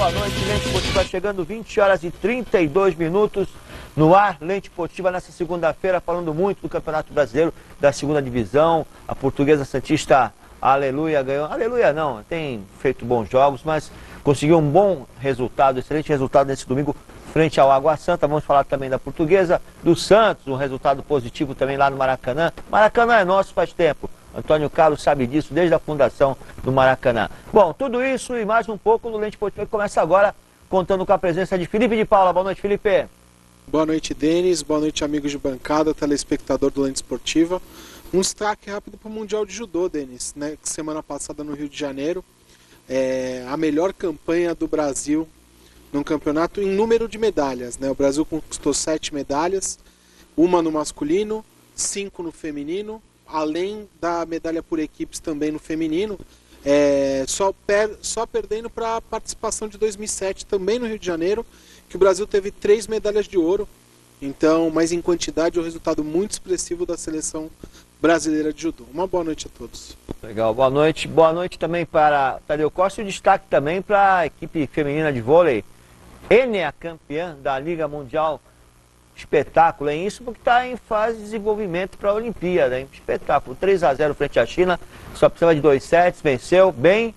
boa noite. Lente Esportiva chegando 20 horas e 32 minutos no ar. Lente Esportiva nessa segunda-feira, falando muito do Campeonato Brasileiro, da segunda divisão. A Portuguesa Santista, aleluia, ganhou. Aleluia não, tem feito bons jogos, mas conseguiu um bom resultado, excelente resultado nesse domingo frente ao Água Santa. Vamos falar também da Portuguesa, do Santos, um resultado positivo também lá no Maracanã. Maracanã é nosso faz tempo. Antônio Carlos sabe disso desde a fundação do Maracanã. Bom, tudo isso e mais um pouco no Lente Esportiva que começa agora, contando com a presença de Felipe de Paula. Boa noite, Felipe. Boa noite, Denis. Boa noite, amigos de bancada, telespectador do Lente Esportiva. Um destaque rápido para o Mundial de Judô, Denis, né? Semana passada no Rio de Janeiro. A melhor campanha do Brasil num campeonato em número de medalhas, né? O Brasil conquistou 7 medalhas, uma no masculino, 5 no feminino, além da medalha por equipes também no feminino, só perdendo para a participação de 2007 também no Rio de Janeiro, que o Brasil teve 3 medalhas de ouro. Então, mas em quantidade, é um resultado muito expressivo da seleção brasileira de judô. Uma boa noite a todos. Legal, boa noite. Boa noite também para Tadeu Costa e o destaque também para a equipe feminina de vôlei. Enia, campeã da Liga Mundial. Espetáculo, hein? Isso porque está em fase de desenvolvimento para a Olimpíada, hein? Espetáculo. 3-0 frente à China, só precisava de 2 sets, venceu bem.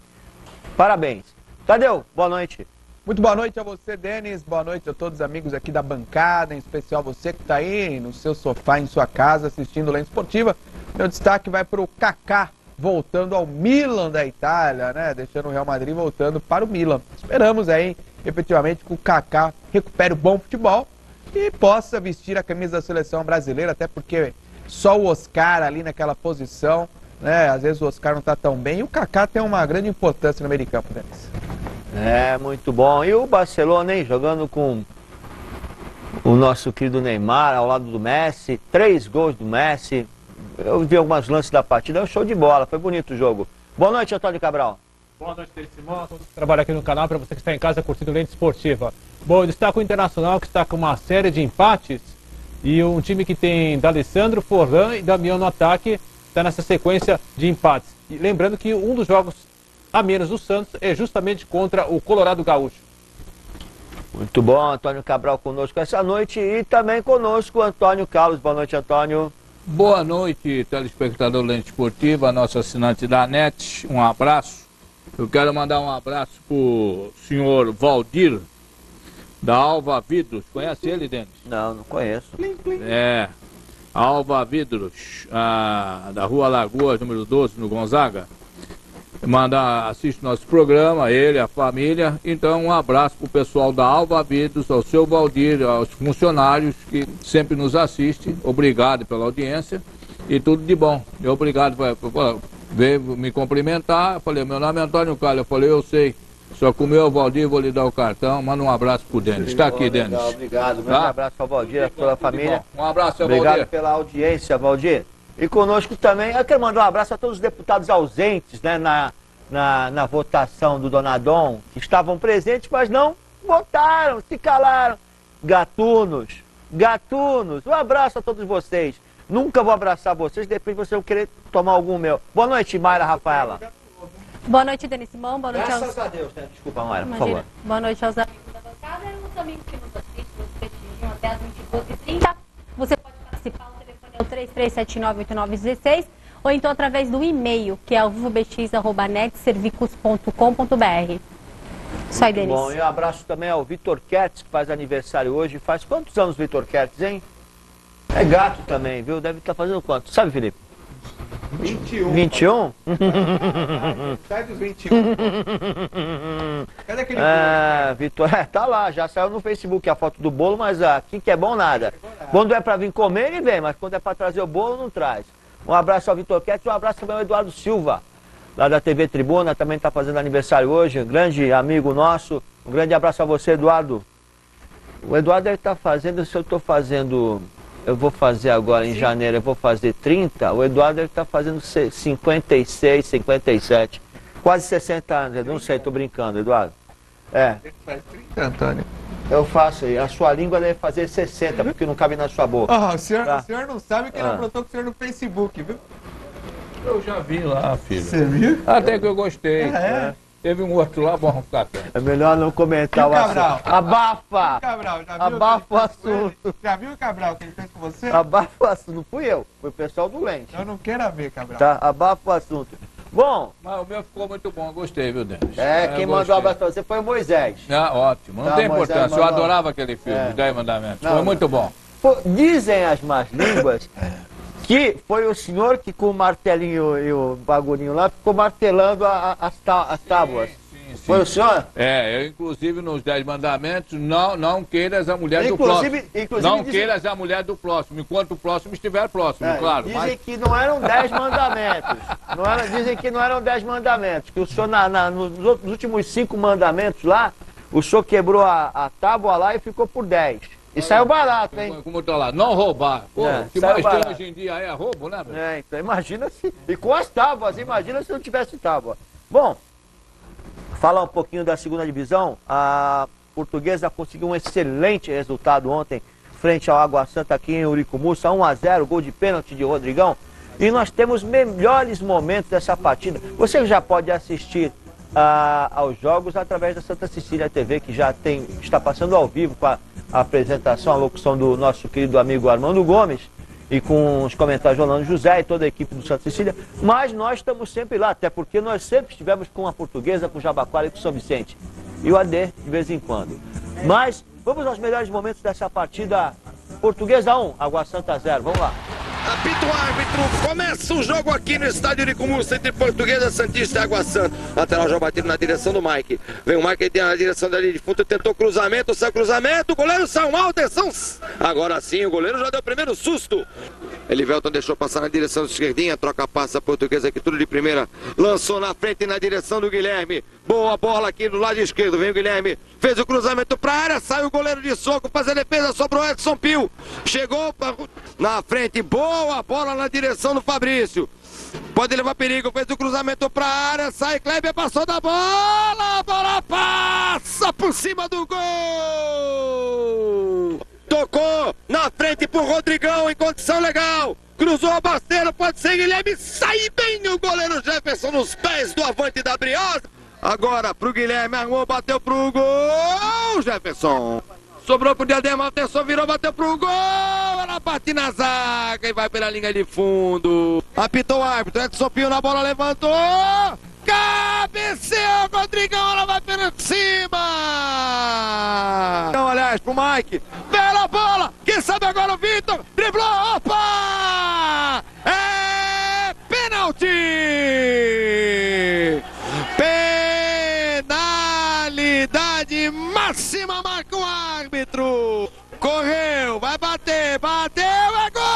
Parabéns. Tadeu, boa noite. Muito boa noite a você, Denis. Boa noite a todos os amigos aqui da bancada, em especial você que está aí no seu sofá, em sua casa, assistindo Lente Esportiva. Meu destaque vai para o Kaká, voltando ao Milan da Itália, né? Deixando o Real Madrid voltando para o Milan. Esperamos aí, efetivamente, que o Kaká recupere o bom futebol e possa vestir a camisa da seleção brasileira, até porque só o Oscar ali naquela posição, né? Às vezes o Oscar não está tão bem e o Kaká tem uma grande importância no meio de campo, Denis. Muito bom. E o Barcelona, hein? Jogando com o nosso querido Neymar ao lado do Messi. 3 gols do Messi. Eu vi alguns lances da partida. É um show de bola. Foi bonito o jogo. Boa noite, Antônio Cabral. Boa noite, Simão. A todos que trabalham aqui no canal. Para você que está em casa curtindo Lente Esportiva. Bom, eu destaco o Internacional, que está com uma série de empates. E um time que tem D'Alessandro, Forlan e Damião no ataque está nessa sequência de empates. E lembrando que um dos jogos a menos do Santos é justamente contra o Colorado Gaúcho. Muito bom, Antônio Cabral conosco essa noite e também conosco o Antônio Carlos. Boa noite, Antônio. Boa noite, telespectador Lente Esportiva, nosso assinante da NET. Um abraço. Eu quero mandar um abraço para o senhor Valdir, da Alva Vidros. Conhece ele, Denis? Não conheço. Alva Vidros, da Rua Lagoas, número 12, no Gonzaga. Assiste nosso programa, ele, a família. Então, um abraço para o pessoal da Alva Vidros, ao seu Valdir, aos funcionários que sempre nos assistem. Obrigado pela audiência e tudo de bom. E obrigado por veio me cumprimentar. Eu falei, meu nome é Antônio Carlos. Eu falei, eu sei. Só com o meu Valdir, vou lhe dar o cartão. Manda um abraço pro Denis. Está aqui, Denis. Legal, obrigado. Um grande abraço ao Valdir, pela família. Um abraço, seu Valdir. Obrigado pela audiência, Valdir. E conosco também, eu quero mandar um abraço a todos os deputados ausentes, né, na votação do Donadon, que estavam presentes, mas não votaram, se calaram. Gatunos, um abraço a todos vocês. Nunca vou abraçar vocês, de repente vocês vão querer tomar algum meu. Boa noite, Mayra Rafaela. Boa noite, Denis Simão. Boa noite Graças a Deus, né? Desculpa, Mayra, por favor. Boa noite aos amigos da bancada e aos amigos que nos assistem, nos prestigiam até às 22h30. Você pode participar, o telefone é o 33798916 ou então através do e-mail, que é o vovobx@netservicos.com.br. Isso aí, Denis. Bom, e um abraço também ao Vitor Kertz, que faz aniversário hoje. Faz quantos anos, Vitor Kertz, hein? É gato também, viu? Deve estar fazendo quanto? Sabe, Felipe? 21. 21? Sai dos 21. Cadê aquele Vitor, tá lá, já saiu no Facebook a foto do bolo, mas aqui que é bom nada. Quando é pra vir comer, ele vem, mas quando é pra trazer o bolo, não traz. Um abraço ao Vitor Kertz e um abraço também ao Eduardo Silva, lá da TV Tribuna, também está fazendo aniversário hoje, um grande amigo nosso. Um grande abraço a você, Eduardo. O Eduardo deve estar fazendo, se eu estou fazendo, eu vou fazer agora em janeiro, eu vou fazer 30, o Eduardo deve estar fazendo 56, 57, quase 60 anos, eu não sei, estou brincando, Eduardo. Ele faz 30, Antônio. Eu faço aí, a sua língua deve fazer 60, porque não cabe na sua boca. O senhor não sabe que ele aprontou com o senhor no Facebook, viu? Eu já vi lá, filho. Você viu? Até que eu gostei. Teve um outro lá, bom, Cacá. É melhor não comentar E o Cabral? Abafa! Cabral, já viu? Abafa o que ele fez com ele? assunto. Já viu, Cabral, o que ele fez com você? Abafa o assunto. Não fui eu, foi o pessoal do Lente. Eu não quero ver, Cabral. Tá? Abafa o assunto. Bom, Mas o meu ficou muito bom, eu gostei, viu, Denis? quem Eu mandou um gostei. abraço pra você foi o Moisés. Ah, ótimo, não Tá, tem Moisés importância. Eu mandou. adorava aquele filme, Os 10 Mandamentos. Não, Foi não. muito bom. Pô, dizem as más línguas que foi o senhor que com o martelinho e o bagulhinho lá ficou martelando as tábuas. Sim. Foi o senhor? É, eu inclusive nos 10 mandamentos, não queiras a mulher do Inclusive- próximo. inclusive Não dizem- queiras a mulher do próximo, enquanto o próximo estiver próximo, claro. Dizem Mas que não eram 10 mandamentos. Dizem que não eram 10 mandamentos. Que o senhor, nos últimos 5 mandamentos lá, o senhor quebrou a tábua lá e ficou por 10. E saiu barato, hein? como tá lá, não roubar. Pô, É, o que saiu mais tem barato. hoje em dia é roubo, né, meu? Então imagina se. E com as tábuas, imagina se não tivesse tábua. Bom, falar um pouquinho da segunda divisão. A Portuguesa conseguiu um excelente resultado ontem, frente ao Água Santa aqui em Uricumussa, 1-0, gol de pênalti de Rodrigão. E nós temos melhores momentos dessa partida. Você já pode assistir aos jogos através da Santa Cecília TV, que já está passando ao vivo com a apresentação, a locução do nosso querido amigo Armando Gomes, e com os comentários de Orlando José e toda a equipe do Santa Cecília, mas nós estamos sempre lá, até porque nós sempre estivemos com a Portuguesa, com o Jabaquara e com o São Vicente. E o AD de vez em quando. Mas vamos aos melhores momentos dessa partida. Portuguesa 1, Água Santa 0. Vamos lá. Apita o árbitro, começa o jogo aqui no estádio Uricumussa entre Portuguesa, Santista e Água Santa. Lateral já batido na direção do Mike. Vem o Mike na direção da linha de fundo, tentou cruzamento, saiu cruzamento, o goleiro saiu mal, atenção. Agora sim, o goleiro já deu o primeiro susto. Elivelton deixou passar na direção da esquerdinha, troca passa Portuguesa aqui, tudo de primeira. Lançou na frente na direção do Guilherme. Boa bola aqui do lado esquerdo, vem o Guilherme. Fez o cruzamento para a área, saiu o goleiro de soco, faz a defesa, sobrou Edson Pio. Chegou na frente, boa bola na direção do Fabrício. Pode levar perigo, fez o cruzamento para a área, sai Kleber, passou da bola, a bola passa por cima do gol. Tocou na frente pro Rodrigão em condição legal. Cruzou a basteira, pode ser Guilherme, sai bem o goleiro Jefferson nos pés do avante da Briosa. Agora pro Guilherme, armou, bateu pro gol, Jefferson. Sobrou pro Diadema, atenção, virou, bateu pro gol. Ela bate na zaga e vai pela linha de fundo. Apitou o árbitro, Edson Pio na bola, levantou. Cabeceou, Rodrigão, ela vai pela cima. Então, aliás, pro Mike. Bela bola, quem sabe agora o Vitor. Driblou, opa! É pênalti! Penalidade máxima, marca o árbitro. Correu, vai bater, bateu, é gol!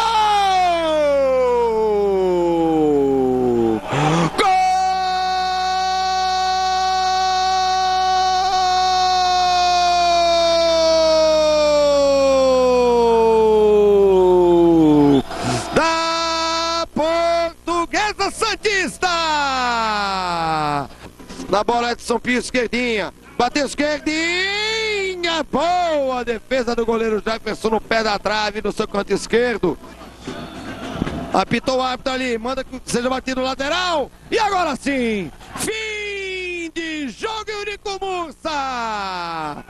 Gol! Da Portuguesa Santista! Na bola Edson Pio, esquerdinha. Bateu esquerdinha. Boa defesa do goleiro Jefferson no pé da trave, no seu canto esquerdo. Apitou o árbitro ali. Manda que seja batido o lateral. E agora sim. Fim de jogo em Uricumussa.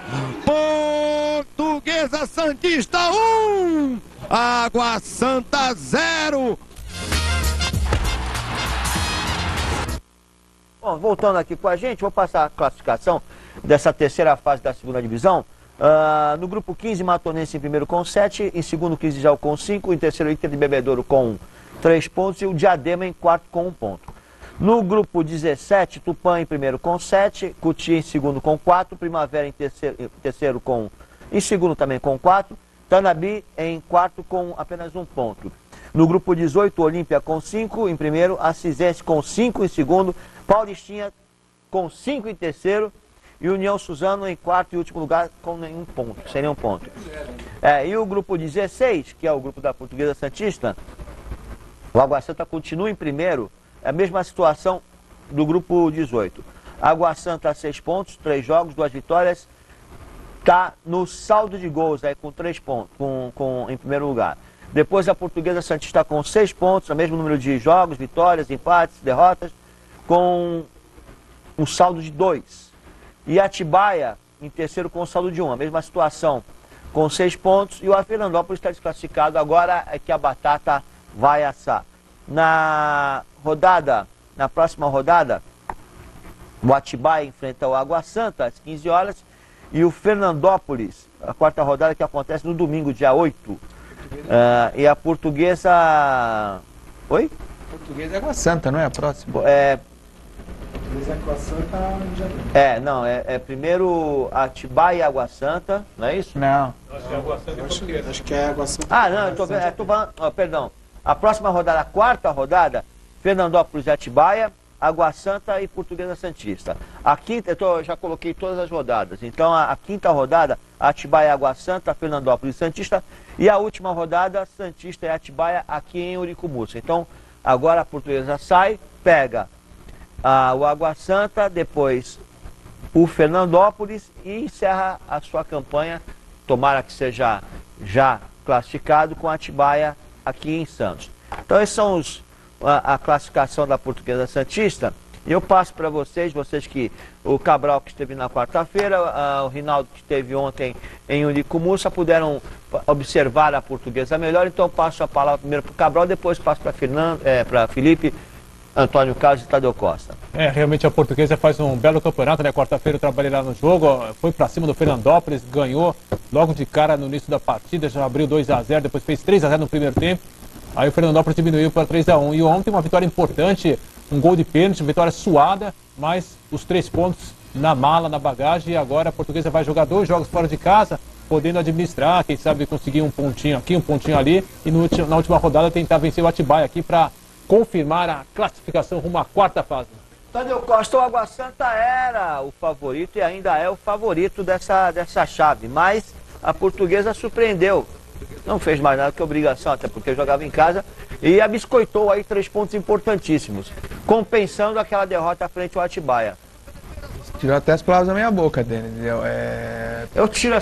Portuguesa Santista 1. Água Santa 0. Bom, voltando aqui com a gente, vou passar a classificação dessa terceira fase da segunda divisão. No grupo 15, Matonense em primeiro com 7, em segundo 15 Jal com 5, em terceiro Inter de Bebedouro com 3 pontos e o Diadema em quarto com 1 ponto. No grupo 17, Tupã em primeiro com 7, Cutia em segundo com 4, Primavera em terceiro em segundo também com 4, Tanabi em quarto com apenas 1 ponto. No grupo 18, Olímpia com 5 em primeiro, Assisense com 5 em segundo, Paulistinha com 5 em terceiro e União Suzano em quarto e último lugar com nenhum ponto, sem nenhum ponto. E o grupo 16, que é o grupo da Portuguesa Santista, o Água Santa continua em primeiro, é a mesma situação do grupo 18. Água Santa 6 pontos, 3 jogos, 2 vitórias, está no saldo de gols aí com 3 pontos, em primeiro lugar. Depois a Portuguesa Santista com 6 pontos, o mesmo número de jogos, vitórias, empates, derrotas, com com saldo de 2. E Atibaia em terceiro com saldo de 1. A mesma situação, com 6 pontos. E o Fernandópolis está desclassificado. Agora é que a batata vai assar. Na próxima rodada, o Atibaia enfrenta o Água Santa às 15 horas. E o Fernandópolis, a quarta rodada que acontece no domingo, dia 8. E a Portuguesa... Oi? Portuguesa é Água Santa, não é a próxima? Portuguesa Água Santa não, primeiro Atibaia e Água Santa, não é isso? Não. Acho que é Água Santa. Não, eu tô falando, perdão. A próxima rodada, a quarta rodada, Fernandópolis e Atibaia, Água Santa e Portuguesa Santista. A quinta, já coloquei todas as rodadas. Então, a quinta rodada, Atibaia, Água Santa, Fernandópolis e Santista. E a última rodada, Santista e Atibaia, aqui em Uiricumurça. Então, agora a Portuguesa sai, pega o Água Santa, depois o Fernandópolis e encerra a sua campanha, tomara que seja já classificado, com a Atibaia aqui em Santos. Então, esses são a classificação da Portuguesa Santista. E eu passo para vocês que o Cabral que esteve na quarta-feira, o Rinaldo que esteve ontem em Uiricumurça, puderam observar a Portuguesa melhor. Então eu passo a palavra primeiro para o Cabral, depois passo para Felipe, Antônio Carlos e Tadeu Costa. Realmente a Portuguesa faz um belo campeonato, né? Quarta-feira eu trabalhei lá no jogo, foi para cima do Fernandópolis, ganhou logo de cara no início da partida, já abriu 2-0, depois fez 3-0 no primeiro tempo. Aí o Fernandópolis diminuiu para 3-1. E ontem uma vitória importante, um gol de pênalti, uma vitória suada, mas os 3 pontos na mala, na bagagem. E agora a Portuguesa vai jogar 2 jogos fora de casa, podendo administrar, quem sabe conseguir um pontinho aqui, um pontinho ali. E na última rodada tentar vencer o Atibaia aqui para confirmar a classificação rumo à quarta fase. Tadeu Costa, o Água Santa era o favorito e ainda é o favorito dessa chave. Mas a Portuguesa surpreendeu. Não fez mais nada que obrigação, até porque jogava em casa, e abiscoitou aí 3 pontos importantíssimos, compensando aquela derrota frente ao Atibaia. Tirou até as palavras da minha boca, Denis. Eu tiro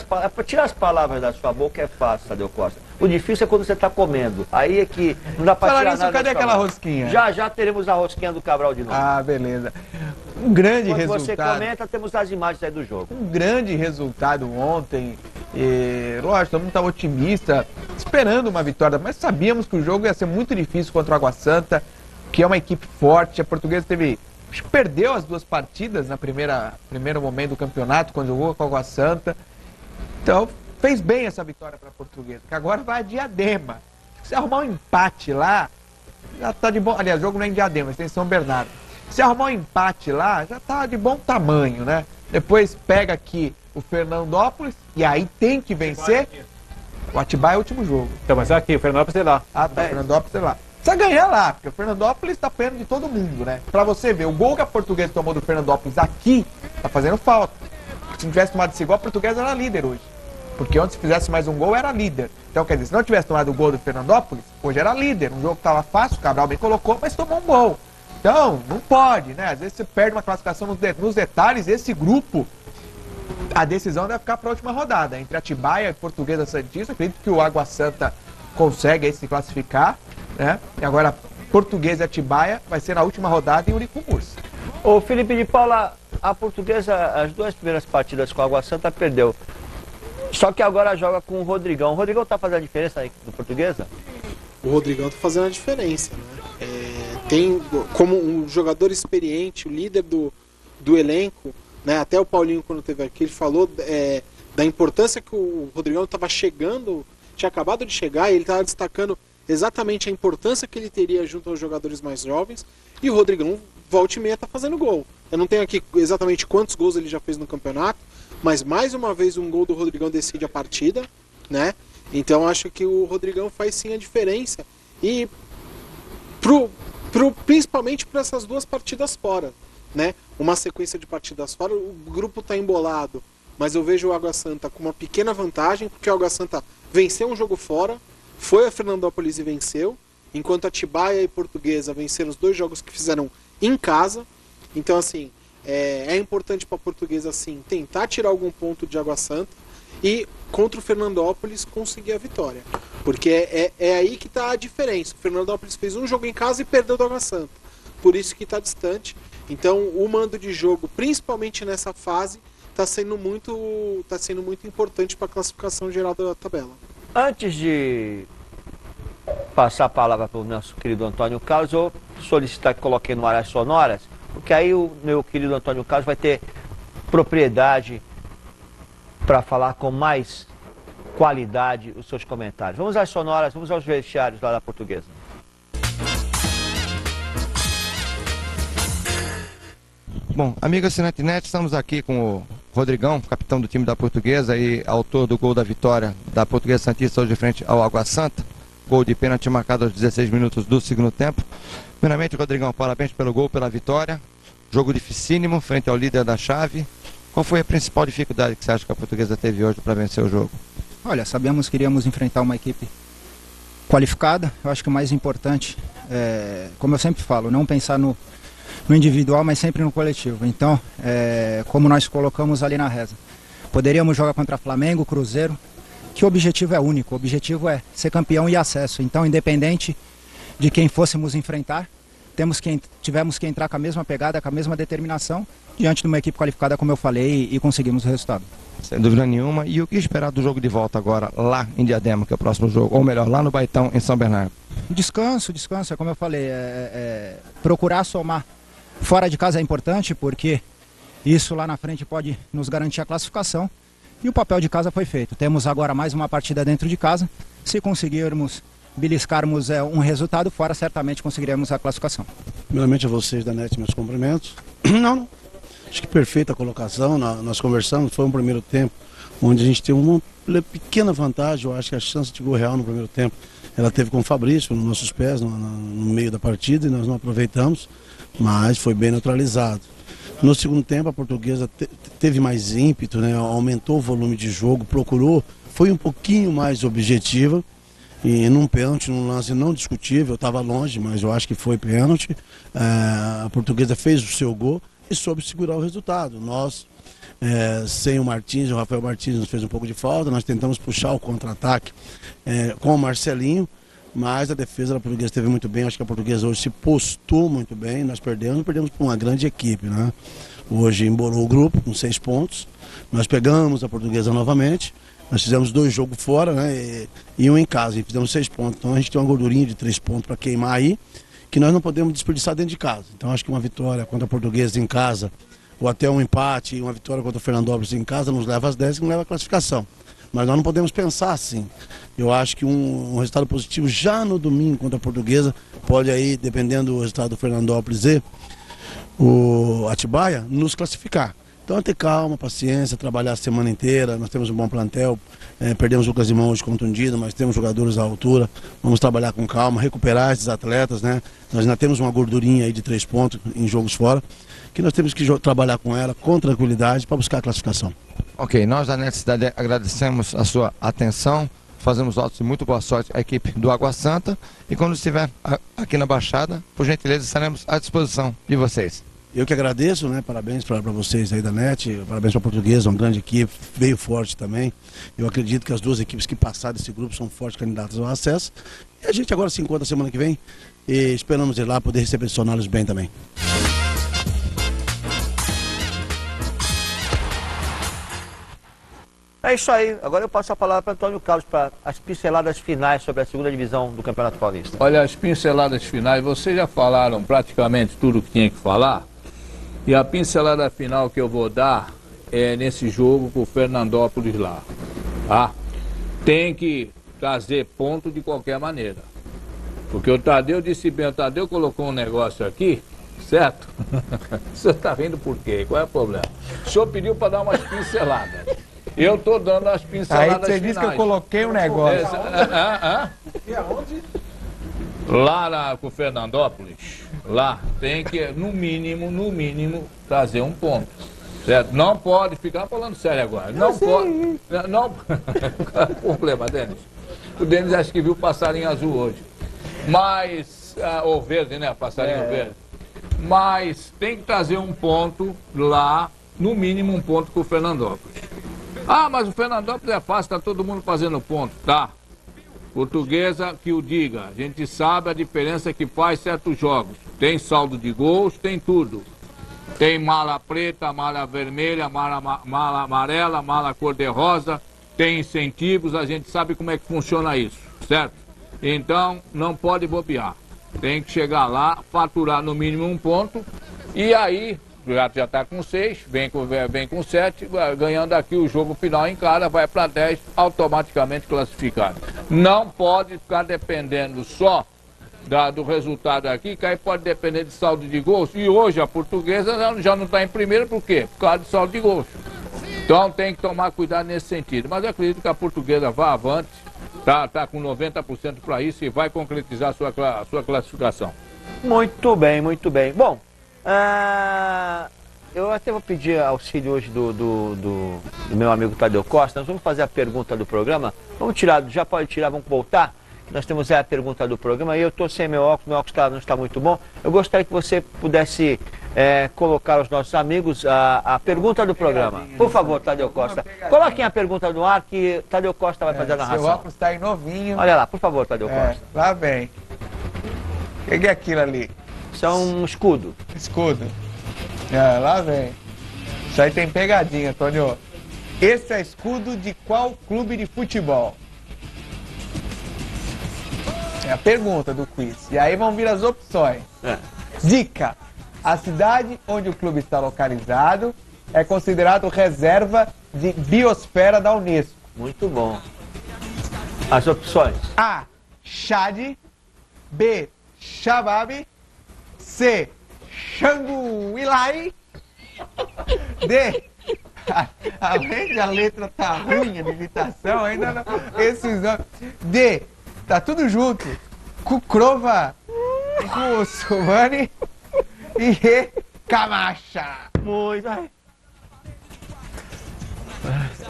tirar as palavras da sua boca é fácil, Tadeu Costa. O difícil é quando você está comendo. Aí é que não dá para tirar nada. Cadê aquela rosquinha? Já teremos a rosquinha do Cabral de novo. Beleza. Um grande Quando resultado. Você comenta, temos as imagens aí do jogo. Um grande resultado ontem. Lógico, todo mundo estava otimista, esperando uma vitória, mas sabíamos que o jogo ia ser muito difícil contra o Água Santa, que é uma equipe forte. A Portuguesa perdeu as 2 partidas na primeiro momento do campeonato, quando jogou com a Água Santa. Então, fez bem essa vitória para a Portuguesa, que agora vai a Diadema. Se arrumar um empate lá, já está de bom. Aliás, o jogo não é em Diadema, tem em São Bernardo. Se arrumar um empate lá, já está de bom tamanho, né? Depois pega aqui o Fernandópolis e aí tem que vencer. O Atibaia é o último jogo. Então, mas aqui, o Fernandópolis é lá. O Fernandópolis é lá. Precisa ganhar lá, porque o Fernandópolis está perdendo de todo mundo, né? Pra você ver, o gol que a Portuguesa tomou do Fernandópolis aqui, tá fazendo falta. Se não tivesse tomado esse gol, a Portuguesa era líder hoje. Porque ontem, se fizesse mais um gol, era líder. Então, quer dizer, se não tivesse tomado o gol do Fernandópolis, hoje era líder. Um jogo que estava fácil, o Cabral bem colocou, mas tomou um gol. Então, não pode, né? Às vezes você perde uma classificação nos detalhes. Esse grupo, a decisão deve ficar para a última rodada. Entre Atibaia e Portuguesa Santista, acredito que o Água Santa consegue aí se classificar, né? E agora, Portuguesa e Atibaia vai ser na última rodada em Uiricumurça. Ô Felipe de Paula, a Portuguesa, as 2 primeiras partidas com a Água Santa perdeu. Só que agora joga com o Rodrigão. O Rodrigão tá fazendo a diferença aí do Portuguesa? O Rodrigão tá fazendo a diferença, né? Tem como um jogador experiente, o líder do elenco, né? Até o Paulinho, quando esteve aqui, ele falou da importância que o Rodrigão estava chegando, tinha acabado de chegar, e ele estava destacando exatamente a importância que ele teria junto aos jogadores mais jovens. E o Rodrigão, volta e meia, tá fazendo gol. Eu não tenho aqui exatamente quantos gols ele já fez no campeonato, mas mais uma vez um gol do Rodrigão decide a partida, né? Então acho que o Rodrigão faz sim a diferença. E principalmente para essas 2 partidas fora, né? Uma sequência de partidas fora, o grupo está embolado, mas eu vejo o Água Santa com uma pequena vantagem, porque o Água Santa venceu um jogo fora, foi a Fernandópolis e venceu, enquanto a Atibaia e Portuguesa venceram os 2 jogos que fizeram em casa. Então, assim, é importante para a Portuguesa, assim, tentar tirar algum ponto de Água Santa e contra o Fernandópolis conseguir a vitória, porque é aí que está a diferença. O Fernandópolis fez um jogo em casa e perdeu do Água Santa, por isso que está distante. Então, o mando de jogo, principalmente nessa fase, está sendo muito importante para a classificação geral da tabela. Antes de passar a palavra para o nosso querido Antônio Carlos, eu solicitar que coloquei no ar as sonoras, porque aí o meu querido Antônio Carlos vai ter propriedade para falar com mais qualidade os seus comentários. Vamos às sonoras, vamos aos vestiários lá da Portuguesa. Bom, amigo assinante NET, estamos aqui com o Rodrigão, capitão do time da Portuguesa e autor do gol da vitória da Portuguesa Santista hoje frente ao Água Santa. Gol de pênalti marcado aos 16 minutos do segundo tempo. Primeiramente, Rodrigão, parabéns pelo gol, pela vitória. Jogo dificílimo frente ao líder da chave. Qual foi a principal dificuldade que você acha que a Portuguesa teve hoje para vencer o jogo? Olha, sabemos que iríamos enfrentar uma equipe qualificada. Eu acho que o mais importante é, como eu sempre falo, não pensar no individual, mas sempre no coletivo. Então, como nós colocamos ali na reza, poderíamos jogar contra Flamengo, Cruzeiro, que o objetivo é único, o objetivo é ser campeão e acesso. Então, independente de quem fôssemos enfrentar, tivemos que entrar com a mesma pegada, com a mesma determinação, diante de uma equipe qualificada, como eu falei, e conseguimos o resultado. Sem dúvida nenhuma. E o que esperar do jogo de volta agora, lá em Diadema, que é o próximo jogo, ou melhor, lá no Baitão, em São Bernardo? Descanso, é como eu falei, procurar somar fora de casa é importante, porque isso lá na frente pode nos garantir a classificação, e o papel de casa foi feito. Temos agora mais uma partida dentro de casa, se conseguirmos beliscarmos um resultado fora, certamente conseguiremos a classificação. Primeiramente a vocês da NET, meus cumprimentos. Não, acho que perfeita a colocação, nós conversamos, foi um primeiro tempo onde a gente tem uma pequena vantagem. Eu acho que a chance de gol real no primeiro tempo, ela teve com o Fabrício nos nossos pés, no meio da partida, e nós não aproveitamos, mas foi bem neutralizado. No segundo tempo a Portuguesa teve mais ímpeto, né? Aumentou o volume de jogo, procurou, foi um pouquinho mais objetiva, e num pênalti, num lance não discutível, eu estava longe, mas eu acho que foi pênalti. A Portuguesa fez o seu gol e soube segurar o resultado. Nós, sem o Martins, o Rafael Martins nos fez um pouco de falta, nós tentamos puxar o contra-ataque com o Marcelinho, mas a defesa da Portuguesa esteve muito bem. Acho que a Portuguesa hoje se postou muito bem. Nós perdemos para uma grande equipe, né? Hoje embolou o grupo com 6 pontos, nós pegamos a Portuguesa novamente. Nós fizemos 2 jogos fora, né, e um em casa, e fizemos 6 pontos. Então a gente tem uma gordurinha de 3 pontos para queimar aí, que nós não podemos desperdiçar dentro de casa. Então acho que uma vitória contra a Portuguesa em casa, ou até um empate e uma vitória contra o Fernandópolis em casa, nos leva às 10 e nos leva à classificação. Mas nós não podemos pensar assim. Eu acho que um resultado positivo já no domingo contra a Portuguesa pode aí, dependendo do resultado do Fernandópolis e o Atibaia, nos classificar. Então, ter calma, paciência, trabalhar a semana inteira. Nós temos um bom plantel, perdemos o Lucas Imão hoje contundido, mas temos jogadores à altura. Vamos trabalhar com calma, recuperar esses atletas, né? Nós ainda temos uma gordurinha aí de 3 pontos em jogos fora, que nós temos que trabalhar com ela com tranquilidade para buscar a classificação. Ok, nós da NET Cidade agradecemos a sua atenção, fazemos votos de muito boa sorte à equipe do Água Santa, e quando estiver aqui na Baixada, por gentileza, estaremos à disposição de vocês. Eu que agradeço, né? Parabéns para vocês aí da NET, parabéns para a Portuguesa, uma grande equipe, veio forte também. Eu acredito que as 2 equipes que passaram desse grupo são fortes candidatas ao acesso. E a gente agora se encontra semana que vem e esperamos ir lá poder receber os sonários bem também. É isso aí. Agora eu passo a palavra para Antônio Carlos para as pinceladas finais sobre a segunda divisão do Campeonato Paulista. Olha, as pinceladas finais, vocês já falaram praticamente tudo o que tinha que falar. E a pincelada final que eu vou dar é nesse jogo com o Fernandópolis lá. Tá? Tem que trazer ponto de qualquer maneira. Porque o Tadeu disse bem, o Tadeu colocou um negócio aqui, certo? O senhor está rindo por quê? Qual é o problema? O senhor pediu para dar umas pinceladas. Eu estou dando as pinceladas finais. Aí você disse que eu coloquei um negócio. Lá com o Fernandópolis, lá tem que, no mínimo, trazer um ponto. Certo? Não pode ficar falando sério agora. Não pode. Não. Qual é o problema, Denis? O Denis acho que viu passarinho azul hoje. Mas. Ou verde, né? Passarinho verde. Mas tem que trazer um ponto lá, no mínimo um ponto com o Fernandópolis. Ah, mas o Fernandópolis é fácil, tá todo mundo fazendo ponto. Tá. Portuguesa que o diga. A gente sabe a diferença que faz certos jogos. Tem saldo de gols, tem tudo. Tem mala preta, mala vermelha, mala amarela, mala cor-de-rosa, tem incentivos, a gente sabe como é que funciona isso, certo? Então, não pode bobear. Tem que chegar lá, faturar no mínimo 1 ponto, e aí, já está com 6, vem com 7, ganhando aqui o jogo final em casa, vai para 10, automaticamente classificado. Não pode ficar dependendo só do resultado aqui, que aí pode depender de saldo de gols. E hoje a Portuguesa já não está em primeiro, por quê? Por causa de saldo de gols. Então tem que tomar cuidado nesse sentido. Mas eu acredito que a Portuguesa vá avante, tá com 90% para isso e vai concretizar a sua classificação. Muito bem, muito bem. Bom, eu até vou pedir auxílio hoje do meu amigo Tadeu Costa. Nós vamos fazer a pergunta do programa. Vamos tirar, já pode tirar, vamos voltar. Nós temos a pergunta do programa e eu estou sem meu óculos não está muito bom. Eu gostaria que você pudesse colocar aos nossos amigos a pergunta do programa. Por favor, Tadeu Costa. Coloquem a pergunta no ar que Tadeu Costa vai fazer a narração. Seu óculos está aí novinho. Olha lá, por favor, Tadeu Costa. Lá vem. O que é aquilo ali? Isso é um escudo. Escudo. Lá vem. Isso aí tem pegadinha, Antônio. Esse é escudo de qual clube de futebol? É a pergunta do quiz. E aí vão vir as opções. Dica. A cidade onde o clube está localizado é considerado reserva de biosfera da Unesco. Muito bom. As opções. A. Chad. B. Shabab. C. Xanguilai. D. Além de a letra tá ruim, a limitação, ainda não. Esses nomes. D. Tá tudo junto. Kukrova. Kusumani. E E. Camacha. Muito.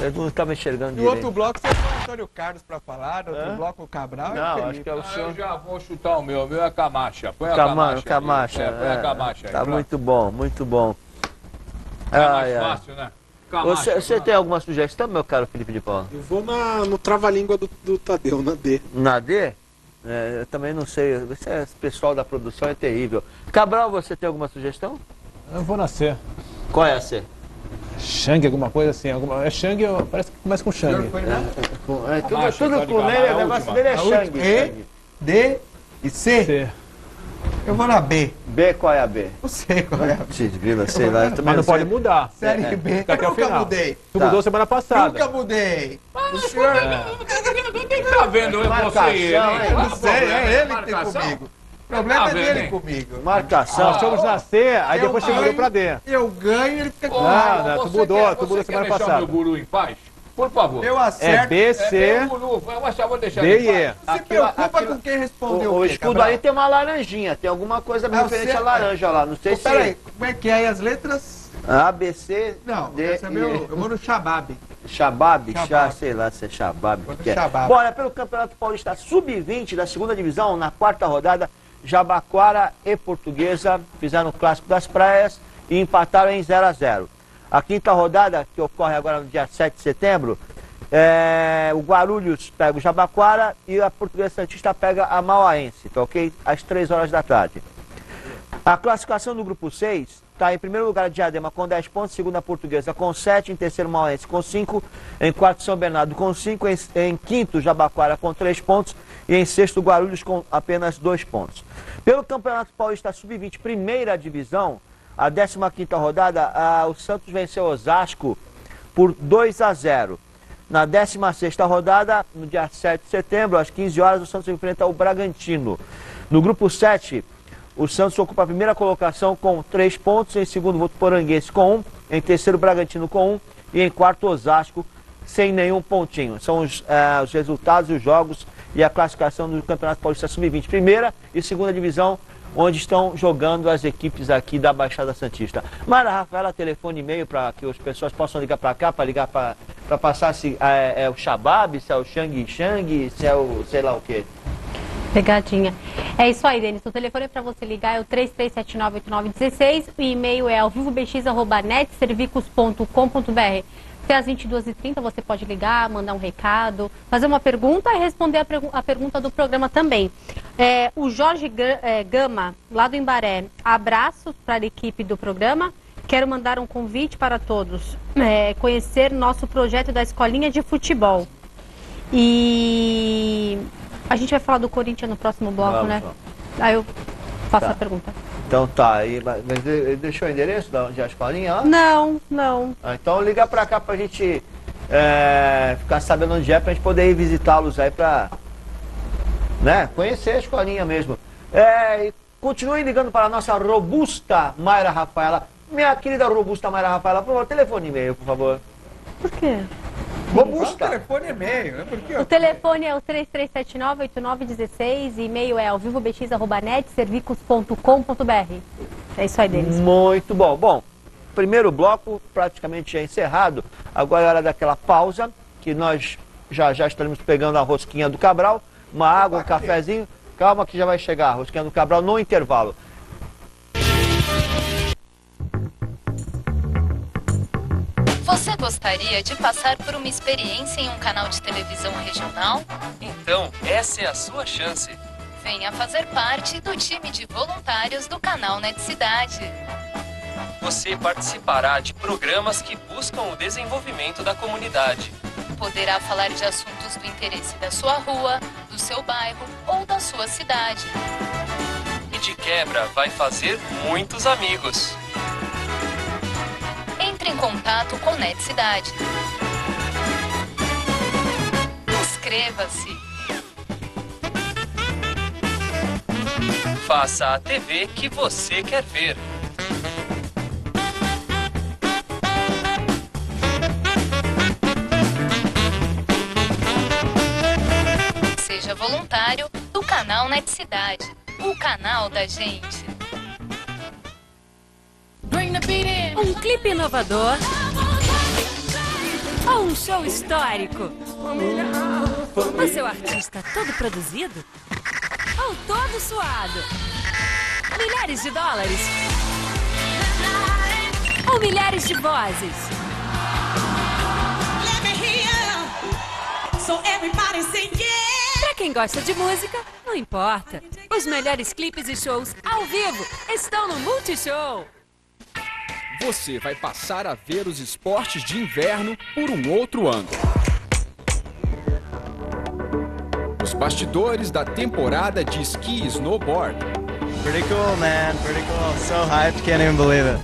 Eu não estava enxergando no direito. outro bloco você tem o Antônio Carlos para falar, no outro bloco o Cabral. Não, acho que é o senhor. Eu já vou chutar o meu é Camacha. Põe a Camacha. Põe a Camacha aí. Tá muito bom, muito bom. É mais fácil, né? Camacha, você tem alguma sugestão, meu caro Felipe de Paula? Eu vou no trava-língua do Tadeu, na D. Na D? Eu também não sei. Esse pessoal da produção é terrível. Cabral, você tem alguma sugestão? Eu vou na C. Qual é a C? Shang, alguma coisa assim. É Shang, parece que começa com Shang. Tudo com ele, o negócio dele é Shang. E, D e C. Eu vou na B. B, qual é a B? Não sei qual é a B. Sei lá. Mas não pode mudar. Série B. Até Eu o final. nunca mudei. Tu mudou semana passada. Nunca mudei. O senhor... Quem tá vendo você e ele? Não sei, é ele que tem comigo. O problema é dele comigo. Marcação. Nós fomos na C, aí depois você mudou pra D. Eu ganho e ele fica com Não, tu mudou semana passada. Meu guru em paz? Por favor. Eu acerto. É B, C, vou deixar D e E. Se preocupa com quem respondeu o escudo aí tem uma laranjinha, tem alguma coisa referente à laranja lá, não sei se... Peraí, como é que é aí as letras? A, B, C, Não, D, esse é meu, eu vou no Shabab. Shabab, sei lá se é Shabab. Que é. Bora, pelo Campeonato Paulista Sub-20 da segunda divisão, na quarta rodada, Jabaquara e Portuguesa fizeram o Clássico das Praias e empataram em 0-0. A quinta rodada, que ocorre agora no dia 7 de setembro, o Guarulhos pega o Jabaquara e a Portuguesa Santista pega a Mauaense, tá ok? Às 3 horas da tarde. A classificação do grupo 6 está em primeiro lugar a Diadema com 10 pontos, segunda a Portuguesa com 7, em terceiro Mauaense com 5, em quarto São Bernardo com 5, em quinto Jabaquara com 3 pontos e em sexto Guarulhos com apenas 2 pontos. Pelo Campeonato Paulista Sub-20, primeira divisão, a 15ª rodada, o Santos venceu o Osasco por 2-0. Na 16ª rodada, no dia 7 de setembro, às 15 horas, o Santos enfrenta o Bragantino. No grupo 7, o Santos ocupa a primeira colocação com 3 pontos, em segundo Votuporanguense com 1, em terceiro Bragantino com 1 e em quarto Osasco sem nenhum pontinho. São os resultados, os jogos e a classificação do Campeonato Paulista Sub-20, primeira e segunda divisão, onde estão jogando as equipes aqui da Baixada Santista. Mara Rafaela, telefone e e-mail para que as pessoas possam ligar para cá, para ligar para passar se é o Shabab, se é o Xang, se é o sei lá o quê. Pegadinha. É isso aí, Denis. O telefone é para você ligar, é o 33798916. O e-mail é alvivobx@netservicos.com.br. Até às 22h30 você pode ligar, mandar um recado, fazer uma pergunta e responder a pergunta do programa também. O Jorge Gama, lá do Embaré, abraços para a equipe do programa Quero mandar um convite para todos, conhecer nosso projeto da Escolinha de Futebol. E a gente vai falar do Corinthians no próximo bloco, né? Aí eu faço a pergunta. Então tá, mas ele deixou o endereço de onde é a escolinha lá? Não. Então liga pra cá pra gente ficar sabendo onde é, pra gente poder ir visitá-los aí pra conhecer a escolinha mesmo. E continue ligando para a nossa robusta Mayra Rafaela. Minha querida robusta Mayra Rafaela, por favor, telefone e e-mail, por favor. Por quê? Robusta. O telefone e e-mail, né? O telefone é o 3379-8916, e-mail é alvivobx@netservicos.com.br. É isso aí, Denis. Muito bom. Bom, primeiro bloco praticamente já encerrado. Agora é hora daquela pausa, que nós já estaremos pegando a rosquinha do Cabral, uma água, um cafezinho. Calma que já vai chegar a rosquinha do Cabral no intervalo. Você gostaria de passar por uma experiência em um canal de televisão regional? Então, essa é a sua chance. Venha fazer parte do time de voluntários do canal Netcidade. Você participará de programas que buscam o desenvolvimento da comunidade. Poderá falar de assuntos do interesse da sua rua, do seu bairro ou da sua cidade. E de quebra, vai fazer muitos amigos. Entre em contato com Netcidade. Inscreva-se. Faça a TV que você quer ver. Seja voluntário do canal Netcidade, o canal da gente. Um clipe inovador ou um show histórico? O seu artista todo produzido ou todo suado? Milhares de dólares ou milhares de vozes? Pra quem gosta de música, não importa. Os melhores clipes e shows ao vivo estão no Multishow. Você vai passar a ver os esportes de inverno por um outro ângulo. Os bastidores da temporada de esqui e snowboard. Pretty cool, man. Pretty cool. So hyped, can't even believe it.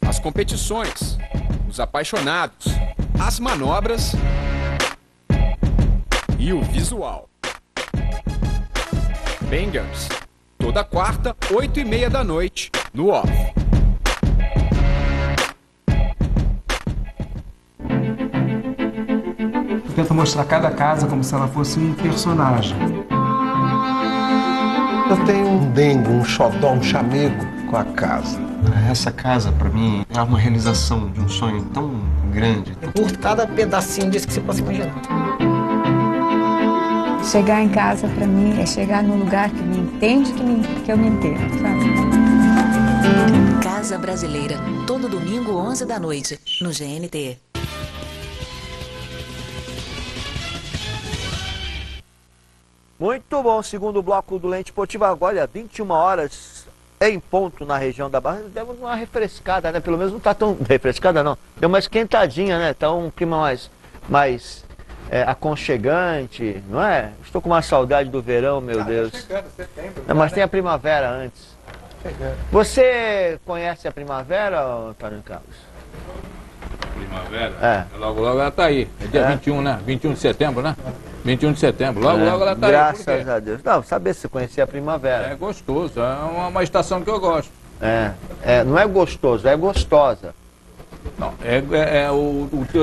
As competições, os apaixonados, as manobras e o visual. Bangers, toda quarta, 8h30 da noite, no Off. Tenta mostrar cada casa como se ela fosse um personagem. Eu tenho um dengue, um xodó, um chamego com a casa. Essa casa, pra mim, é uma realização de um sonho tão grande. Eu curto cada pedacinho disso que você possa imaginar. Chegar em casa, pra mim, é chegar num lugar que me entende, que eu me entendo, sabe? Casa Brasileira, todo domingo, 11 da noite, no GNT. Muito bom, segundo bloco do Lente Esportiva, agora 21 horas em ponto na região da Barra. Deu uma refrescada, né? Pelo menos não tá tão refrescada, não. Deu uma esquentadinha, né? Tá um clima mais aconchegante, não é? Estou com uma saudade do verão, meu Deus. Tá chegando, setembro. Mas tem a primavera antes. Chegando. Você conhece a primavera, Antônio Carlos? Primavera? Logo ela tá aí. É dia 21, né? 21 de setembro, né? 21 de setembro. Logo ela tá aí. Graças a Deus. Não, saber se conhecer a primavera. É gostoso. É uma estação que eu gosto. Não é gostoso, é gostosa. Não,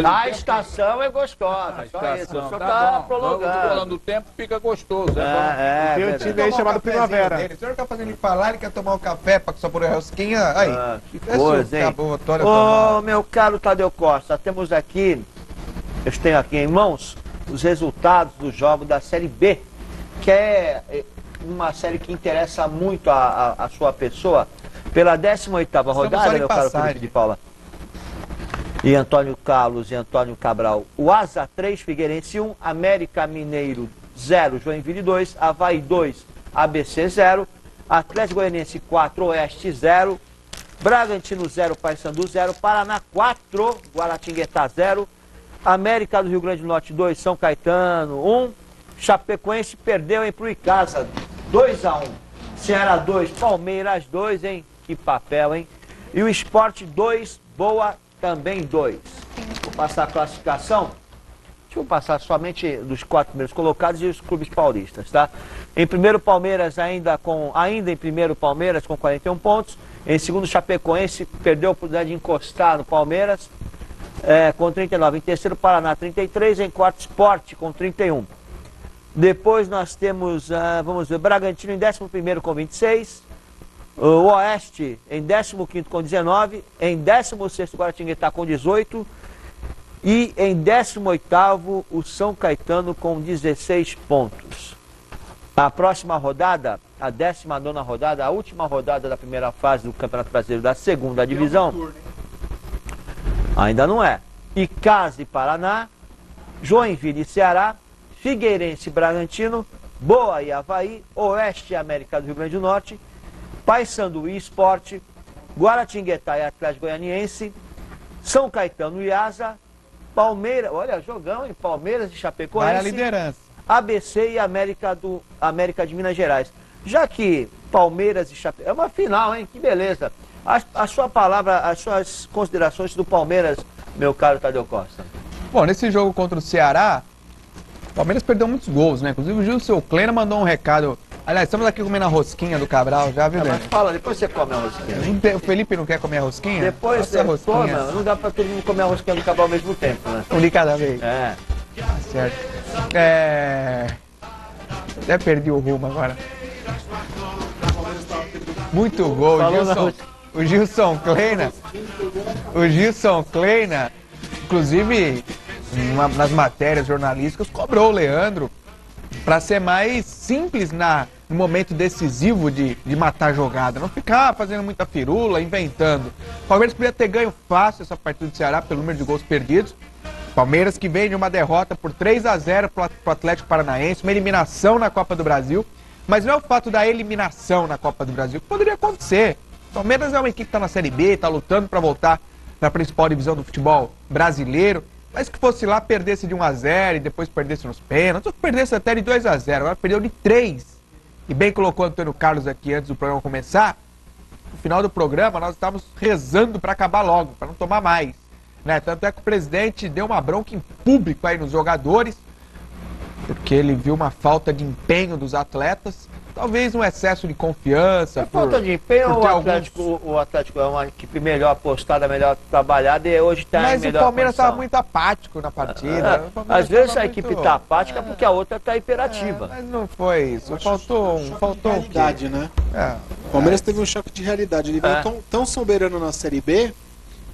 a estação é gostosa. A estação, o senhor tá prolongando. Falando do tempo fica gostoso. Tem um time aí chamado Primavera. O senhor tá fazendo ele falar, ele quer tomar um café para só por a rosquinha. Aí, que coisa, hein? Acabou, meu caro Tadeu Costa, temos aqui, eu tenho aqui em mãos, os resultados do jogo da Série B, que é uma série que interessa muito a sua pessoa. Pela 18ª rodada, meu caro Felipe de Paula. E Antônio Carlos e Antônio Cabral. O Asa 3, Figueirense 1, América Mineiro 0, Joinville 2, Avaí 2, ABC 0, Atlético Goianiense 4, Oeste 0, Bragantino 0, Paysandu 0, Paraná 4, Guaratinguetá 0, América do Rio Grande do Norte 2, São Caetano 1, Chapecoense perdeu pro Icasa 2-1, Ceará 2, Palmeiras 2, hein? Que papel, hein? E o Sport 2, Boa também 2. Vou passar a classificação. Deixa eu passar somente dos 4 primeiros colocados e os clubes paulistas, tá? Em primeiro, Palmeiras ainda em primeiro, Palmeiras com 41 pontos. Em segundo, Chapecoense perdeu a oportunidade de encostar no Palmeiras com 39. Em terceiro, Paraná 33. Em quarto, Sport com 31. Depois nós temos, vamos ver, Bragantino em 11º com 26. O Oeste em 15º com 19. Em 16º, Guaratinguetá com 18. E em 18º, o São Caetano com 16 pontos. A próxima rodada, a 19ª rodada, a última rodada da primeira fase do Campeonato Brasileiro da segunda divisão. Ainda não é. Icasa e Paraná, Joinville e Ceará, Figueirense e Bragantino, Boa e Avaí, Oeste e América do Rio Grande do Norte, Paysandu e Sport, Guaratinguetá e Atlético Goianiense, São Caetano e Asa, Palmeiras, olha, jogão, hein? Palmeiras e Chapecoense. Vai a liderança. ABC e América de Minas Gerais. Já que Palmeiras e Chapecoense... É uma final, hein? Que beleza. A sua palavra, as suas considerações do Palmeiras, meu caro Tadeu Costa. Bom, nesse jogo contra o Ceará, o Palmeiras perdeu muitos gols, né? Inclusive o Gilson Kleina mandou um recado. Aliás, estamos aqui comendo a rosquinha do Cabral, já viu, né? Mas fala, depois você come a rosquinha. O Felipe não quer comer a rosquinha? Depois você come, não dá pra todo mundo comer a rosquinha do Cabral ao mesmo tempo, né? Um de cada vez. É. Tá certo. Até perdi o rumo agora. Muito gol, o Gilson Kleina. O Gilson Kleina, inclusive, nas matérias jornalísticas, cobrou o Leandro para ser mais simples no momento decisivo de matar a jogada. Não ficar fazendo muita firula, inventando. O Palmeiras podia ter ganho fácil essa partida do Ceará pelo número de gols perdidos. Palmeiras que vem de uma derrota por 3-0 para o Atlético Paranaense, uma eliminação na Copa do Brasil. Mas não é o fato da eliminação na Copa do Brasil que poderia acontecer. O Palmeiras é uma equipe que está na Série B, está lutando para voltar na principal divisão do futebol brasileiro. Mas que fosse lá, perdesse de 1-0 e depois perdesse nos pênaltis, ou que perdesse até de 2-0. Agora perdeu de 3. E bem colocou o Antônio Carlos aqui antes do programa começar. No final do programa, nós estávamos rezando para acabar logo, para não tomar mais. Né? Tanto é que o presidente deu uma bronca em público aí nos jogadores, porque ele viu uma falta de empenho dos atletas. Talvez um excesso de confiança. Falta de empenho ou o Atlético é uma equipe melhor apostada, melhor trabalhada e hoje está em melhor Mas o Palmeiras estava muito apático na partida. Às vezes a equipe está apática porque a outra está imperativa. Mas não foi isso. Faltou realidade, né? O Palmeiras teve um choque de realidade. Ele veio tão soberano na Série B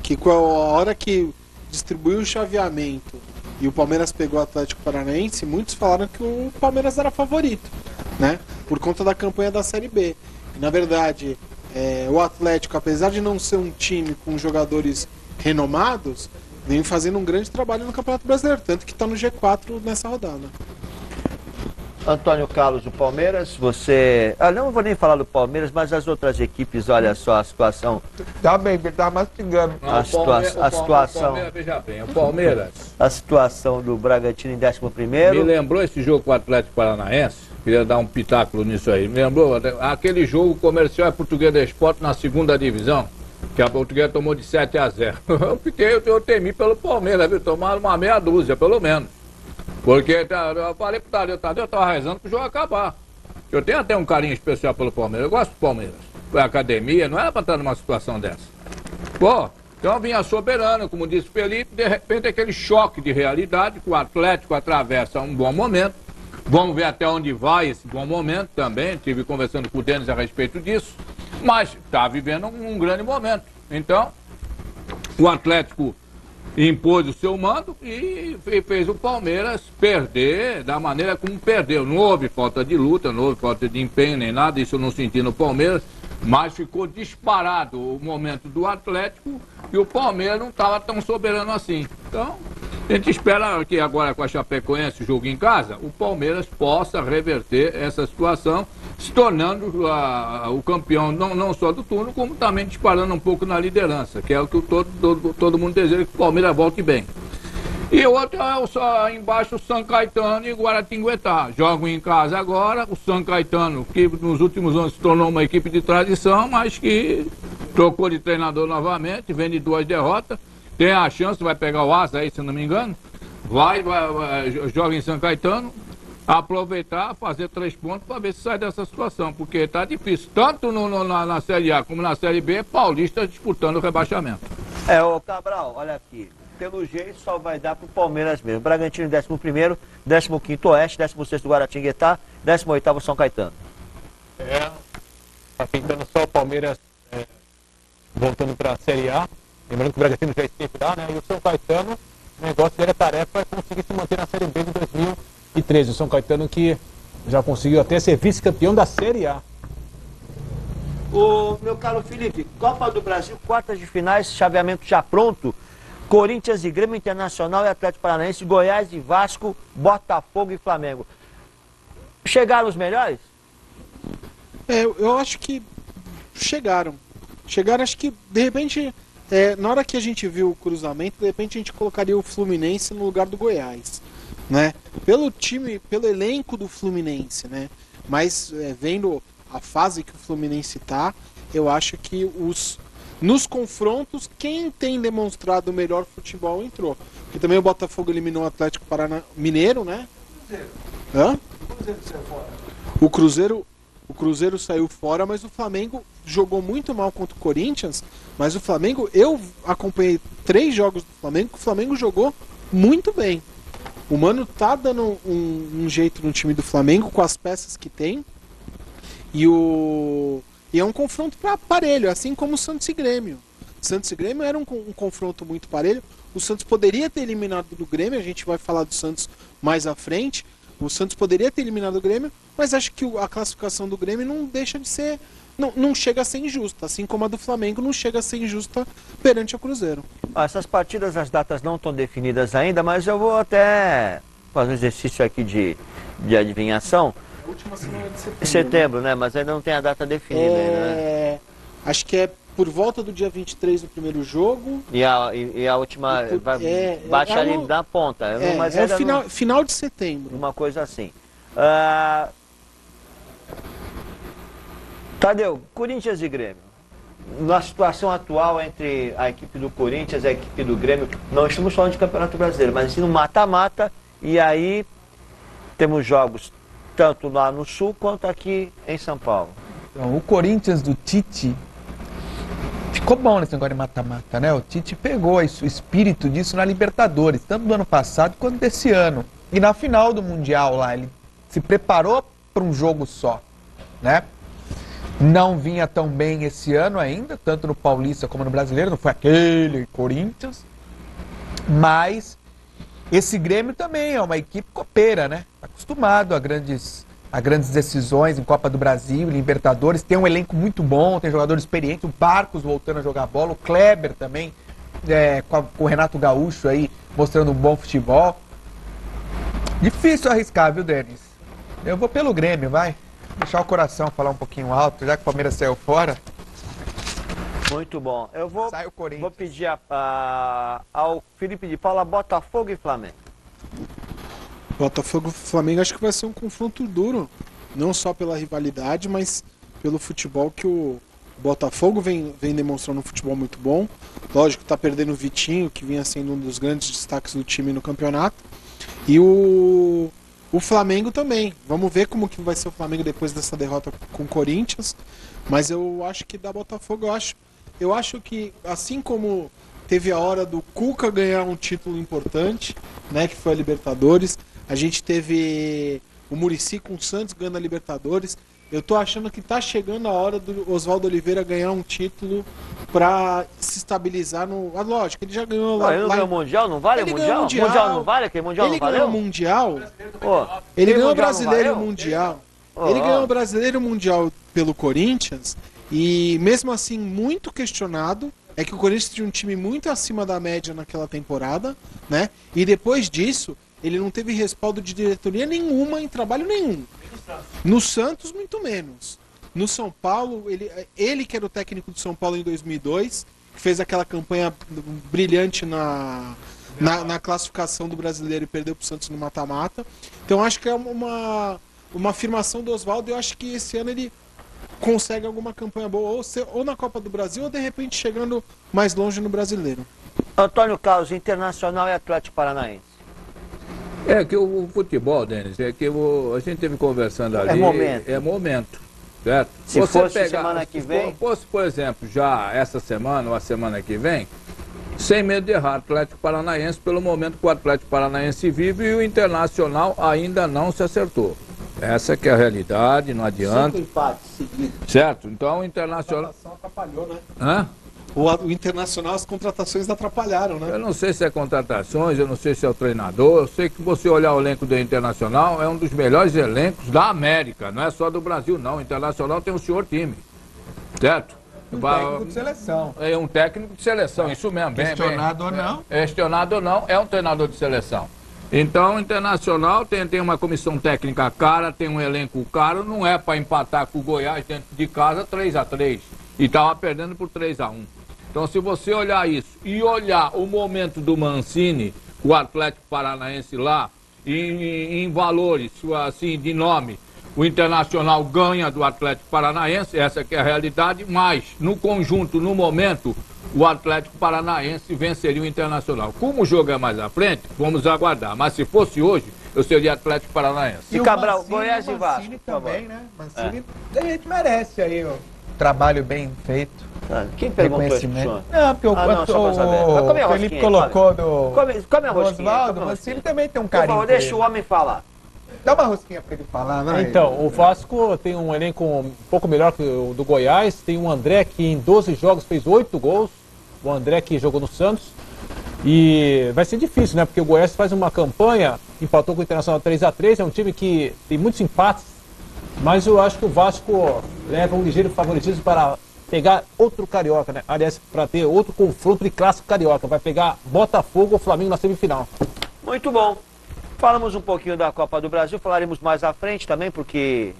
que com a hora que distribuiu o chaveamento e o Palmeiras pegou o Atlético Paranaense, muitos falaram que o Palmeiras era favorito, né? Por conta da campanha da Série B. E, na verdade, o Atlético, apesar de não ser um time com jogadores renomados, vem fazendo um grande trabalho no Campeonato Brasileiro, tanto que está no G4 nessa rodada. Antônio Carlos, do Palmeiras, você... não vou nem falar do Palmeiras, mas as outras equipes, olha só a situação. Tá bem, ele tá mastigando. A situação... Veja bem, o Palmeiras... A situação do Bragantino em 11º. Me lembrou esse jogo com o Atlético Paranaense, queria dar um pitáculo nisso aí. Me lembrou aquele jogo comercial Portuguesa de Esporte na segunda divisão, que a Portuguesa tomou de 7-0. Eu temi pelo Palmeiras, viu? Tomaram uma meia dúzia, pelo menos. Porque eu falei pro Tadeu, eu tava rezando pro jogo acabar. Eu tenho até um carinho especial pelo Palmeiras, eu gosto do Palmeiras. Foi a academia, não era pra estar numa situação dessa. Pô, então vinha soberano, como disse o Felipe, de repente aquele choque de realidade, que o Atlético atravessa um bom momento. Vamos ver até onde vai esse bom momento também, estive conversando com o Denis a respeito disso, mas está vivendo um grande momento. Então, o Atlético impôs o seu mando e fez o Palmeiras perder da maneira como perdeu. Não houve falta de luta, não houve falta de empenho nem nada, isso eu não senti no Palmeiras, mas ficou disparado o momento do Atlético e o Palmeiras não estava tão soberano assim. Então, a gente espera que agora com a Chapecoense, o jogo em casa, o Palmeiras possa reverter essa situação se tornando o campeão não só do turno, como também disparando um pouco na liderança, que é o que todo mundo deseja, que o Palmeiras volte bem. E o outro é só embaixo o São Caetano e o Guaratinguetá. Jogam em casa agora, o São Caetano, que nos últimos anos se tornou uma equipe de tradição, mas que trocou de treinador novamente, vem de 2 derrotas, tem a chance, vai pegar o Asa aí, se não me engano, joga em São Caetano, aproveitar, fazer 3 pontos para ver se sai dessa situação, porque tá difícil, tanto na Série A como na Série B, Paulista disputando o rebaixamento. Ô Cabral, olha aqui. Pelo jeito só vai dar pro Palmeiras mesmo. Bragantino 11º, 15º Oeste, 16º Guaratinguetá, 18º São Caetano. Tá pintando só o Palmeiras voltando para a Série A. Lembrando que o Bragantino já esteve lá, né? E o São Caetano, o negócio dele, a tarefa é conseguir se manter na Série B de 2013. O São Caetano que já conseguiu até ser vice-campeão da Série A. O meu caro Felipe, Copa do Brasil, quartas de finais, chaveamento já pronto. Corinthians e Grêmio, Internacional e Atlético Paranaense, Goiás e Vasco, Botafogo e Flamengo. Chegaram os melhores? Eu acho que chegaram. Chegaram, acho que, de repente, na hora que a gente viu o cruzamento, de repente a gente colocaria o Fluminense no lugar do Goiás, né? Pelo time, pelo elenco do Fluminense, né? Mas, vendo a fase que o Fluminense tá, eu acho que nos confrontos, quem tem demonstrado o melhor futebol entrou. Porque também o Botafogo eliminou o Atlético Mineiro, né? Hã? O Cruzeiro saiu fora, mas o Flamengo jogou muito mal contra o Corinthians. Mas o Flamengo, eu acompanhei 3 jogos do Flamengo, que o Flamengo jogou muito bem. O Mano tá dando um jeito no time do Flamengo com as peças que tem. E é um confronto parelho, assim como o Santos e Grêmio. Santos e Grêmio era um confronto muito parelho. O Santos poderia ter eliminado do Grêmio, a gente vai falar do Santos mais à frente. O Santos poderia ter eliminado o Grêmio, mas acho que a classificação do Grêmio não deixa de ser... Não chega a ser injusta, assim como a do Flamengo não chega a ser injusta perante o Cruzeiro. Essas partidas, as datas não estão definidas ainda, mas eu vou até fazer um exercício aqui de adivinhação. Última semana de setembro, né? Mas ainda não tem a data definida ainda, né? Acho que é por volta do dia 23 do primeiro jogo. E a última bate ali na ponta. Mas é o final de setembro. Uma coisa assim. Tadeu, Corinthians e Grêmio. Na situação atual entre a equipe do Corinthians e a equipe do Grêmio, não estamos falando de Campeonato Brasileiro, mas sim no mata-mata, e aí temos jogos tanto lá no Sul quanto aqui em São Paulo. Então, o Corinthians do Tite ficou bom nesse negócio de mata-mata, né? O Tite pegou o espírito disso na Libertadores, tanto do ano passado quanto desse ano. E na final do Mundial lá, ele se preparou para um jogo só, né? Não vinha tão bem esse ano ainda, tanto no Paulista como no Brasileiro, não foi aquele Corinthians, mas esse Grêmio também é uma equipe copeira, né? Acostumado a grandes decisões em Copa do Brasil, Libertadores, tem um elenco muito bom, tem jogadores experientes, o Barcos voltando a jogar bola, o Kleber também, com o Renato Gaúcho aí, mostrando um bom futebol. Difícil arriscar, viu, Denis? Eu vou pelo Grêmio, vai. Deixar o coração falar um pouquinho alto, já que o Palmeiras saiu fora. Muito bom. Eu vou pedir ao Felipe de Paula, Botafogo e Flamengo. Botafogo e Flamengo acho que vai ser um confronto duro. Não só pela rivalidade, mas pelo futebol que o Botafogo vem demonstrando um futebol muito bom. Lógico, está perdendo o Vitinho, que vinha sendo um dos grandes destaques do time no campeonato. E o Flamengo também. Vamos ver como que vai ser o Flamengo depois dessa derrota com o Corinthians. Mas eu acho que da Botafogo, eu acho que assim como teve a hora do Cuca ganhar um título importante, né, que foi a Libertadores, a gente teve o Muricy com o Santos ganhando a Libertadores. Eu tô achando que tá chegando a hora do Oswaldo Oliveira ganhar um título para se estabilizar no... Lógico, ele já ganhou lá... Ele não ganhou o Mundial? Não vale o Mundial? Mundial não vale? Aquele Mundial não valeu? Ele ganhou o Mundial... Ele ganhou o Brasileiro e o Mundial. Ele ganhou o Brasileiro e o Mundial pelo Corinthians e mesmo assim muito questionado. É que o Corinthians tinha um time muito acima da média naquela temporada, né? E depois disso, ele não teve respaldo de diretoria nenhuma em trabalho nenhum. No Santos, muito menos. No São Paulo, ele que era o técnico do São Paulo em 2002, que fez aquela campanha brilhante na classificação do Brasileiro e perdeu para o Santos no mata-mata. Então acho que é uma afirmação do Oswaldo. Eu acho que esse ano ele consegue alguma campanha boa, ou na Copa do Brasil, ou de repente chegando mais longe no Brasileiro. Antônio Carlos, Internacional e Atlético Paranaense. É que o futebol, Denis, é que a gente teve conversando ali. É momento. Certo? Se fosse semana que vem. Se fosse, por exemplo, já essa semana ou a semana que vem, sem medo de errar, Atlético Paranaense, pelo momento que o Atlético Paranaense vive e o Internacional ainda não se acertou. Essa que é a realidade, não adianta. 5 empates seguidos. Certo? Então o Internacional. A contratação atrapalhou, né? Hã? O Internacional, as contratações atrapalharam, né? Eu não sei se é contratações, eu não sei se é o treinador. Eu sei que você olhar o elenco do Internacional, é um dos melhores elencos da América, não é só do Brasil, não. O Internacional tem um senhor time, certo? Um técnico de seleção. É um técnico de seleção, isso mesmo. Questionado ou não. Questionado ou não, é um treinador de seleção. Então, o Internacional tem uma comissão técnica cara, tem um elenco caro, não é para empatar com o Goiás dentro de casa 3-3. E estava perdendo por 3-1. Então, se você olhar isso e olhar o momento do Mancini, o Atlético Paranaense lá, em valores, assim, de nome, o Internacional ganha do Atlético Paranaense, essa que é a realidade, mas, no conjunto, no momento, o Atlético Paranaense venceria o Internacional. Como o jogo é mais à frente, vamos aguardar. Mas se fosse hoje, eu seria Atlético Paranaense. E Cabral, Mancini, Goiás e Vasco. Mancini também, né? Mancini, a gente merece aí o trabalho bem feito. Quem perguntou isso, senhor? Não, porque o Felipe colocou do come a rosquinha, Oswaldo, o Mancini também tem um carinho. Por favor, deixa o homem falar. Dá uma rosquinha pra ele falar, vai. Então, o Vasco tem um elenco um pouco melhor que o do Goiás. Tem o André que em 12 jogos fez 8 gols. O André que jogou no Santos. E vai ser difícil, né? Porque o Goiás faz uma campanha, empatou com o Internacional 3-3. É um time que tem muitos empates. Mas eu acho que o Vasco leva um ligeiro favoritismo para pegar outro carioca, né? Aliás, para ter outro confronto de clássico carioca. Vai pegar Botafogo ou Flamengo na semifinal. Muito bom. Falamos um pouquinho da Copa do Brasil, falaremos mais à frente também, porque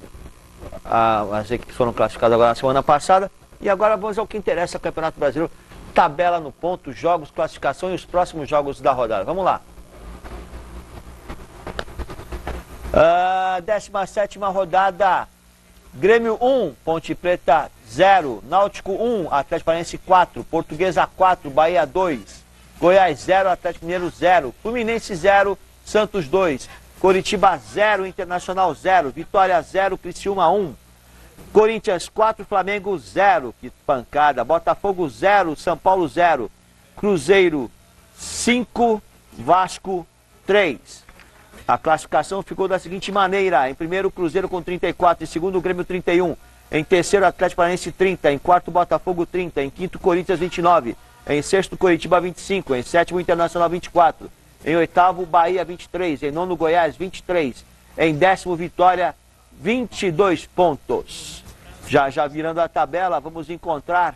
as equipes foram classificadas agora na semana passada. E agora vamos ao que interessa, o Campeonato Brasileiro. Tabela no ponto, jogos, classificação e os próximos jogos da rodada. Vamos lá. 17ª rodada. Grêmio 1, Ponte Preta 0, Náutico 1, Atlético Paranaense 4, Portuguesa 4, Bahia 2, Goiás 0, Atlético Mineiro 0, Fluminense 0, Santos 2, Coritiba 0, Internacional 0, Vitória 0, Criciúma 1, Corinthians 4, Flamengo 0, que pancada, Botafogo 0, São Paulo 0, Cruzeiro 5, Vasco 3. A classificação ficou da seguinte maneira: em primeiro, Cruzeiro com 34, em segundo, Grêmio 31, em terceiro, Atlético Paranaense 30, em quarto, Botafogo 30, em quinto, Corinthians 29, em sexto, Coritiba 25, em sétimo, Internacional 24, em oitavo, Bahia 23, em nono, Goiás 23, em décimo, Vitória 22 pontos. Já virando a tabela, vamos encontrar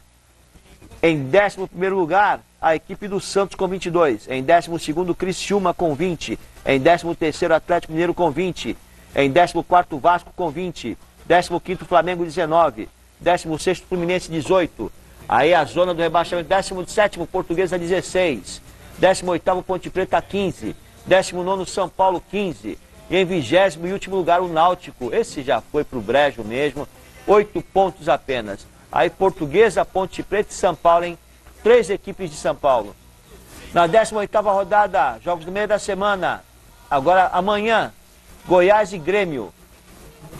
em 11º lugar a equipe do Santos com 22, em 12º, Criciúma com 20, em 13º, Atlético Mineiro com 20, em 14º, Vasco com 20, 15º, Flamengo 19, 16º, Fluminense 18, aí a zona do rebaixamento, 17º, Portuguesa 16, 18º, Ponte Preta 15, 19º, São Paulo 15, e em 20º e último lugar o Náutico, esse já foi pro brejo mesmo, 8 pontos apenas. Aí Portuguesa, Ponte Preta e São Paulo, hein? 3 equipes de São Paulo. Na 18ª rodada, jogos do meio da semana. Agora, amanhã, Goiás e Grêmio.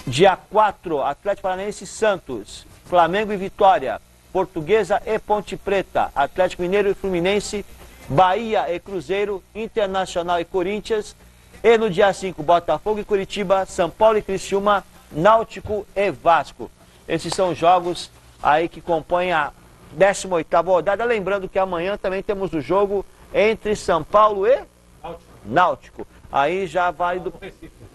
Dia 4, Atlético Paranaense e Santos. Flamengo e Vitória. Portuguesa e Ponte Preta. Atlético Mineiro e Fluminense. Bahia e Cruzeiro. Internacional e Corinthians. E no dia 5, Botafogo e Curitiba. São Paulo e Criciúma. Náutico e Vasco. Esses são os jogos aí que compõem a 18ª rodada. Lembrando que amanhã também temos o jogo entre São Paulo e Náutico. Aí já válido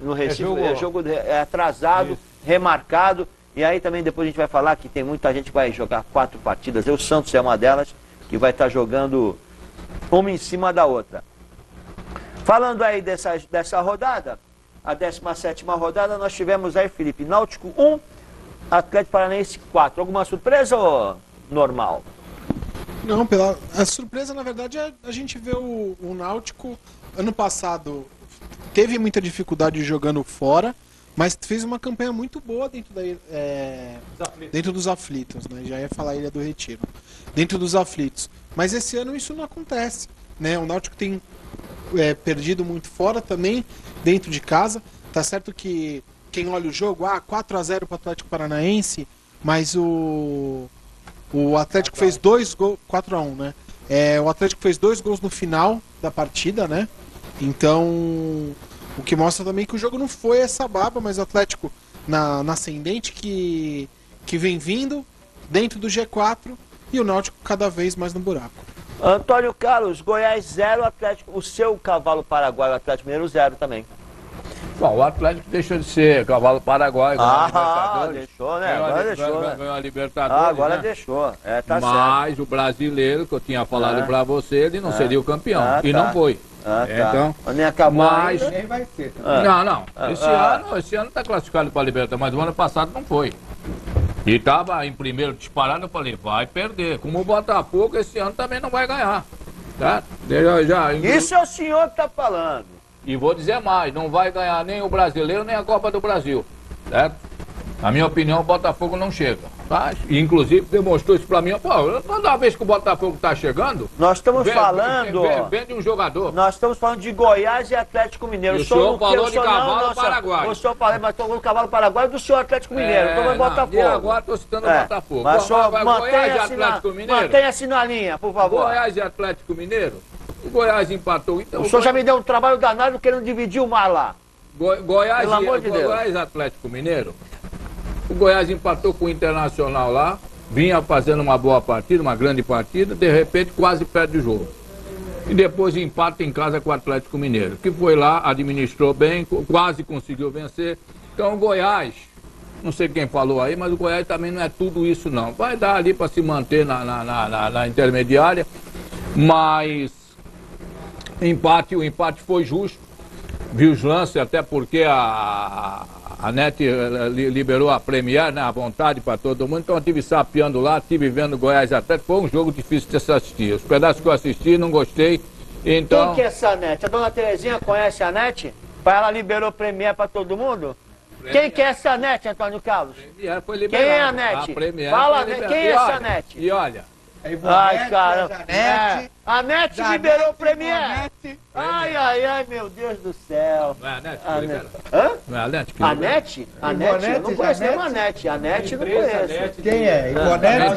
no Recife, é jogo atrasado, remarcado. E aí também depois a gente vai falar que tem muita gente que vai jogar 4 partidas. O Santos é uma delas, que vai estar jogando uma em cima da outra. Falando aí dessa rodada, a 17ª rodada, nós tivemos aí, Felipe, Náutico 1, Atlético Paranaense 4. Alguma surpresa ou normal? Não, a surpresa, na verdade, é a gente ver o Náutico, ano passado, teve muita dificuldade jogando fora, mas fez uma campanha muito boa dentro dos aflitos, né? Já ia falar Ilha do Retiro. Dentro dos aflitos. Mas esse ano isso não acontece, né? O Náutico tem perdido muito fora também, dentro de casa. Tá certo que quem olha o jogo, 4-0 para o Atlético Paranaense, mas o Atlético fez 2 gols, 4-1, né? O Atlético fez 2 gols no final da partida, né? Então, o que mostra também que o jogo não foi essa baba, mas o Atlético na ascendente que vem vindo dentro do G4 e o Náutico cada vez mais no buraco. Antônio Carlos, Goiás 0, Atlético, o seu cavalo paraguaio, Atlético Mineiro 0 também. Bom, o Atlético deixou de ser cavalo paraguaio. Deixou, né? Agora deixou. Ganhou a Libertadores. Agora né? deixou. Tá Mas certo. o brasileiro, que eu tinha falado pra você, ele não seria o campeão. E não foi. Então, nem acabou mas ainda. Nem vai ser. Não. Esse ano tá classificado para a Libertadores, mas o ano passado não foi. E estava em primeiro disparado, eu falei, vai perder. Como o Botafogo, esse ano também não vai ganhar. Tá? Isso é o senhor que está falando. E vou dizer mais, não vai ganhar nem o Brasileiro, nem a Copa do Brasil. Certo? Na minha opinião, o Botafogo não chega. Tá? E, inclusive, demonstrou isso pra mim. Pô, toda vez que o Botafogo tá chegando... Nós estamos falando... Vende um jogador. Nós estamos falando de Goiás e Atlético Mineiro. E o senhor falou de cavalo paraguaio. O senhor falou, mas estou falando do cavalo paraguaio do senhor Atlético Mineiro. Estou falando Botafogo. E agora estou citando o Botafogo. Mas só Goiás e Atlético Mineiro. Mantenha-se na linha, por favor. Goiás e Atlético Mineiro. O Goiás empatou. Então, o senhor já me deu um trabalho danado querendo dividir o mar lá. Goiás Pelo amor de Deus. Goiás e Atlético Mineiro. O Goiás empatou com o Internacional lá, vinha fazendo uma boa partida, uma grande partida, de repente quase perde o jogo. E depois empata em casa com o Atlético Mineiro, que foi lá, administrou bem, quase conseguiu vencer. Então o Goiás, não sei quem falou aí, mas o Goiás também não é tudo isso não. Vai dar ali para se manter na intermediária, mas o empate foi justo. Vi os lances, até porque a NET liberou a Premier, né, à vontade para todo mundo. Então eu estive sapeando lá, estive vendo Goiás Atlético. Foi um jogo difícil de se assistir. Os pedaços que eu assisti, não gostei. Então... Quem que é essa NET? A dona Terezinha conhece a NET? Ela liberou Premier para todo mundo? Premier. Quem que é essa NET, Antônio Carlos? Premier foi liberado. Quem é a NET? Fala, quem é essa NET? E olha... Ai, cara. A NET liberou o Premier. Ai, meu Deus do céu. Não é a NET? Hã? Não é a NET? A NET? A NET? Eu não conheço nenhuma NET. A NET não conheço. Quem é? Ivonete?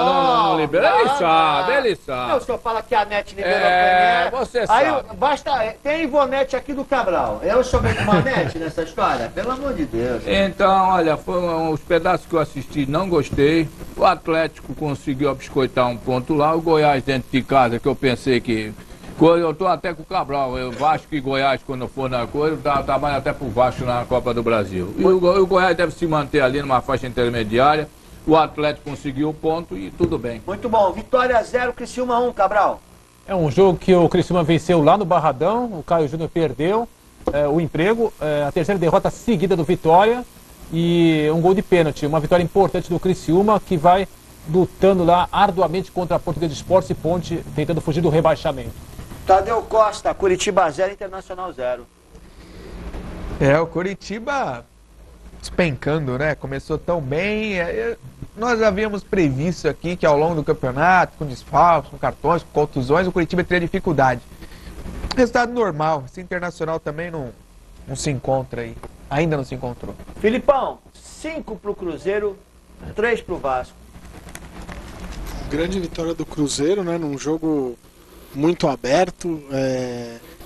Não libera. Ele sabe. O senhor fala que a NET liberou o Premier. Você sabe. Aí basta. Tem Ivonete aqui do Cabral. Eu sou bem com uma NET nessa história? Pelo amor de Deus. Então, olha, foram os pedaços que eu assisti, não gostei. O Atlético conseguiu biscoitar um ponto lá. O Goiás dentro de casa, que eu pensei que... Eu tô até com o Cabral, Vasco e Goiás, quando for na coisa, tá mais até pro Vasco na Copa do Brasil. E o Goiás deve se manter ali numa faixa intermediária. O Atlético conseguiu o ponto e tudo bem. Muito bom. Vitória 0, Criciúma 1, Cabral. É um jogo que o Criciúma venceu lá no Barradão, o Caio Júnior perdeu o emprego, a terceira derrota seguida do Vitória e um gol de pênalti. Uma vitória importante do Criciúma que vai lutando lá arduamente contra a Portuguesa de Esportes e Ponte, tentando fugir do rebaixamento. Tadeu Costa, Curitiba 0, Internacional 0. O Curitiba despencando, né? Começou tão bem. Nós havíamos previsto aqui que ao longo do campeonato, com desfalques, com cartões, com contusões, o Curitiba teria dificuldade. Resultado normal. Esse Internacional também não se encontra aí. Ainda não se encontrou. Filipão, 5 pro Cruzeiro, 3 pro Vasco. Grande vitória do Cruzeiro, né? Num jogo muito aberto.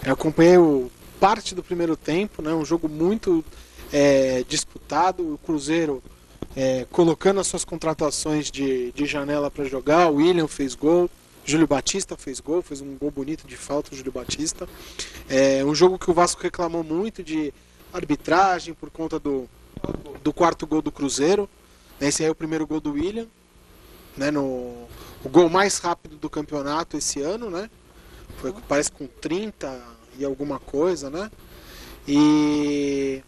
Eu acompanhei parte do primeiro tempo, né? Um jogo muito disputado. O Cruzeiro colocando as suas contratações de janela para jogar. O William fez gol, Júlio Batista fez gol, fez um gol bonito de falta, o Júlio Batista. Um jogo que o Vasco reclamou muito de arbitragem por conta do quarto gol do Cruzeiro. Esse aí é o primeiro gol do William, né? O gol mais rápido do campeonato esse ano, né? Foi, parece com 30 e alguma coisa, né? E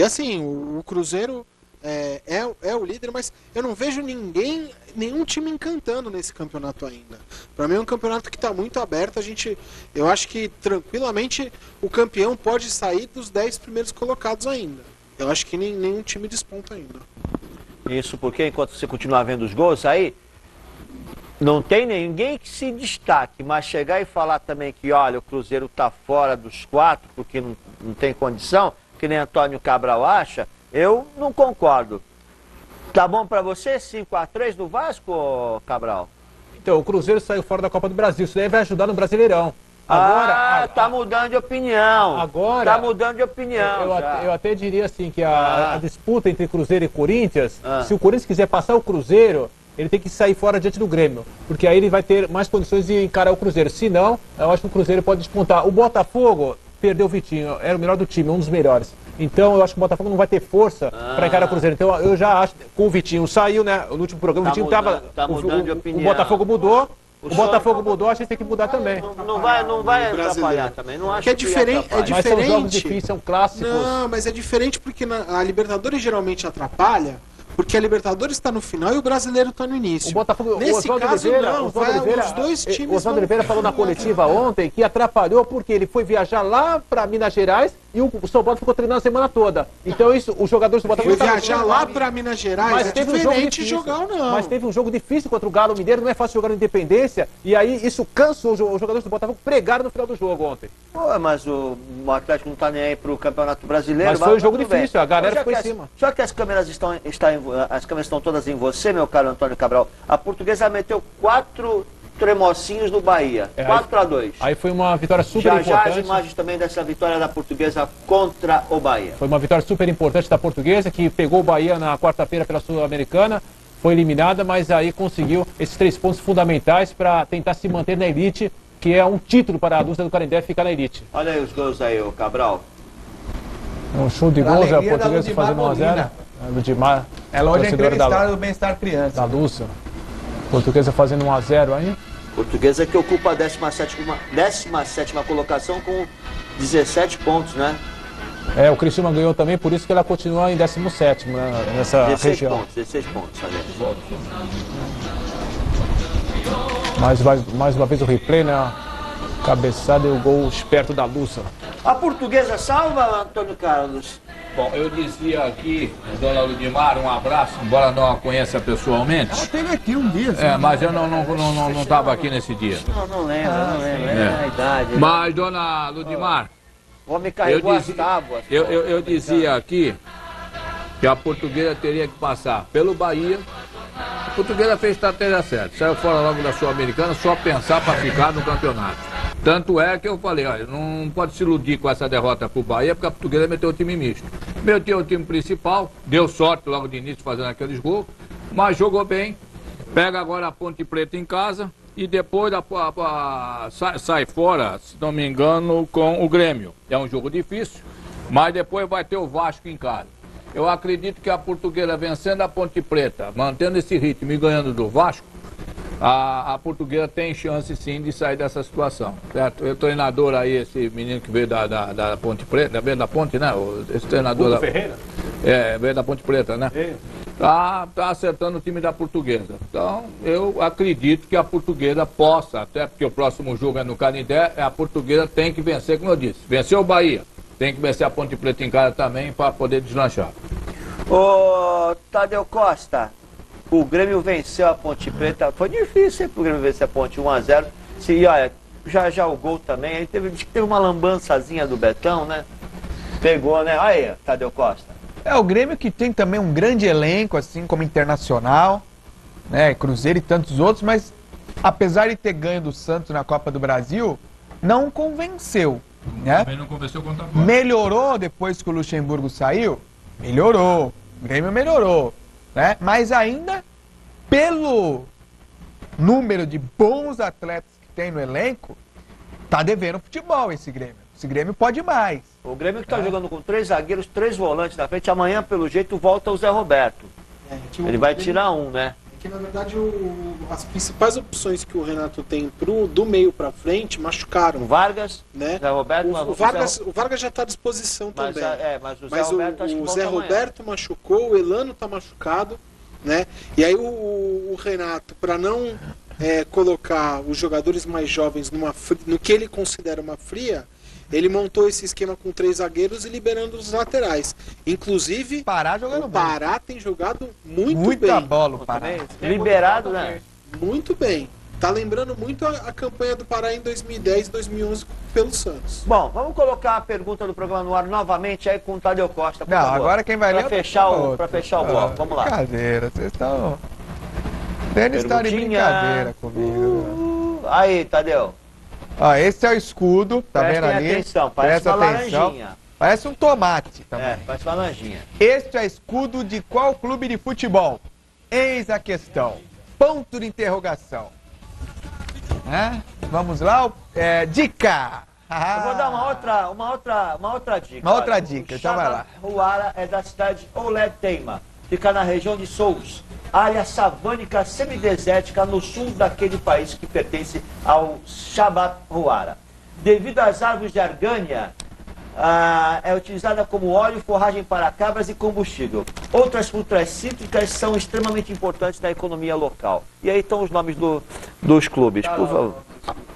assim, o Cruzeiro é o líder, mas eu não vejo nenhum time encantando nesse campeonato ainda. Para mim é um campeonato que está muito aberto. Eu acho que tranquilamente o campeão pode sair dos 10 primeiros colocados ainda. Eu acho que nenhum time desponta ainda. Isso porque enquanto você continuar vendo os gols aí, não tem ninguém que se destaque, mas chegar e falar também que, olha, o Cruzeiro está fora dos 4 porque não tem condição, que nem Antônio Cabral acha, eu não concordo. Tá bom para você 5-3 do Vasco, Cabral? Então, o Cruzeiro saiu fora da Copa do Brasil, isso daí vai ajudar no Brasileirão. Agora, tá mudando de opinião. Agora, tá mudando de opinião. Eu até diria assim que a disputa entre Cruzeiro e Corinthians, se o Corinthians quiser passar o Cruzeiro, ele tem que sair fora diante do Grêmio, porque aí ele vai ter mais condições de encarar o Cruzeiro. Se não, eu acho que o Cruzeiro pode despontar. O Botafogo perdeu o Vitinho, era o melhor do time, um dos melhores. Então eu acho que o Botafogo não vai ter força para encarar o Cruzeiro. Então eu já acho, com o Vitinho saiu, né? No último programa o Vitinho estava. De opinião. O Botafogo mudou. O Botafogo mudou, a gente tem que mudar também. Não vai atrapalhar também. Não acho que é diferente. Mas são jogos difíceis, são clássicos. Não, mas é diferente porque a Libertadores geralmente atrapalha. Porque a Libertadores está no final e o Brasileiro está no início. O Botafogo, nesse caso, não, os dois times. O Oswaldo Oliveira falou na coletiva ontem que atrapalhou porque ele foi viajar lá para Minas Gerais e o São Paulo ficou treinando a semana toda. Então isso, os jogadores do Botafogo... Foi viajar lá para Minas Gerais, mas é diferente jogar ou não. Mas teve um jogo difícil contra o Galo Mineiro, não é fácil jogar na Independência, e aí isso cansa os jogadores do Botafogo, pregaram no final do jogo ontem. Pô, mas o Atlético não está nem aí pro Campeonato Brasileiro. Mas foi um jogo difícil, a galera ficou em cima. Só que as câmeras estão todas em você, meu caro Antônio Cabral. A Portuguesa meteu 4 tremocinhos no Bahia. 4-2. Aí foi uma vitória super importante. Já as imagens também dessa vitória da Portuguesa contra o Bahia. Foi uma vitória super importante da Portuguesa, que pegou o Bahia na quarta-feira pela Sul-Americana, foi eliminada, mas aí conseguiu esses 3 pontos fundamentais para tentar se manter na elite, que é um título para a Lúcia do Canindé ficar na elite. Olha aí os gols aí, o Cabral. Um show de gols, a Portuguesa fazendo 1-0. Ludimar, ela hoje é entrevistada do Bem-Estar Criança. Da Lúcia. Portuguesa fazendo 1-0 aí. Portuguesa que ocupa a 17ª colocação com 17 pontos, né? O Criciúma ganhou também, por isso que ela continua em 17º, né, nessa 16 região. 16 pontos, aliás. Mais uma vez o replay, né? Cabeçada e o gol esperto da Lúcia. A Portuguesa salva, Antônio Carlos? Bom, eu dizia aqui, dona Ludimar, um abraço, embora não a conheça pessoalmente. Ela teve aqui um dia. Mas eu não estava aqui nesse dia. Não lembro. É a idade. Mas, dona Ludimar, o homem carregou as tábuas. Eu dizia aqui que a Portuguesa teria que passar pelo Bahia. A Portuguesa fez estratégia certa, saiu fora logo da Sul-Americana, só pensar para ficar no campeonato. Tanto é que eu falei, olha, não pode se iludir com essa derrota pro Bahia, porque a Portuguesa meteu o time misto. Meteu o time principal, deu sorte logo de início fazendo aqueles gols, mas jogou bem. Pega agora a Ponte Preta em casa e depois sai fora, se não me engano, com o Grêmio. É um jogo difícil, mas depois vai ter o Vasco em casa. Eu acredito que a Portuguesa vencendo a Ponte Preta, mantendo esse ritmo e ganhando do Vasco, a Portuguesa tem chance sim de sair dessa situação, certo? O treinador aí, esse menino que veio da Ponte Preta, veio da Ponte, né? Esse treinador Ferreira? Veio da Ponte Preta, né? Tá acertando o time da Portuguesa. Então, eu acredito que a Portuguesa possa, até porque o próximo jogo é no Canindé, a Portuguesa tem que vencer, como eu disse. Venceu o Bahia, tem que vencer a Ponte Preta em casa também para poder deslanchar. Ô, Tadeu Costa, o Grêmio venceu a Ponte Preta. Foi difícil pro Grêmio vencer a Ponte 1-0. E olha, já o gol também. Aí teve uma lambançazinha do Betão, né? Pegou, né? Aí, Tadeu Costa. O Grêmio que tem também um grande elenco, assim como Internacional, né? Cruzeiro e tantos outros, mas apesar de ter ganho do Santos na Copa do Brasil, não convenceu, né? Também não convenceu contra a Copa. Melhorou depois que o Luxemburgo saiu? Melhorou. O Grêmio melhorou. Né? Mas ainda, pelo número de bons atletas que tem no elenco, tá devendo futebol esse Grêmio. Esse Grêmio pode mais. O Grêmio que tá jogando com 3 zagueiros, 3 volantes na frente. Amanhã, pelo jeito, volta o Zé Roberto. Ele vai tirar um, né? que na verdade as principais opções que o Renato tem do meio para frente machucaram. O Vargas, né? Zé Roberto, o Vargas já está à disposição também. Mas o Zé Roberto, acho que o Zé Roberto machucou, o Elano está machucado, né? E aí o Renato, para não colocar os jogadores mais jovens no que ele considera uma fria, ele montou esse esquema com 3 zagueiros e liberando os laterais. Inclusive, o Pará tem jogado muita bem. bola, o Pará. Liberado, né? Muito bem. Tá lembrando muito a campanha do Pará em 2010 e 2011 pelo Santos. Bom, vamos colocar a pergunta do programa no ar novamente aí com o Tadeu Costa, por favor. Agora quem vai ler para fechar o bloco. Vamos lá. Brincadeira, vocês estão... Denis está de brincadeira comigo. Aí, Tadeu. Ó, esse é o escudo, tá Prestem vendo ali? Atenção, parece uma laranjinha. Parece um tomate também. Parece uma laranjinha. Este é escudo de qual clube de futebol? Eis a questão. Ponto de interrogação. Vamos lá, dica. Eu vou dar uma outra dica. Uma outra dica, então vai lá. Huara é da cidade de Olé Teima. Fica na região de Sousse, área savânica semidesértica no sul daquele país que pertence ao Shabat Huara. Devido às árvores de argânia, é utilizada como óleo, forragem para cabras e combustível. Outras frutas cítricas são extremamente importantes na economia local. E aí estão os nomes dos clubes, por favor.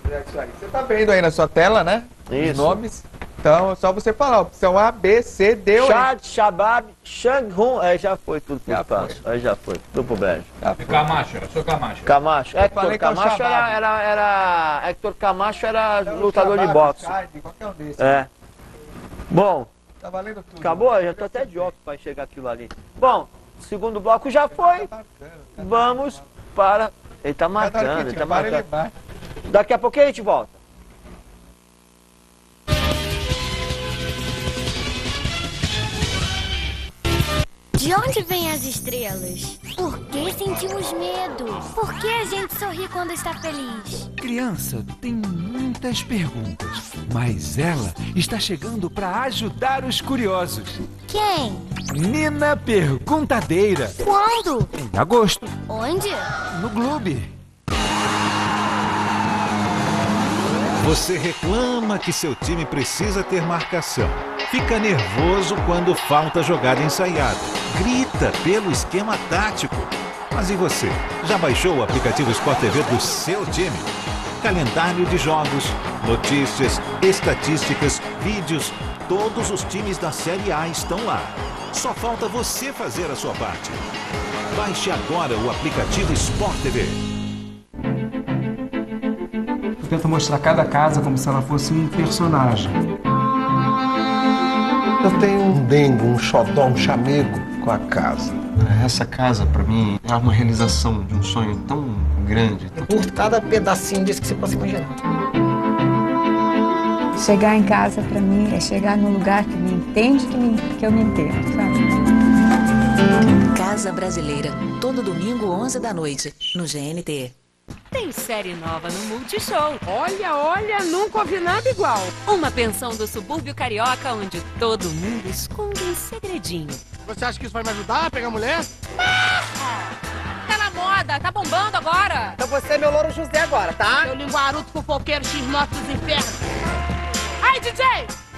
Você está vendo aí na sua tela, né? Isso. Os nomes. Então, é só você falar. Opção A, B, C, D ou E. Chad, Shabab, Shanghun. Já foi tudo pro espaço. Aí já foi. Tudo pro brejo. Camacho, eu sou Camacho. Camacho. Héctor Camacho era Héctor Camacho era lutador de boxe. Bom, tá valendo tudo. Acabou? Já tô até de óculos para enxergar aquilo ali. Bom, segundo bloco já foi. Vamos para... Ele tá marcando, ele tá marcando. Daqui a pouquinho a gente volta. De onde vêm as estrelas? Por que sentimos medo? Por que a gente sorri quando está feliz? Criança tem muitas perguntas, mas ela está chegando para ajudar os curiosos. Quem? Nina Perguntadeira. Quando? Em agosto. Onde? No Globe. Você reclama que seu time precisa ter marcação. Fica nervoso quando falta jogada ensaiada. Grita pelo esquema tático. Mas e você? Já baixou o aplicativo Sport TV do seu time? Calendário de jogos, notícias, estatísticas, vídeos. Todos os times da Série A estão lá. Só falta você fazer a sua parte. Baixe agora o aplicativo Sport TV. Eu tento mostrar cada casa como se ela fosse um personagem. Eu tenho um dengue, um xodó, um chamego com a casa. Essa casa, pra mim, é uma realização de um sonho tão grande. Por cada pedacinho disso que você possa imaginar. Chegar em casa, pra mim, é chegar num lugar que me entende, que eu me entendo, sabe? Casa Brasileira, todo domingo, 11 da noite, no GNT. Tem série nova no Multishow. Olha, nunca ouvi nada igual. Uma pensão do subúrbio carioca onde todo mundo esconde um segredinho. Você acha que isso vai me ajudar a pegar mulher? Tá na moda, tá bombando agora. Então você é meu louro José agora, tá? Meu linguaruto fofoqueiro X9 dos infernos. Ai, DJ,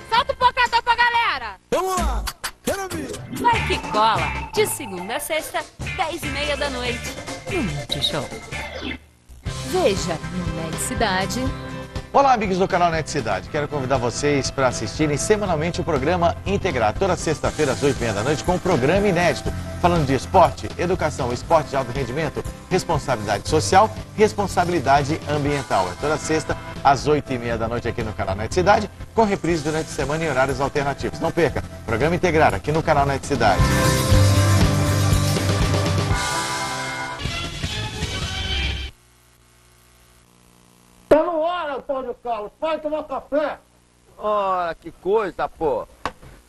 solta o pocador pra galera. Vamos lá, quero ouvir. Vai que cola, de segunda a sexta, 10h30 da noite, no Multishow. Veja no Net Cidade. Olá, amigos do canal Net Cidade. Quero convidar vocês para assistirem semanalmente o programa Integrar, toda sexta-feira às 8h30 da noite, com um programa inédito, falando de esporte, educação, esporte de alto rendimento, responsabilidade social, responsabilidade ambiental. É toda sexta às 8h30 da noite aqui no canal Net Cidade, com reprise durante a semana em horários alternativos. Não perca, programa Integrar aqui no canal Net Cidade. Tá na hora, Antônio Carlos. Vai tomar café. Olha, que coisa, pô.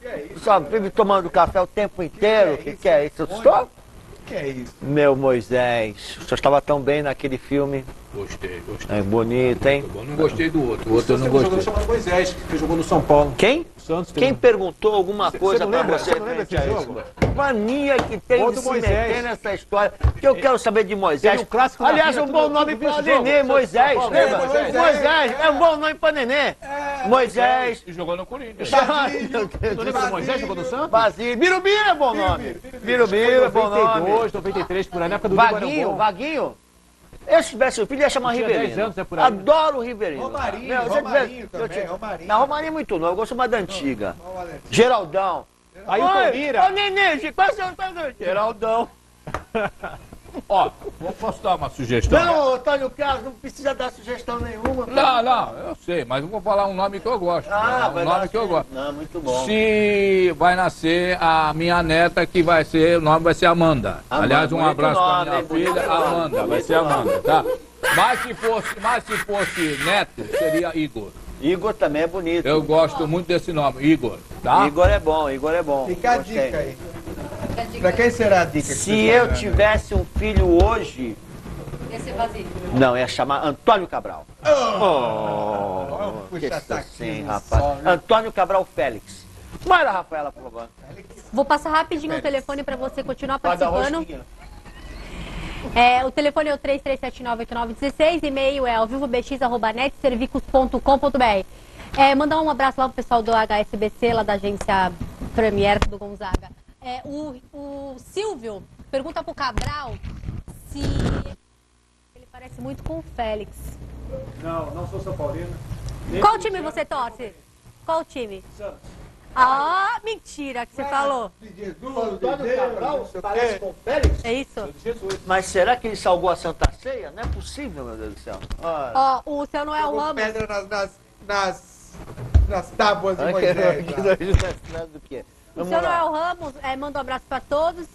Que é isso? Só vive tomando café o tempo inteiro. Que é isso? Eu estou? que é isso? Meu Moisés, o senhor estava tão bem naquele filme. Gostei. É bonito, hein? Eu não gostei do outro. O outro eu não gostei. Chamado Moisés, que jogou no São Paulo. Quem? Santos Quem perguntou alguma coisa pra lembra? você? Você não lembra desse jogo? Mania que tem de se meter nessa história. Que eu quero saber de Moisés. Tem um clássico na Aliás, vida, um bom tudo nome viu pra esse jogo? Nenê, Moisés. Lembra? Moisés. É um bom nome pra Nenê. Moisés. E jogou no Corinthians. Tu lembra do Moisés, jogou no Santos? Basílio. Birubiru é bom nome. Birubiru é bom nome. 92, 93, por aí, na época do Vaguinho. Vaguinho, Vaguinho. Eu, se tivesse um filho, ia chamar Tinha Ribeirinho. 10 anos, é por aí. Adoro o Ribeirinho. Romarinho, Meu, Romarinho também, Romarinho. Não, Romarinho é muito novo, eu gosto mais da antiga. Geraldão. Aí o Tomira. Ô, Nenê, qual é o seu nome? Geraldão. Ó, posso dar uma sugestão? Não, Antônio Carlos, não precisa dar sugestão nenhuma. Não, eu sei, mas eu vou falar um nome que eu gosto. Um nome que eu gosto. Não, muito bom. Se vai nascer a minha neta, que vai ser, o nome vai ser Amanda. Aliás, um abraço pra minha filha, Amanda, vai ser Amanda, tá? Mas se fosse neto, seria Igor. Igor também é bonito. Eu gosto muito desse nome, Igor, tá? Igor é bom, Igor é bom. Fica a dica aí. Pra quem será a dica? Que Se eu tivesse um filho hoje... Ia ser vazio. Não, ia chamar Antônio Cabral. Que assim, rapaz. Antônio Cabral Félix. Vai lá, Rafaela, por favor. Vou passar rapidinho o telefone para você continuar Vai dar participando. O telefone é o 33798916, e-mail é alvivobx@netservicos.com.br. Mandar um abraço lá pro pessoal do HSBC, lá da agência Premier do Gonzaga. O Silvio pergunta pro Cabral se ele parece muito com o Félix. Não sou São Paulino. Qual time você torce? Qual time? Santos. Ah, mentira que você falou. Antônio Cabral parece com o Félix? É isso? Mas será que ele salgou a Santa Ceia? Não é possível, meu Deus do céu. Ó, o seu Noel Ramos. Pedra nas tábuas de Moisés. Do quê? O seu Noel Ramos manda um abraço para todos.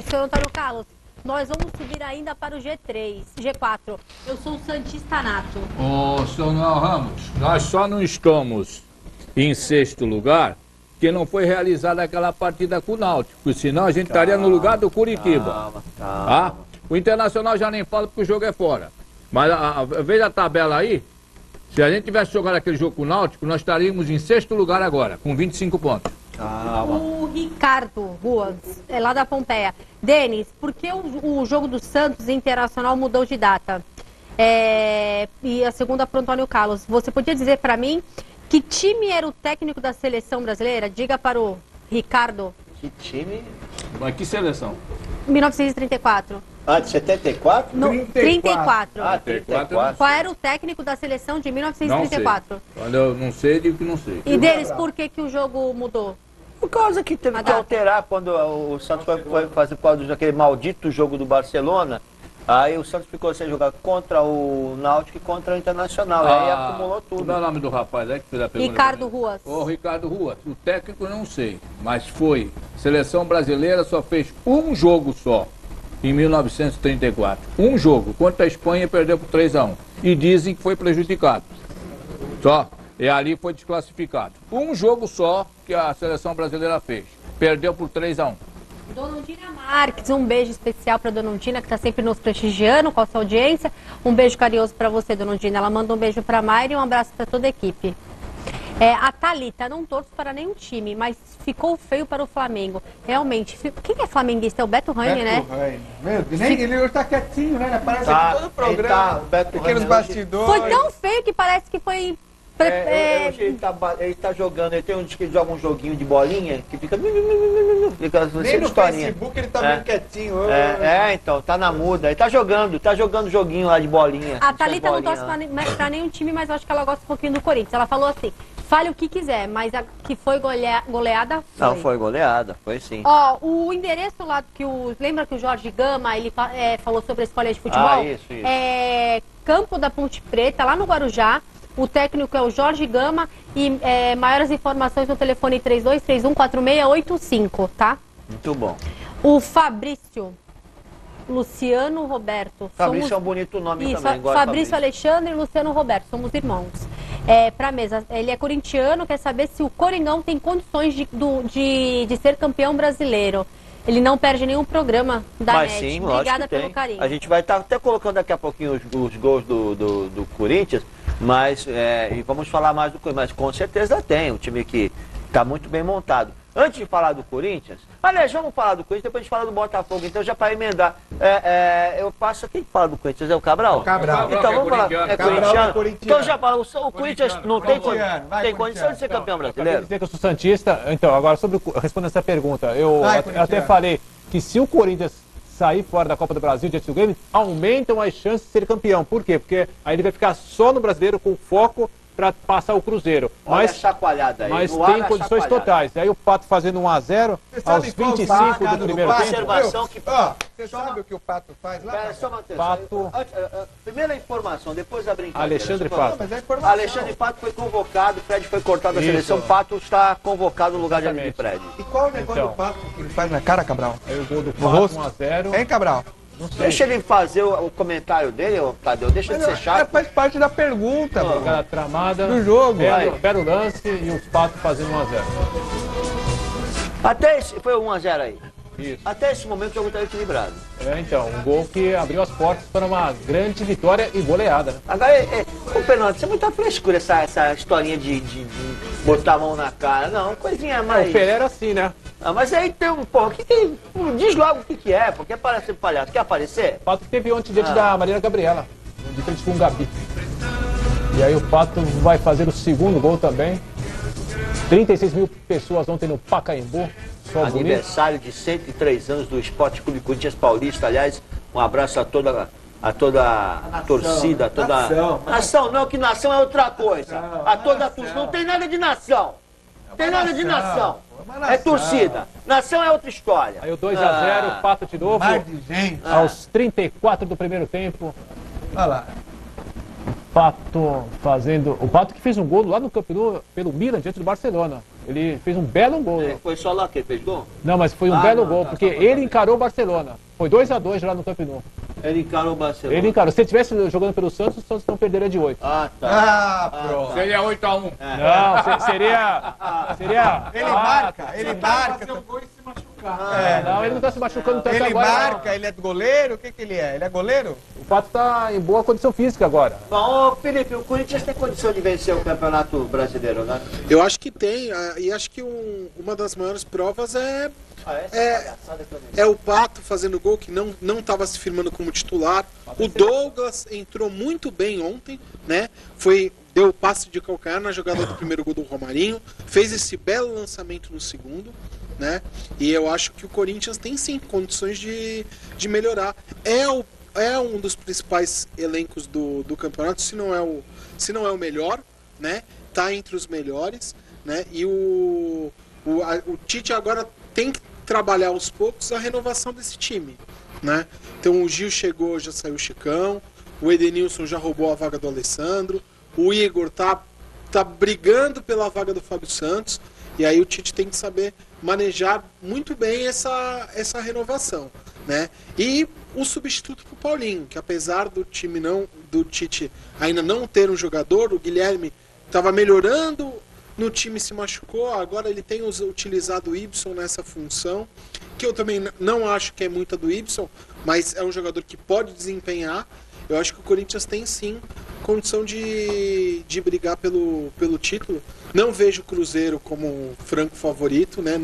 Seu Antônio Carlos, nós vamos subir ainda para o G4. Eu sou um santista nato. Ô, seu Noel Ramos, nós só não estamos em sexto lugar porque não foi realizada aquela partida com o Náutico, senão a gente estaria no lugar do Curitiba. Tá? O Internacional já nem fala porque o jogo é fora. Mas veja a tabela aí. Se a gente tivesse jogado aquele jogo com o Náutico, nós estaríamos em sexto lugar agora, com 25 pontos. O Ricardo Ruas, lá da Pompeia. Denis, por que o jogo do Santos Internacional mudou de data? E a segunda para o Antônio Carlos. Você podia dizer para mim que time era o técnico da seleção brasileira? Diga para o Ricardo. Que time? Mas que seleção? 1934. Ah, de 74? No, 34. Ah, 34. Qual era o técnico da seleção de 1934? Não sei. Quando eu não sei, digo que não sei. E deles, por que o jogo mudou? Por causa que teve que alterar quando o Santos foi fazer parte daquele maldito jogo do Barcelona. Aí o Santos ficou sem jogar contra o Náutico e contra o Internacional. Aí acumulou tudo. Como é o nome do rapaz que fez a pergunta? Ricardo Ruas. Ô, Ricardo Ruas. O técnico eu não sei, mas foi. Seleção brasileira só fez um jogo só, em 1934. Um jogo. Contra a Espanha perdeu por 3-1. E dizem que foi prejudicado. Só. E ali foi desclassificado. Um jogo só que a seleção brasileira fez. Perdeu por 3-1. Dona Undina Marques, um beijo especial para Dona Undina, que está sempre nos prestigiando com a sua audiência. Um beijo carinhoso para você, Dona Undina. Ela manda um beijo para a Mayra e um abraço para toda a equipe. A Thalita, não torço para nenhum time, mas ficou feio para o Flamengo. Realmente, quem é flamenguista? É o Beto Rainer, né? Beto Rainer. Meu Deus, ele hoje tá quietinho, né? Aparece aqui todo o programa. Pequenos bastidores. Foi tão feio que parece que foi... Hoje ele tá jogando, ele tem um que joga um joguinho de bolinha que fica. Nem no Facebook ele tá bem quietinho. Então, tá na muda. Ele tá jogando joguinho lá de bolinha. A Thalita não torce pra nenhum time, mas eu acho que ela gosta um pouquinho do Corinthians. Ela falou assim: fale o que quiser, mas a que foi goleada foi. Não, foi goleada, foi sim. Ó, o endereço lá que lembra que o Jorge Gama, ele falou sobre a escola de futebol? Ah, isso. Campo da Ponte Preta, lá no Guarujá. O técnico é o Jorge Gama e maiores informações no telefone 3231-4685, tá? Muito bom. O Fabrício Luciano Roberto. Fabrício é um bonito nome isso, também. Fabrício Alexandre e Luciano Roberto, somos irmãos. Pra mesa, ele é corintiano, quer saber se o Coringão tem condições de ser campeão brasileiro. ele não perde nenhum programa da Mas NET. sim, lógico Obrigada que tem. pelo carinho. A gente vai estar até colocando daqui a pouquinho os gols do Corinthians, mas e vamos falar mais do Corinthians, mas com certeza tem, um time que está muito bem montado. Antes de falar do Corinthians, aliás, vamos falar do Corinthians, depois a gente fala do Botafogo, então já para emendar. Eu passo, quem fala do Corinthians? É o Cabral? Cabral. Então vamos falar, é corintiano. Então já fala, o Corinthians não tem condição de ser campeão brasileiro? Dizer que eu sou santista, então, agora respondendo essa pergunta, eu até falei que se o Corinthians sair fora da Copa do Brasil diante do Grêmio, aumentam as chances de ser campeão. Por quê? Porque aí ele vai ficar só no brasileiro com foco para passar o Cruzeiro. Olha a chacoalhada aí. Mas tem condições totais. Aí o Pato fazendo 1 a 0 aos 25 do primeiro tempo. Você sabe o que o Pato faz lá? Pera, só Matheus. Pato. Primeira informação, depois a brincadeira. Alexandre Pato. Alexandre Pato foi convocado, Fred foi cortado da seleção, Pato está convocado no lugar de Fred. E qual o negócio do Pato que ele faz na cara, Cabral? Aí o gol do Pato, 1 a 0. Hein, Cabral? Deixa ele fazer o comentário dele, Tadeu, deixa ele ser chato. Faz parte da pergunta, mano. Jogada tramada do jogo. Belo lance e os Patos fazendo 1 a 0. Até esse, foi 1 a 0 aí. Isso. Até esse momento o jogo está equilibrado. Então, um gol que abriu as portas para uma grande vitória e goleada. Né? Agora, ô Fernando, isso é muita frescura essa historinha de botar a mão na cara. Não, coisinha mais... O Pelé era assim, né? Ah, mas aí tem diz logo o que é, porque parece palhaço. Quer aparecer? O Pato que teve ontem diante da Maria Gabriela, de frente com o Gabi. E aí o Pato vai fazer o segundo gol também. 36 mil pessoas ontem no Pacaembu. Aniversário de 103 anos do Esporte Clube Corinthians Paulista. Aliás, um abraço a toda a torcida, a toda nação. Não, que nação é outra coisa. A toda a torcida. Não tem nada de nação. Tem nada de nação. É torcida. Nação é outra história. Aí o 2 a 0, Pato de novo. Mar de gente. Aos 34 do primeiro tempo. Olha lá. Pato fazendo... O Pato que fez um gol lá no Camp Nou pelo Milan, diante do Barcelona. Ele fez um belo gol. Foi só lá que ele fez gol? Não, mas foi um belo gol, porque ele encarou o Barcelona. Foi 2 a 2 lá no Camp Nou. Ele encarou o Barcelona? Ele encarou. Se ele estivesse jogando pelo Santos, o Santos não perderia de 8. Ah, tá. Pronto. Seria 8 a 1. Não, seria... Ele marca. Fazer um gol e se machucar. Não, ele não está se machucando tanto ele agora. Ele marca, ele é goleiro? O que ele é? Ele é goleiro? O Pato está em boa condição física agora. Bom, Felipe, o Corinthians tem condição de vencer o Campeonato Brasileiro, né? Eu acho que tem, e acho que uma das maiores provas é o Pato fazendo gol, que não estava se firmando como titular. O Douglas entrou muito bem ontem, né? Deu o passe de calcanhar na jogada do primeiro gol do Romarinho, fez esse belo lançamento no segundo, né? E eu acho que o Corinthians tem sim condições de melhorar. É um dos principais elencos do campeonato, se não é o melhor, né? Tá entre os melhores, né? E o Tite agora tem que trabalhar aos poucos a renovação desse time, né? Então o Gil chegou, já saiu o Chicão, o Edenilson já roubou a vaga do Alessandro, o Igor tá brigando pela vaga do Fábio Santos, e aí o Tite tem que saber manejar muito bem essa renovação, né? E o substituto pro Paulinho, que apesar do Tite ainda não ter um jogador, o Guilherme estava melhorando no time, se machucou, agora ele tem utilizado o Ibson nessa função, que eu também não acho que é muita do Ibson, mas é um jogador que pode desempenhar. Eu acho que o Corinthians tem sim condição de brigar pelo título. Não vejo o Cruzeiro como franco favorito, né?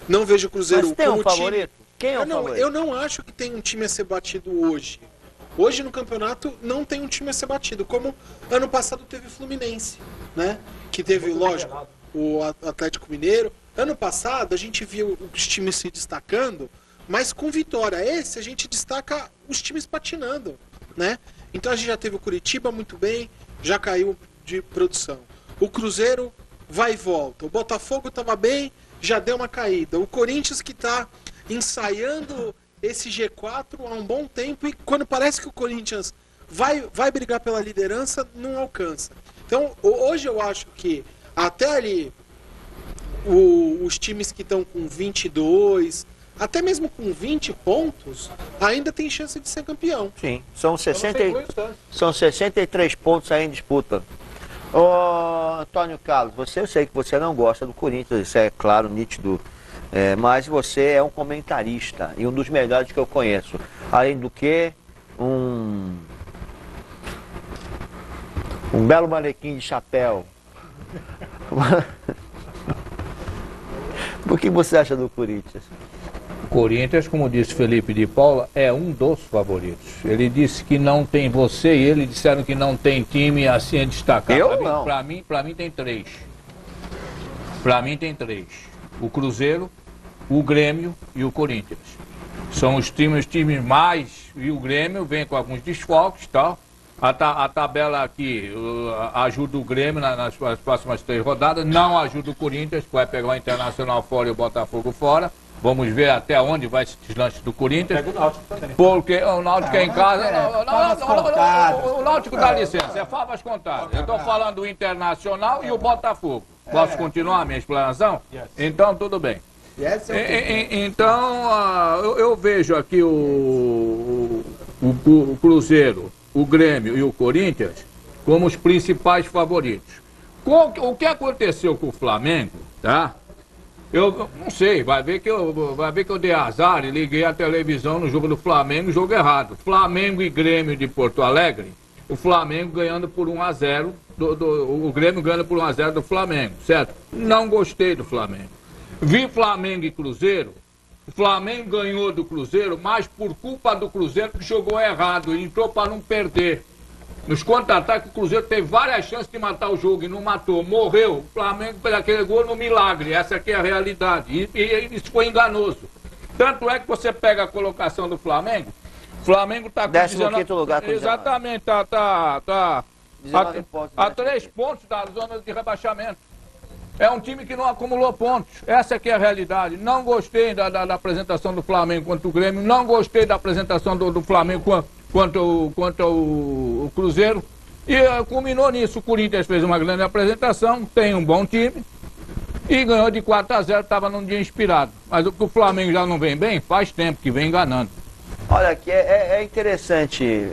Não vejo o Cruzeiro mas tem como um favorito? Quem é o favorito? Eu não acho que tem um time a ser batido hoje. Hoje no campeonato não tem um time a ser batido, como ano passado teve o Fluminense, né? Que teve, lógico, o Atlético Mineiro. Ano passado a gente viu os times se destacando, mas com vitória. Esse a gente destaca os times patinando, né? Então a gente já teve o Curitiba muito bem, já caiu de produção. O Cruzeiro vai e volta. O Botafogo estava bem, já deu uma caída. O Corinthians que está ensaiando esse G4 há um bom tempo, e quando parece que o Corinthians vai brigar pela liderança, não alcança. Então hoje eu acho que até ali os times que estão com 22, até mesmo com 20 pontos, ainda tem chance de ser campeão. Sim, são 63 pontos aí em disputa. Ô, Antônio Carlos, eu sei que você não gosta do Corinthians, isso é claro, nítido. Mas você é um comentarista e um dos melhores que eu conheço. Além do que, um belo manequim de chapéu. O que você acha do Corinthians? Corinthians, como disse Felipe de Paula, é um dos favoritos. Ele disse que não tem você e ele disseram que não tem time assim a destacar. Para mim tem 3. Para mim tem 3. O Cruzeiro, o Grêmio e o Corinthians. São os times mais... E o Grêmio vem com alguns desfalques e tal. A tabela aqui ajuda o Grêmio nas próximas 3 rodadas. Não ajuda o Corinthians, que vai pegar o Internacional fora e o Botafogo fora. Vamos ver até onde vai esse deslanche do Corinthians. Pega o Náutico também. Porque o Náutico é em casa. O Náutico dá licença, é favas contadas. Eu estou falando do Internacional e o Botafogo. Posso continuar a minha explanação? Então, tudo bem. Então, eu vejo aqui o Cruzeiro, o Grêmio e o Corinthians como os principais favoritos. O que aconteceu com o Flamengo, tá? Eu não sei, vai ver que eu dei azar e liguei a televisão no jogo do Flamengo, jogo errado. Flamengo e Grêmio de Porto Alegre, o Flamengo ganhando por 1-0, o Grêmio ganhando por 1-0 do Flamengo, certo? Não gostei do Flamengo. Vi Flamengo e Cruzeiro, o Flamengo ganhou do Cruzeiro, mas por culpa do Cruzeiro que jogou errado e entrou para não perder. Nos contra-ataques, o Cruzeiro teve várias chances de matar o jogo e não matou, morreu. O Flamengo fez aquele gol no milagre, essa aqui é a realidade. E isso foi enganoso. Tanto é que você pega a colocação do Flamengo, o Flamengo está com 15º lugar. Exatamente, tá a 3 pontos da zona de rebaixamento. É um time que não acumulou pontos. Essa aqui é a realidade. Não gostei da apresentação do Flamengo contra o Grêmio, não gostei da apresentação do Flamengo quanto o Cruzeiro. E culminou nisso. O Corinthians fez uma grande apresentação, tem um bom time e ganhou de 4-0, estava num dia inspirado. Mas o Flamengo já não vem bem, faz tempo que vem enganando. Olha, aqui é interessante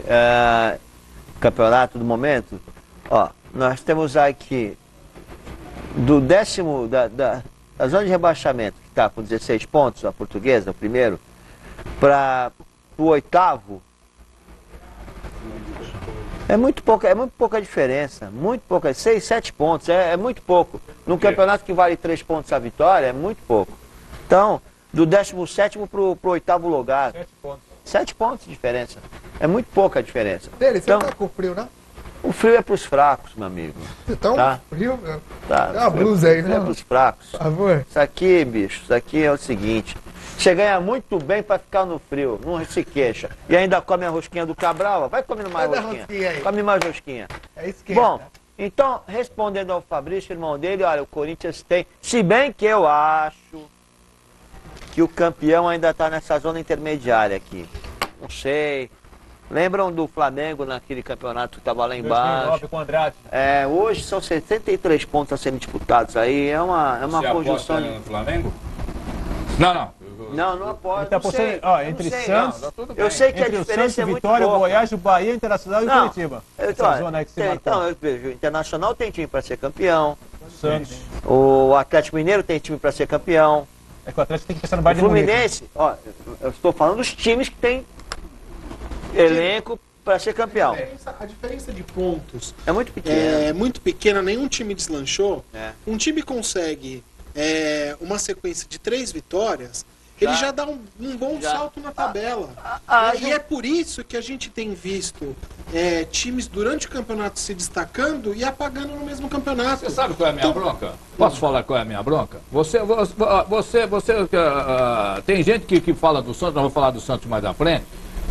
o campeonato do momento. Ó, nós temos aqui do décimo, da zona de rebaixamento, que está com 16 pontos, a Portuguesa, o primeiro, para o 8º. É muito pouca diferença, muito pouca, 6, 7 pontos, é muito pouco. Num campeonato que vale 3 pontos a vitória, é muito pouco. Então, do 17º para o 8º lugar, 7 pontos de diferença, é muito pouca a diferença. Dele, você então, não tá com frio, não? O frio é para os fracos, meu amigo. Então, tá? Frio, meu. Tá. É uma blusa aí, né? É para os fracos. Por favor. Isso aqui, bicho, isso aqui é o seguinte. Você ganha muito bem para ficar no frio, não se queixa. E ainda come a rosquinha do Cabral, vai comendo mais rosquinha. Come mais rosquinha. É esquenta. Bom, então, respondendo ao Fabrício, irmão dele, olha, o Corinthians tem... Se bem que eu acho que o campeão ainda está nessa zona intermediária aqui. Não sei... Lembram do Flamengo naquele campeonato que estava lá embaixo? 2009 com o Andrade. Hoje são 73 pontos a serem disputados aí. É uma conjunção de... no Flamengo? Não aposto. Entre Santos, eu sei que a diferença é muito pouca. Vitória, o Goiás, o Bahia, o Internacional e o Curitiba. Então, eu vejo, o Internacional tem time para ser campeão. Santos. O Atlético Mineiro tem time para ser campeão. É que o Atlético tem que pensar no Bayern de Munique. O Fluminense, eu estou falando dos times que tem elenco para ser campeão. A diferença de pontos é muito pequena. É muito pequena, nenhum time deslanchou. Um time consegue uma sequência de 3 vitórias, ele já dá um bom salto na tabela. E é por isso que a gente tem visto times durante o campeonato se destacando e apagando no mesmo campeonato. Você sabe qual é a minha bronca? Posso falar qual é a minha bronca? Tem gente que fala do Santos, nós vamos falar do Santos mais à frente.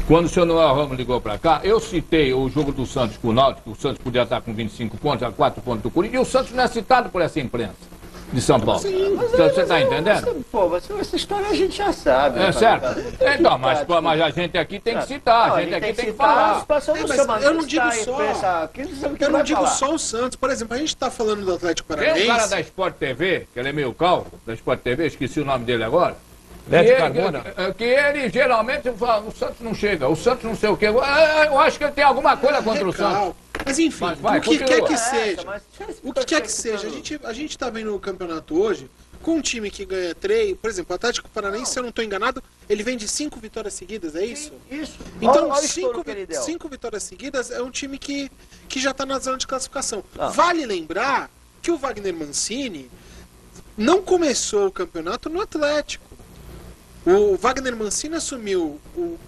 Quando o senhor Noel Ramos ligou para cá, eu citei o jogo do Santos com o Náutico, o Santos podia estar com 25 pontos, a 4 pontos do Corinthians, e o Santos não é citado por essa imprensa de São Paulo. Sim, você está entendendo? Essa história a gente já sabe. É certo? Então, mas a gente aqui tem que citar, a gente aqui tem que falar. Eu não digo só o Santos. Por exemplo, a gente está falando do Atlético Paranaense. Tem um cara da Sport TV, que ele é meio calvo, da Sport TV, esqueci o nome dele agora. Que ele geralmente fala, o Santos não chega, o Santos não sei o quê. Eu acho que ele tem alguma coisa contra o Santos. Mas enfim, o que quer que seja, a gente está vendo o campeonato hoje com um time que ganha 3, por exemplo, o Atlético Paranaense, se eu não estou enganado, ele vem de 5 vitórias seguidas, é isso? Isso. Então, Olha o estouro que ele deu. 5 vitórias seguidas é um time que já está na zona de classificação. Ah. Vale lembrar que o Wagner Mancini não começou o campeonato no Atlético. O Wagner Mancini assumiu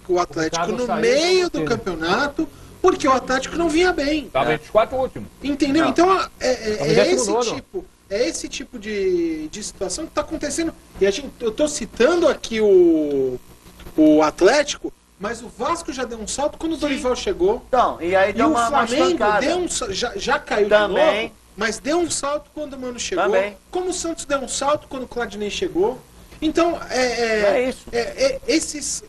o Atlético no meio do campeonato porque o Atlético não vinha bem. Estava entre os 4 últimos. Entendeu? Não. Então é esse tipo de situação que está acontecendo. E eu estou citando aqui o Atlético, mas o Vasco já deu um salto quando o Dorival chegou. Então, e aí deu uma Flamengo machucada. já caiu Também. de novo, mas deu um salto quando o Mano chegou. Também. Como o Santos deu um salto quando o Claudinei chegou. Então, isso.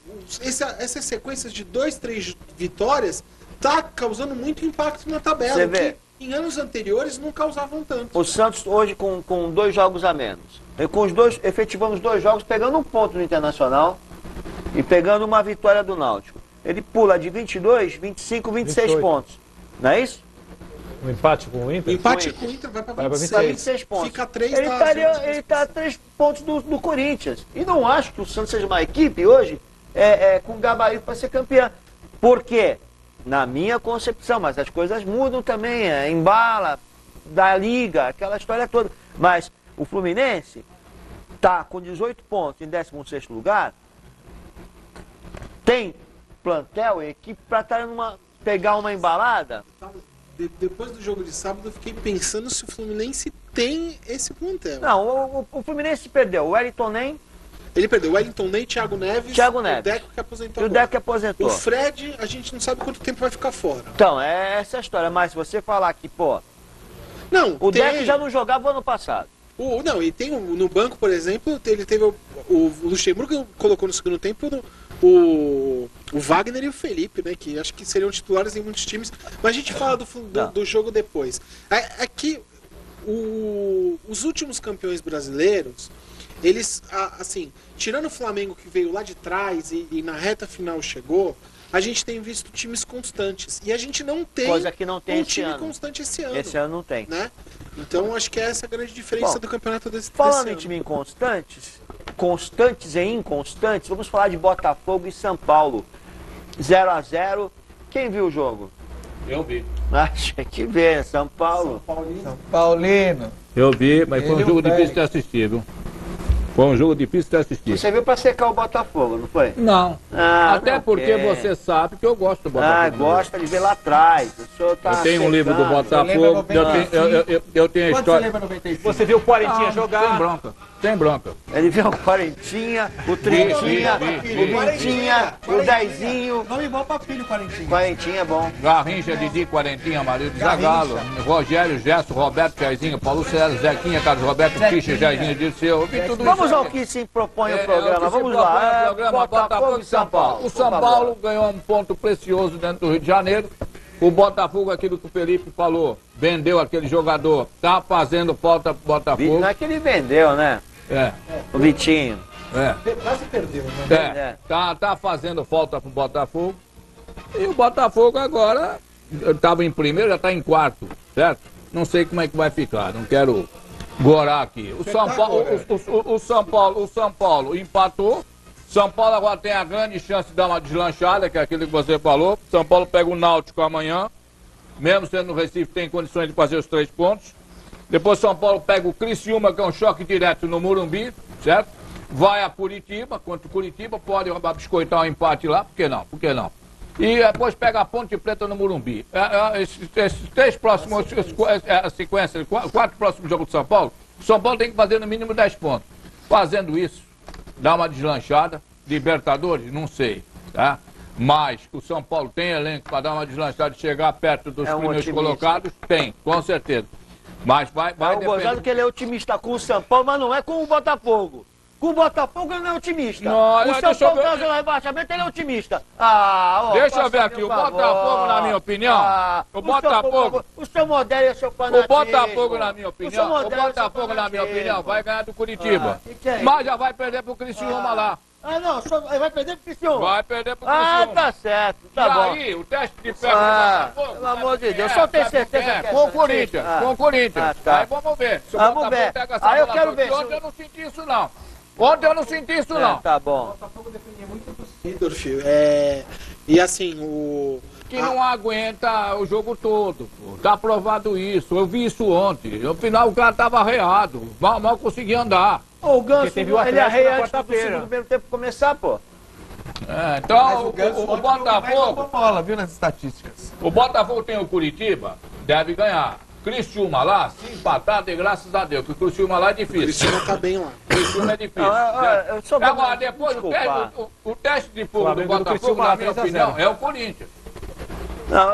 essas sequências de 2, 3 vitórias tá causando muito impacto na tabela. Você vê. Que em anos anteriores não causavam tanto. O Santos hoje com 2 jogos a menos. Efetivamos 2 jogos, pegando um ponto no Internacional e pegando uma vitória do Náutico. Ele pula de 22, 25, 26 28. pontos. Não é isso? O empate com o Inter? O empate com o Inter vai para 26 pontos. Fica 3 ele está a 3 pontos do Corinthians. E não acho que o Santos seja uma equipe hoje com gabarito para ser campeã. Por quê? Na minha concepção, mas as coisas mudam também, embala da liga, aquela história toda. Mas o Fluminense está com 18 pontos em 16º lugar, tem plantel e equipe para pegar uma embalada. Depois do jogo de sábado, eu fiquei pensando se o Fluminense tem esse plantel. Não, o Fluminense perdeu. O Wellington nem. Ele perdeu o Wellington Ney, Thiago Neves, o Deco que aposentou. E o Deco que aposentou. O Fred, a gente não sabe quanto tempo vai ficar fora. Então, essa é a história. Mas se você falar que, não, o Deco já não jogava ano passado. Não, e tem no banco, por exemplo, ele teve o Luxemburgo colocou no segundo tempo o Wagner e o Felipe, né? Que acho que seriam titulares em muitos times. Mas a gente fala do jogo depois. Aqui, os últimos campeões brasileiros, eles, assim, tirando o Flamengo que veio lá de trás e na reta final chegou, a gente tem visto times constantes. E a gente não tem, coisa que não tem um time constante esse ano. Esse ano não tem. Né? Então acho que é essa a grande diferença do campeonato desse ano. Falando em time inconstantes, constantes e inconstantes, vamos falar de Botafogo e São Paulo. 0-0. Quem viu o jogo? Eu vi. Tinha que ver, São Paulo. São Paulino. Eu vi, mas foi um jogo difícil de assistir, viu? Foi um jogo difícil de assistir. Você viu pra secar o Botafogo, não foi? Não. Até porque você sabe que eu gosto do Botafogo. Gosta de ver lá atrás. O senhor tá eu tenho um livro do Botafogo. Eu tenho a história. Você viu o Quarentinha jogar? Sem bronca. Sem bronca. Ele viu o Quarentinha, o Trintinha, o Vintinha, o Dezinho. Nome bom pra filho, Quarentinha. Quarentinha é bom. Garrincha, Didi, Quarentinha, marido Zagalo, Rogério, Gesso, Roberto, Jairzinho, Paulo César, Zequinha, Carlos Roberto, Ficha, Jairzinho, Dirceu. Vamos ao que se propõe o programa. Vamos lá. Botafogo e São Paulo. O São Paulo ganhou um ponto precioso dentro do Rio de Janeiro. O Botafogo, aquilo que o Felipe falou, vendeu aquele jogador, tá fazendo falta pro Botafogo. Não é que ele vendeu, né? O Vitinho. Quase perdeu, né? Tá fazendo falta pro Botafogo. E o Botafogo agora estava em primeiro, já está em quarto, certo? Não sei como é que vai ficar, não quero gorar aqui. O São Paulo empatou. São Paulo agora tem a grande chance de dar uma deslanchada, que é aquilo que você falou. São Paulo pega o Náutico amanhã, mesmo sendo no Recife, tem condições de fazer os 3 pontos. Depois São Paulo pega o Criciúma, que é um choque direto no Morumbi, certo? Vai a Curitiba, contra o Curitiba, pode biscoitar um empate lá, por que não? Por que não? E depois pega a Ponte Preta no Morumbi. Esses 3 próximos, a sequência, 4 próximos jogos do São Paulo, o São Paulo tem que fazer no mínimo 10 pontos. Fazendo isso, dá uma deslanchada. Libertadores, não sei, tá? Mas o São Paulo tem elenco para dar uma deslanchada e chegar perto dos primeiros colocados? Tem, com certeza. Mas vai depender. O gozado que ele é otimista com o São Paulo, mas não é com o Botafogo. Com o Botafogo ele não é otimista. O São Paulo causou o rebaixamento, ele é otimista. Deixa eu ver aqui, o Botafogo, na minha opinião, o Botafogo... O seu modelo é seu fanatismo. O Botafogo, na minha opinião, vai ganhar do Curitiba. Mas já vai perder pro Criciúma lá. Ah, não, vai perder pro Criciúma. Vai perder pro Criciúma. Ah, tá certo, tá bom. E aí, o teste de ferro do Botafogo? Pelo amor de Deus, só tenho certeza que é. Com o Corinthians, com o Corinthians. Tá. Aí vamos ver. Se o Vamos Botafogo ver. pega essa Aí eu bola quero toda, ver. Ontem eu não senti isso, não. Ontem eu não senti isso, não. Tá bom. O Botafogo defendia muito do Sidorf. E assim, Que não aguenta o jogo todo, pô. Tá provado isso. Eu vi isso ontem. No final o cara tava arreado. Mal conseguia andar. O Ganso, ele arreia antes do quarta-feira. segundo primeiro tempo começar, pô. Então, o Botafogo... bola, viu, nas estatísticas. O Botafogo tem o Curitiba, deve ganhar. Criciúma lá, se empatar, de graças a Deus, porque o Criciúma lá é difícil. O Criciúma tá bem lá. O Criciúma é difícil. Agora, depois, o teste de fogo do Botafogo, na minha opinião, é o Corinthians.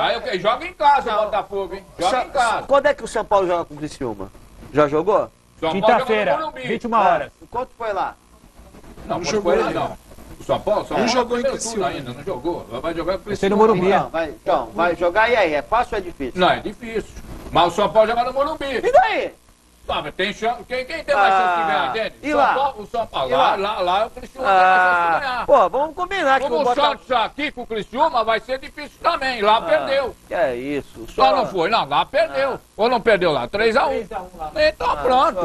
Aí joga em casa o Botafogo, hein? Joga em casa. Quando é que o São Paulo joga com o Criciúma? Já jogou? Quinta-feira, 21 horas. Quanto foi lá? Não jogou lá, não. O São Paulo jogou em Criciúma ainda, não jogou. Vai jogar com o Você no Criciúma. Morumbi. Então, vai jogar e aí? É fácil ou é difícil? Não, é difícil. Mas o São Paulo joga no Morumbi. E daí? Ah, mas tem chance. Quem tem mais chance de ganhar, Denis? E lá? O São Paulo. E lá? Lá o Criciúma tem mais chance de ganhar. Pô, vamos combinar que Como o Santos aqui com o Criciúma vai ser difícil também. Lá perdeu. Que é isso? Só não foi, não. Lá perdeu. Ou não perdeu lá? 3-1. Então pronto.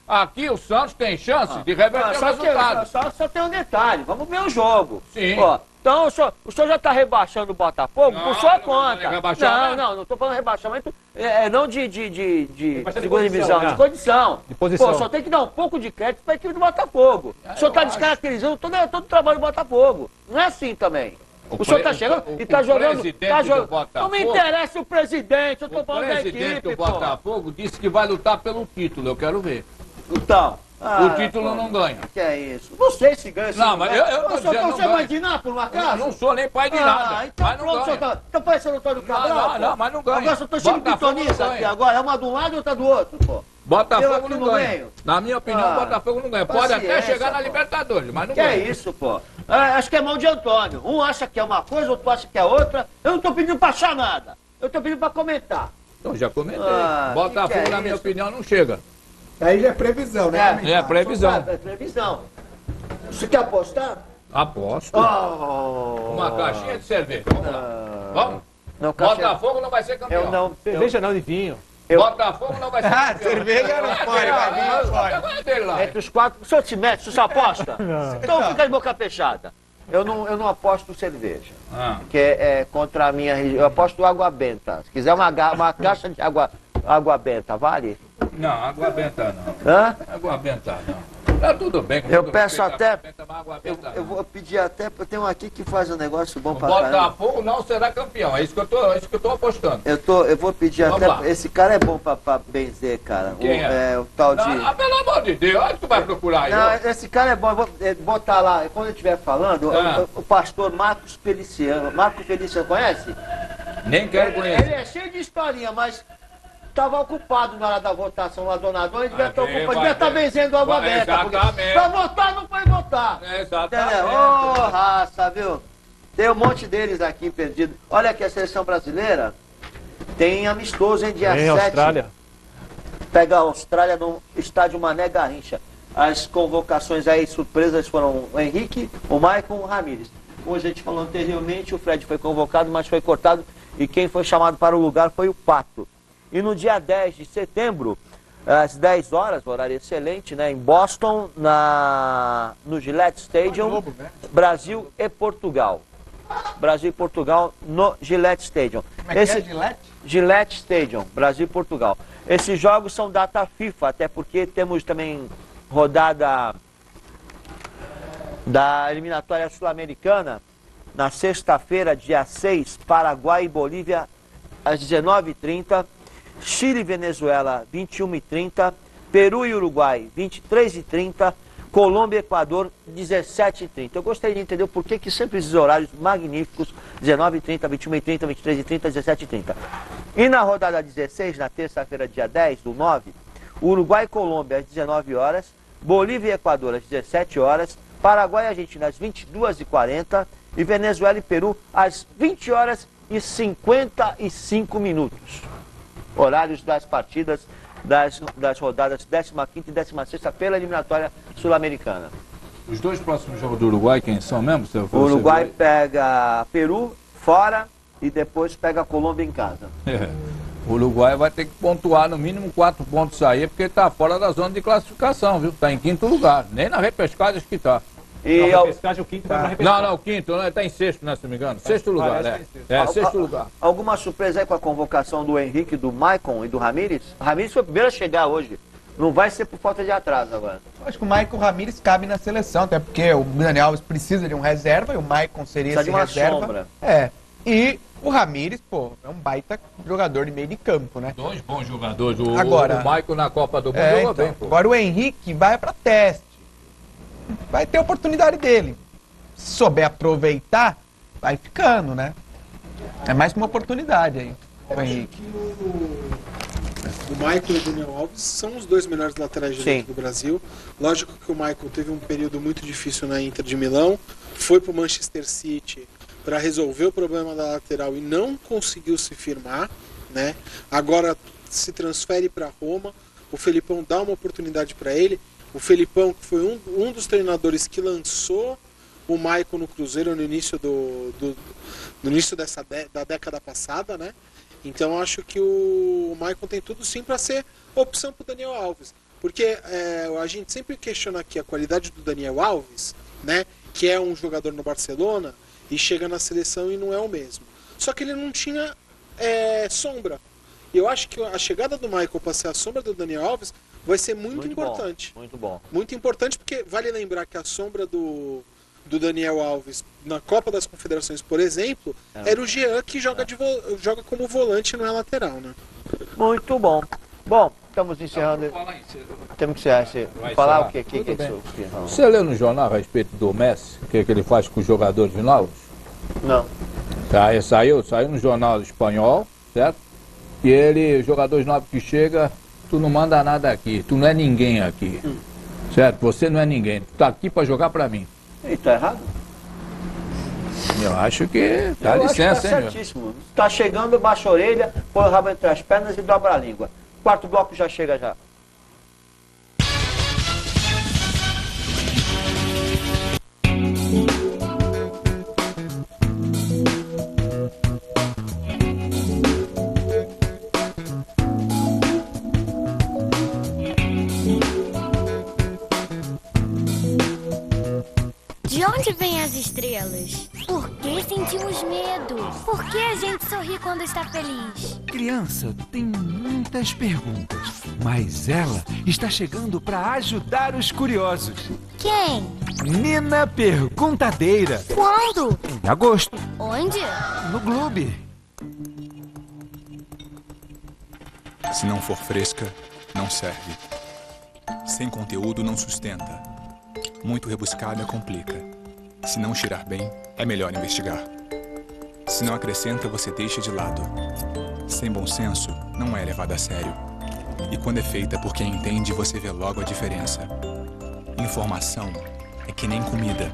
Aqui o Santos tem chance de reverter o resultado. Só tem um detalhe. Vamos ver o jogo. Sim. Ó, então o senhor já está rebaixando o Botafogo por sua conta. Não estou falando rebaixamento, não de segunda divisão, né? de condição. De posição. Pô, só tem que dar um pouco de crédito para a equipe do Botafogo. O senhor está descaracterizando todo o trabalho do Botafogo. Não é assim também. O senhor está chegando e está jogando. Não me interessa o presidente, eu estou falando da equipe. O presidente do Botafogo disse que vai lutar pelo título, eu quero ver. Então. O título não ganha. Que é isso? Vocês se ganham. Não, mas eu tô dizendo não você vai de Iná, por um acaso? Não sou nem pai de nada. Então mas não pronto, ganha. então parecendo o Antônio Cabral? Não, mas não ganha. Agora eu tô cheio de pitoniza aqui agora. É uma de um lado e outra do outro, pô. Botafogo não ganha. Na minha opinião, o Botafogo não ganha. Pode até chegar na Libertadores, mas não ganha. Que é isso, pô? Acho que é mão de Antônio. Um acha que é uma coisa, outro acha que é outra. Eu não tô pedindo pra achar nada. Eu tô pedindo pra comentar. Então já comentei. Botafogo, na minha opinião, não chega. Aí já é previsão, né? É previsão. É previsão. Você quer apostar? Aposto. Uma caixinha de cerveja. Vamos lá. Vamos? Não, Botafogo não vai ser campeão. Cerveja não, de vinho. Botafogo não vai ser campeão. Cerveja não pode, vai vir. Entre os quatro, o senhor se mete, o senhor aposta? Então fica de boca fechada. Eu não aposto cerveja. Que é contra a minha região. Eu aposto água benta. Se quiser uma caixa de água benta, vale? Não, água benta não. Hã? Água benta não. Tá tudo bem. Eu peço até. Eu vou pedir até. Tem um aqui que faz um negócio bom pra caramba. Botafogo não será campeão. É isso que eu tô apostando. Eu vou pedir Vamos até. lá. Esse cara é bom pra benzer, cara. Quem o tal de. Pelo amor de Deus, olha que tu vai procurar aí. Não, esse cara é bom. Eu vou botar lá. Quando eu estiver falando, o pastor Marcos Feliciano. Marcos Feliciano, conhece? Nem quero conhecer. Ele é cheio de historinha, mas. Estava ocupado na hora da votação lá, donador, ele devia estar ocupado, devia estar benzendo água benta. Para votar, não foi votar. Exatamente. Ô, raça, viu? Tem um monte deles aqui perdido. Olha aqui, a seleção brasileira tem amistoso, hein, dia 7. Austrália. Pega a Austrália no estádio Mané Garrincha. As convocações aí surpresas foram o Henrique, o Maicon, o Ramírez. Como a gente falou anteriormente, o Fred foi convocado, mas foi cortado. E quem foi chamado para o lugar foi o Pato. E no dia 10 de setembro, às 10 horas, horário excelente, né, em Boston, no Gillette Stadium, Brasil e Portugal. Brasil e Portugal no Gillette Stadium. Como é que é, Gillette? Gillette Stadium, Brasil e Portugal. Esses jogos são data FIFA, até porque temos também rodada da eliminatória sul-americana, na sexta-feira, dia 6, Paraguai e Bolívia, às 19h30. Chile e Venezuela, 21h30, Peru e Uruguai, 23h30, Colômbia e Equador, 17h30. Eu gostaria de entender por que sempre esses horários magníficos, 19h30, 21h30, 23h30, 17h30. E na rodada 16, na terça-feira, dia 10 do 9, Uruguai e Colômbia, às 19 horas, Bolívia e Equador, às 17 horas, Paraguai e Argentina, às 22h40 e Venezuela e Peru, às 20 horas e 55 minutos. Horários das partidas das rodadas 15ª e 16ª pela eliminatória sul-americana. Os dois próximos jogos do Uruguai, quem são mesmo? O Uruguai pega Peru fora e depois pega a Colômbia em casa. O Uruguai vai ter que pontuar no mínimo 4 pontos aí, porque está fora da zona de classificação, viu? Está em 5º lugar. Nem na repescagem acho que está. E na repescagem, o quinto vai pra repescagem. Não, o quinto, né? Está em 6º, né, se não me engano. 6º lugar, é. É, 6º lugar. Alguma surpresa aí com a convocação do Henrique, do Maicon e do Ramírez? O Ramírez foi o primeiro a chegar hoje. Não vai ser por falta de atraso agora. Acho que o Maicon Ramírez cabe na seleção, até porque o Daniel Alves precisa de um reserva e o Maicon seria esse reserva. Sombra. E o Ramírez, pô, é um baita jogador de meio de campo, né? 2 bons jogadores. Agora, o Maicon na Copa do Mundo jogou bem, pô. Agora o Henrique vai para teste. Vai ter a oportunidade dele. Se souber aproveitar, vai ficando, né? É mais que uma oportunidade aí, o Henrique. O Maicon e o Daniel Alves são os 2 melhores laterais direitos do Brasil. Lógico que o Maicon teve um período muito difícil na Inter de Milão, foi para o Manchester City para resolver o problema da lateral e não conseguiu se firmar, né? Agora se transfere para Roma, o Felipão dá uma oportunidade para ele. O Felipão, que foi um dos treinadores que lançou o Maicon no Cruzeiro no início no início da década passada, né? Então acho que o Maicon tem tudo sim para ser opção para o Daniel Alves. Porque a gente sempre questiona aqui a qualidade do Daniel Alves, né? Que é um jogador no Barcelona e chega na seleção e não é o mesmo. Só que ele não tinha sombra. E eu acho que a chegada do Maicon para ser a sombra do Daniel Alves vai ser muito importante. Bom, muito bom. Muito importante porque vale lembrar que a sombra do Daniel Alves na Copa das Confederações, por exemplo, era o Jean, que joga como volante e não é lateral, né? Muito bom. Bom, estamos encerrando. Temos que encerrar. Falar o que é isso? Você leu no jornal a respeito do Messi, o que ele faz com os jogadores novos? Não. Saiu no jornal espanhol, certo? E os jogadores novos que chegam, tu não manda nada aqui, tu não é ninguém aqui. Certo? Você não é ninguém, tu tá aqui para jogar para mim. E tá errado? Eu acho que dá licença, hein? Tá certíssimo. Tá chegando, baixa a orelha, põe o rabo entre as pernas e dobra a língua. 4º bloco já chega já. De onde vêm as estrelas? Por que sentimos medo? Por que a gente sorri quando está feliz? Criança tem muitas perguntas, mas ela está chegando para ajudar os curiosos. Quem? Nina Perguntadeira. Quando? Em agosto. Onde? No Globe. Se não for fresca, não serve. Sem conteúdo, não sustenta. Muito rebuscada, complica. Se não cheirar bem, é melhor investigar. Se não acrescenta, você deixa de lado. Sem bom senso, não é levada a sério. E quando é feita por quem entende, você vê logo a diferença. Informação é que nem comida.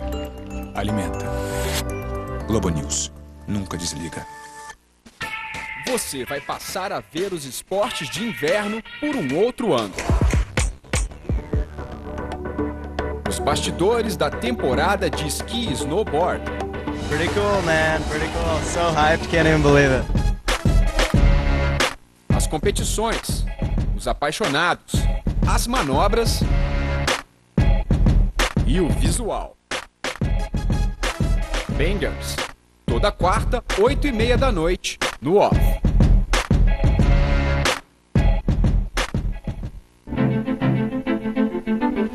Alimenta. Globo News. Nunca desliga. Você vai passar a ver os esportes de inverno por um outro ângulo. Os bastidores da temporada de esqui e snowboard. Pretty cool, man. Pretty cool. So hyped, can't even believe it. As competições, os apaixonados, as manobras e o visual. Bangers. Toda quarta, 8h30 da noite, no Off.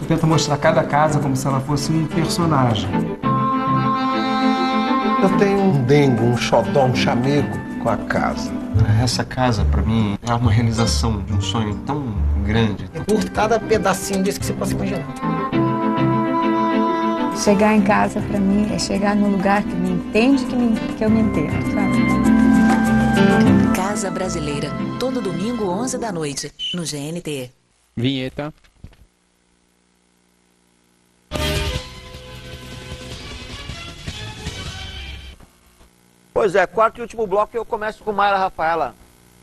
Tenta mostrar cada casa como se ela fosse um personagem. Eu tenho um dengo, um xodó, um chamego com a casa. Essa casa, pra mim, é uma realização de um sonho tão grande. Eu curto cada pedacinho disso que você possa imaginar. Chegar em casa, pra mim, é chegar num lugar que me entende que eu me entendo, sabe? Casa Brasileira, todo domingo, 11 da noite, no GNT. Vinheta. Pois é, 4º e último bloco, eu começo com Mayra Rafaela.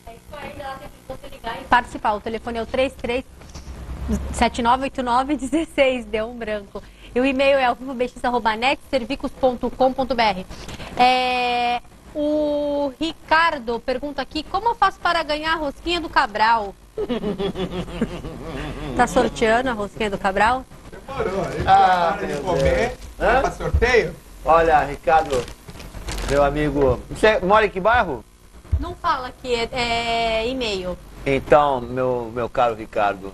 É isso aí, dá tempo de você ligar e participar. O telefone é o 33798916, deu um branco. E o e-mail é alvivobx@netservicos.com.br. O Ricardo pergunta aqui, como eu faço para ganhar a rosquinha do Cabral? Tá sorteando a rosquinha do Cabral? Demorou, hein? De comer. Vai pra sorteio? Olha, Ricardo, meu amigo, você mora em que bairro? Não fala aqui, é e-mail. Então, meu caro Ricardo,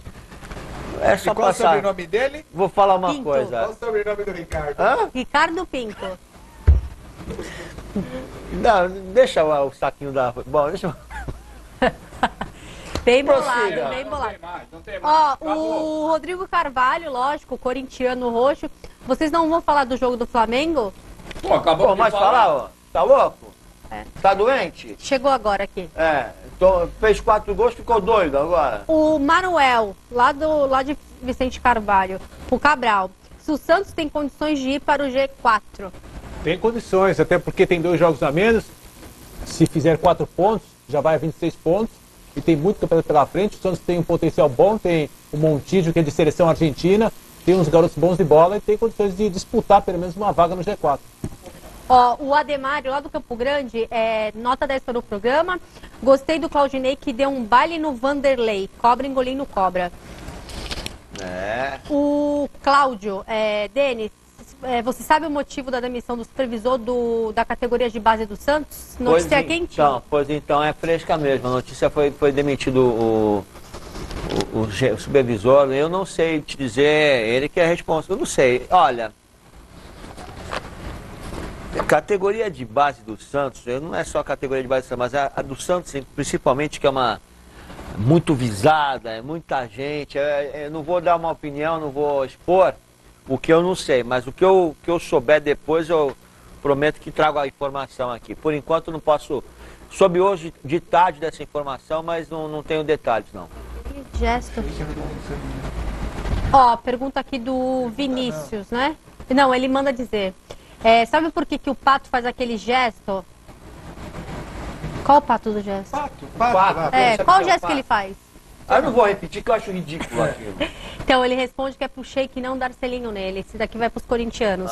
é só qual passar. o sobrenome dele? Vou falar uma Pinto. coisa. Qual o sobrenome do Ricardo? Hã? Ricardo Pinto. Não, deixa o saquinho da... Bom, deixa eu... Bem bolado, Prossiga. bem bolado. Não tem mais. Ó, o Rodrigo Carvalho, lógico, corintiano roxo. Vocês não vão falar do jogo do Flamengo? Pô, acabou de mas falar, ó. Tá louco? É. Tá doente? Chegou agora aqui. Fez 4 gols, ficou doido agora. O Manuel, lá de Vicente Carvalho, o Cabral. Se o Santos tem condições de ir para o G4? Tem condições, até porque tem 2 jogos a menos. Se fizer 4 pontos, já vai a 26 pontos. E tem muito campeonato pela frente. O Santos tem um potencial bom, tem o Montijo, que é de seleção argentina, tem uns garotos bons de bola e tem condições de disputar pelo menos uma vaga no G4. Ó, o Ademário, lá do Campo Grande, nota 10 para o programa. Gostei do Claudinei, que deu um baile no Vanderlei. Cobra engolindo cobra. O Cláudio, Denis, você sabe o motivo da demissão do supervisor da categoria de base do Santos? Notícia quentinha. Pois então, é fresca mesmo. A notícia foi demitido o supervisor. Eu não sei te dizer, ele que é responsável. Eu não sei. Olha, a categoria de base do Santos, não é só a categoria de base do Santos, mas a do Santos principalmente, que é uma muito visada, é muita gente. Eu não vou dar uma opinião, não vou expor o que eu não sei, mas o que eu souber depois eu prometo que trago a informação aqui. Por enquanto não posso, soube hoje de tarde dessa informação, mas não tenho detalhes não. Que gesto. Ó, pergunta aqui do Vinícius, né? Não, ele manda dizer. Sabe por que o Pato faz aquele gesto? Qual o Pato do gesto? Pato. Qual o gesto que ele faz? Eu não vou repetir, que eu acho ridículo aquilo. Então, ele responde que é pro Sheik não dar selinho nele. Esse daqui vai pros corintianos.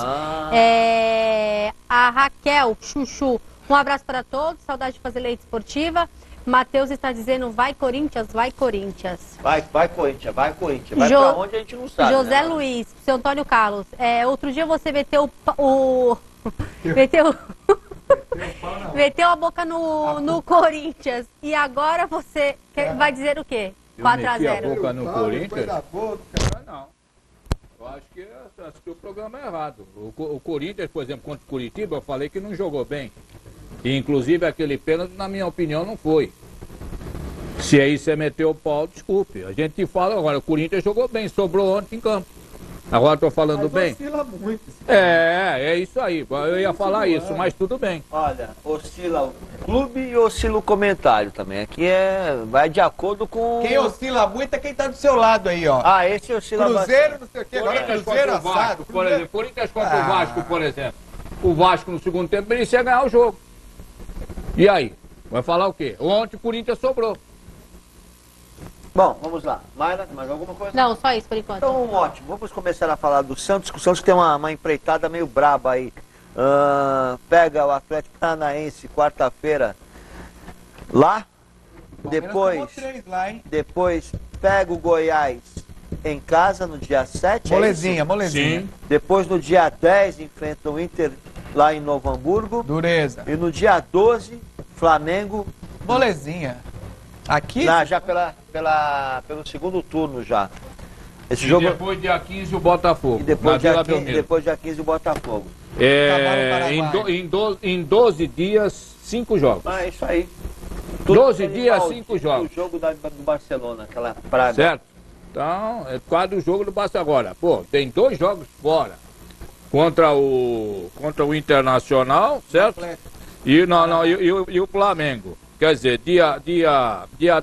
A Raquel Chuchu, um abraço para todos, saudade de fazer leite esportiva. Matheus está dizendo, vai Corinthians, vai Corinthians. Vai Corinthians, vai Corinthians. Vai pra onde a gente não sabe. José né? Luiz, seu Antônio Carlos. Outro dia você meteu meteu a boca no Corinthians. E agora você vai dizer o quê? 4 a 0. Eu meti a boca no Corinthians? Não. Eu acho que assistiu o programa errado. O Corinthians, por exemplo, contra o Curitiba, eu falei que não jogou bem. E, inclusive, aquele pênalti, na minha opinião, não foi. Se aí você meteu o pau, desculpe. A gente fala agora, o Corinthians jogou bem, sobrou ontem em campo. Agora estou falando bem? Oscila muito. É isso aí. Eu ia falar isso, mas tudo bem. Olha, oscila o clube e oscila o comentário também. Aqui vai de acordo com... Quem oscila muito é quem tá do seu lado aí, ó. Esse oscila Cruzeiro, não sei o quê. Agora Cruzeiro assado. Por exemplo, Corinthians contra o Vasco, por exemplo. O Vasco no segundo tempo merecia ganhar o jogo. E aí? Vai falar o quê? Ontem o Corinthians sobrou. Bom, vamos lá. Mais alguma coisa? Não, só isso por enquanto. Então, ótimo. Vamos começar a falar do Santos, que o Santos tem uma empreitada meio braba aí. Pega o Atlético Paranaense quarta-feira lá. Depois pega o Goiás em casa no dia 7. Molezinha. Sim. Depois no dia 10 enfrenta o Inter lá em Novo Hamburgo. Dureza. E no dia 12, Flamengo. Molezinha. Aqui? Já pelo segundo turno já. Esse E jogo... depois dia 15 o Botafogo. E depois dia 15, Belmiro. depois dia 15 o Botafogo. Em 12 dias, 5 jogos. Isso aí. 12 dias, 5 jogos. O jogo do Barcelona, aquela praga. Certo? Então, é quase o jogo do Barça agora. Pô, tem 2 jogos fora. Contra o Internacional, certo? E o Flamengo. Quer dizer, dia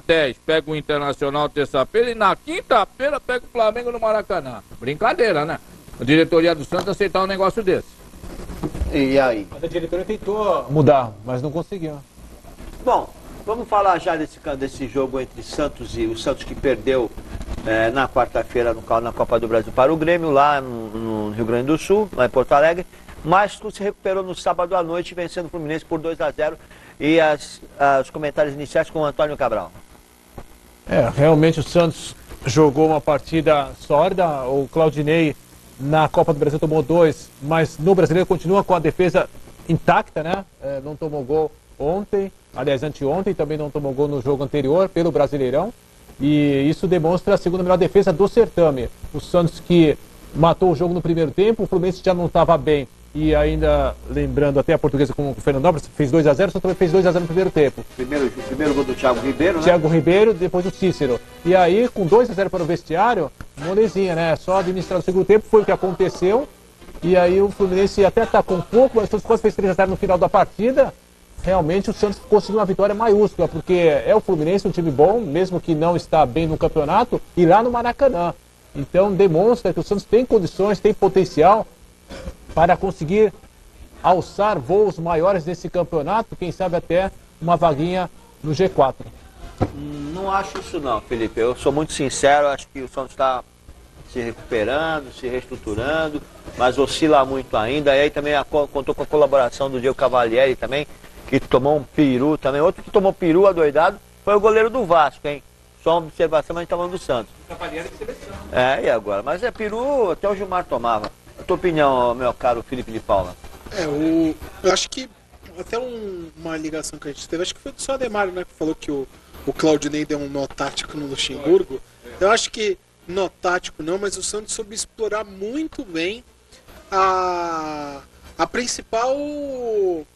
10 pega o Internacional terça-feira e na quinta-feira pega o Flamengo no Maracanã. Brincadeira, né? A diretoria do Santos aceitar um negócio desse. E aí? Mas a diretoria tentou mudar, mas não conseguiu. Bom, vamos falar já desse jogo entre Santos e o Santos que perdeu na quarta-feira na Copa do Brasil para o Grêmio, lá no Rio Grande do Sul, lá em Porto Alegre, mas se recuperou no sábado à noite, vencendo o Fluminense por 2-0. E os comentários iniciais com o Antônio Cabral. Realmente o Santos jogou uma partida sólida. O Claudinei na Copa do Brasil tomou 2, mas no Brasileiro continua com a defesa intacta, né? Não tomou gol ontem, aliás, anteontem, também não tomou gol no jogo anterior pelo Brasileirão. E isso demonstra a segunda melhor defesa do certame. O Santos que matou o jogo no primeiro tempo, o Fluminense já não estava bem. E ainda, lembrando até a Portuguesa com o Fernando Nobre, fez 2-0, só também fez 2-0 no primeiro tempo. Primeiro gol do Thiago Ribeiro, né? Thiago Ribeiro, depois o Cícero. E aí, com 2-0 para o vestiário, molezinha, né? Só administrar o segundo tempo, foi o que aconteceu. E aí o Fluminense até atacou um pouco, mas o Santos quase fez 3-0 no final da partida. Realmente o Santos conseguiu uma vitória maiúscula, porque é o Fluminense um time bom, mesmo que não está bem no campeonato, e lá no Maracanã. Então demonstra que o Santos tem condições, tem potencial para conseguir alçar voos maiores nesse campeonato, quem sabe até uma vaguinha no G4. Não acho isso não, Felipe. Eu sou muito sincero, acho que o Santos está se recuperando, se reestruturando, mas oscila muito ainda. E aí também contou com a colaboração do Diego Cavalieri também, que tomou um peru também. Outro que tomou peru adoidado foi o goleiro do Vasco, hein? Só uma observação, mas a gente tá falando do Santos. Cavalieri de seleção. E agora? Mas peru até o Gilmar tomava. A tua opinião, meu caro Felipe de Paula? Eu acho que até uma ligação que a gente teve, acho que foi do seu Ademar, né, que falou que o Claudinei deu um nó tático no Luxemburgo. Eu acho que nó tático não, mas o Santos soube explorar muito bem a principal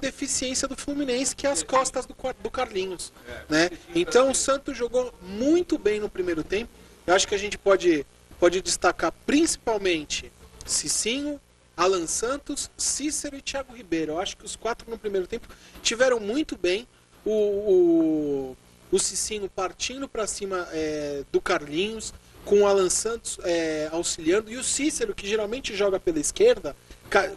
deficiência do Fluminense, que é as costas do Carlinhos, né? Então o Santos jogou muito bem no primeiro tempo. Eu acho que a gente pode destacar principalmente Cicinho, Alan Santos, Cícero e Thiago Ribeiro. Eu acho que os 4 no primeiro tempo tiveram muito bem. O Cicinho partindo para cima do Carlinhos, com o Alan Santos auxiliando, e o Cícero, que geralmente joga pela esquerda,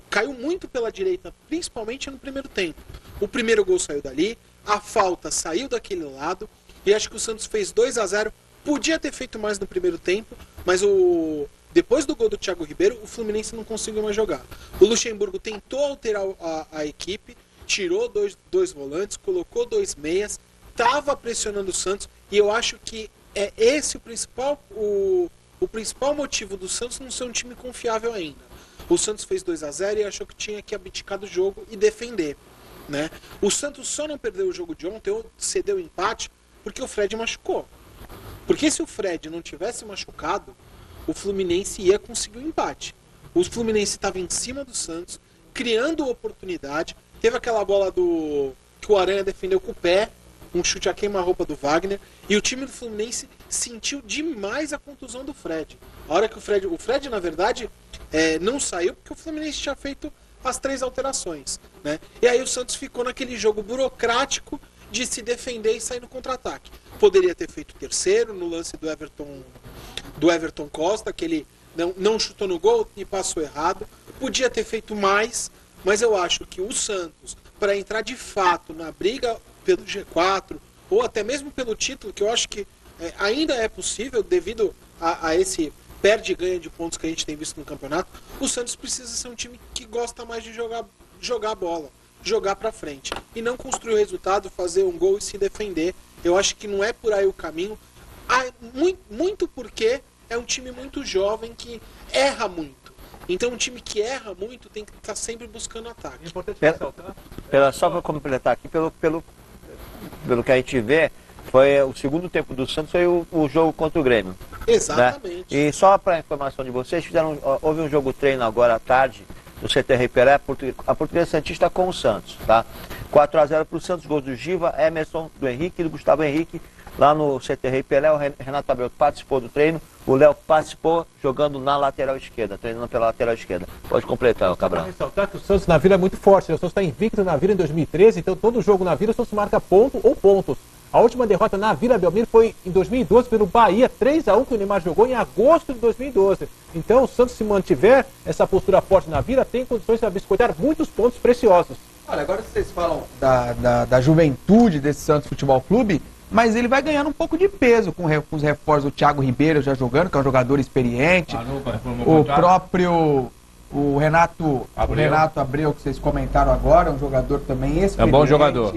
caiu muito pela direita, principalmente no primeiro tempo. O primeiro gol saiu dali, a falta saiu daquele lado, e acho que o Santos fez 2-0. Podia ter feito mais no primeiro tempo, mas depois do gol do Thiago Ribeiro, o Fluminense não conseguiu mais jogar. O Luxemburgo tentou alterar a equipe, tirou dois volantes, colocou 2 meias, estava pressionando o Santos, e eu acho que é esse o principal motivo do Santos não ser um time confiável ainda. O Santos fez 2-0 e achou que tinha que abdicar do jogo e defender, né? O Santos só não perdeu o jogo de ontem, ou cedeu o empate, porque o Fred machucou. Porque se o Fred não tivesse machucado, o Fluminense ia conseguir um empate. O Fluminense estava em cima do Santos, criando oportunidade. Teve aquela bola que o Aranha defendeu com o pé, um chute a queima-roupa do Wagner, e o time do Fluminense sentiu demais a contusão do Fred. A hora que o Fred na verdade, não saiu porque o Fluminense tinha feito as 3 alterações, né? E aí o Santos ficou naquele jogo burocrático de se defender e sair no contra-ataque. Poderia ter feito o terceiro no lance do Everton Costa, que ele não chutou no gol e passou errado. Podia ter feito mais, mas eu acho que o Santos, para entrar de fato na briga pelo G4, ou até mesmo pelo título, que eu acho que ainda é possível devido a esse perde e ganha de pontos que a gente tem visto no campeonato, o Santos precisa ser um time que gosta mais de jogar a bola, jogar pra frente, e não construir o resultado, fazer um gol e se defender. Eu acho que não é por aí o caminho, muito porque é um time muito jovem que erra muito. Então um time que erra muito tem que estar sempre buscando ataque. Só para completar aqui, pelo que a gente vê, foi o segundo tempo do Santos, foi o jogo contra o Grêmio. Exatamente. Né? E só para informação de vocês, houve um jogo treino agora à tarde do CT Pelé, a Portuguesa Santista com o Santos, tá? 4-0 para o Santos, gols do Giva, Emerson, do Henrique e do Gustavo Henrique. Lá no CT Pelé, o Renato Abreu participou do treino, o Léo participou jogando na lateral esquerda, treinando pela lateral esquerda. Pode completar, Cabral. Vou ressaltar que o Santos na Vila é muito forte, o Santos está invicto na Vila em 2013, então todo jogo na Vila o Santos marca ponto ou pontos. A última derrota na Vila Belmiro foi em 2012 pelo Bahia, 3-1, que o Neymar jogou em agosto de 2012. Então o Santos, se mantiver essa postura forte na Vila, tem condições de biscoitar muitos pontos preciosos. Olha, agora vocês falam da juventude desse Santos Futebol Clube, mas ele vai ganhando um pouco de peso com os reforços do Thiago Ribeiro já jogando, que é um jogador experiente. O próprio Renato Abreu, que vocês comentaram agora, um jogador também experiente. É um bom jogador.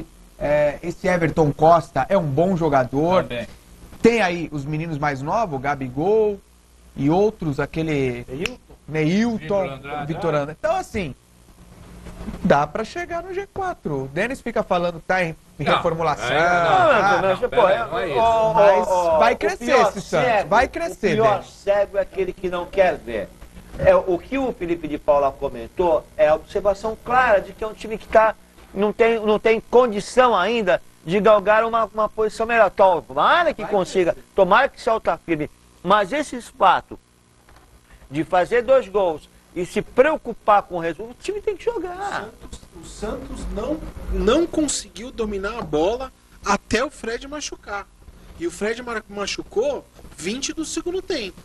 Esse Everton Costa é um bom jogador. Tem aí os meninos mais novos, o Gabigol e outros, aquele Neilton, Vitor Andrade. Então, assim, dá pra chegar no G4. O Denis fica falando que tá em reformulação. Mas vai crescer esse Santos. Vai crescer, O pior Denis. cego é aquele que não quer ver. O que o Felipe de Paula comentou é a observação clara de que é um time que não tem condição ainda de galgar uma posição melhor. Tomara que consiga, tomara que se alta firme. Mas esse fato de fazer 2 gols e se preocupar com o resultado, o time tem que jogar. O Santos não conseguiu dominar a bola até o Fred machucar. E o Fred machucou 20 do segundo tempo.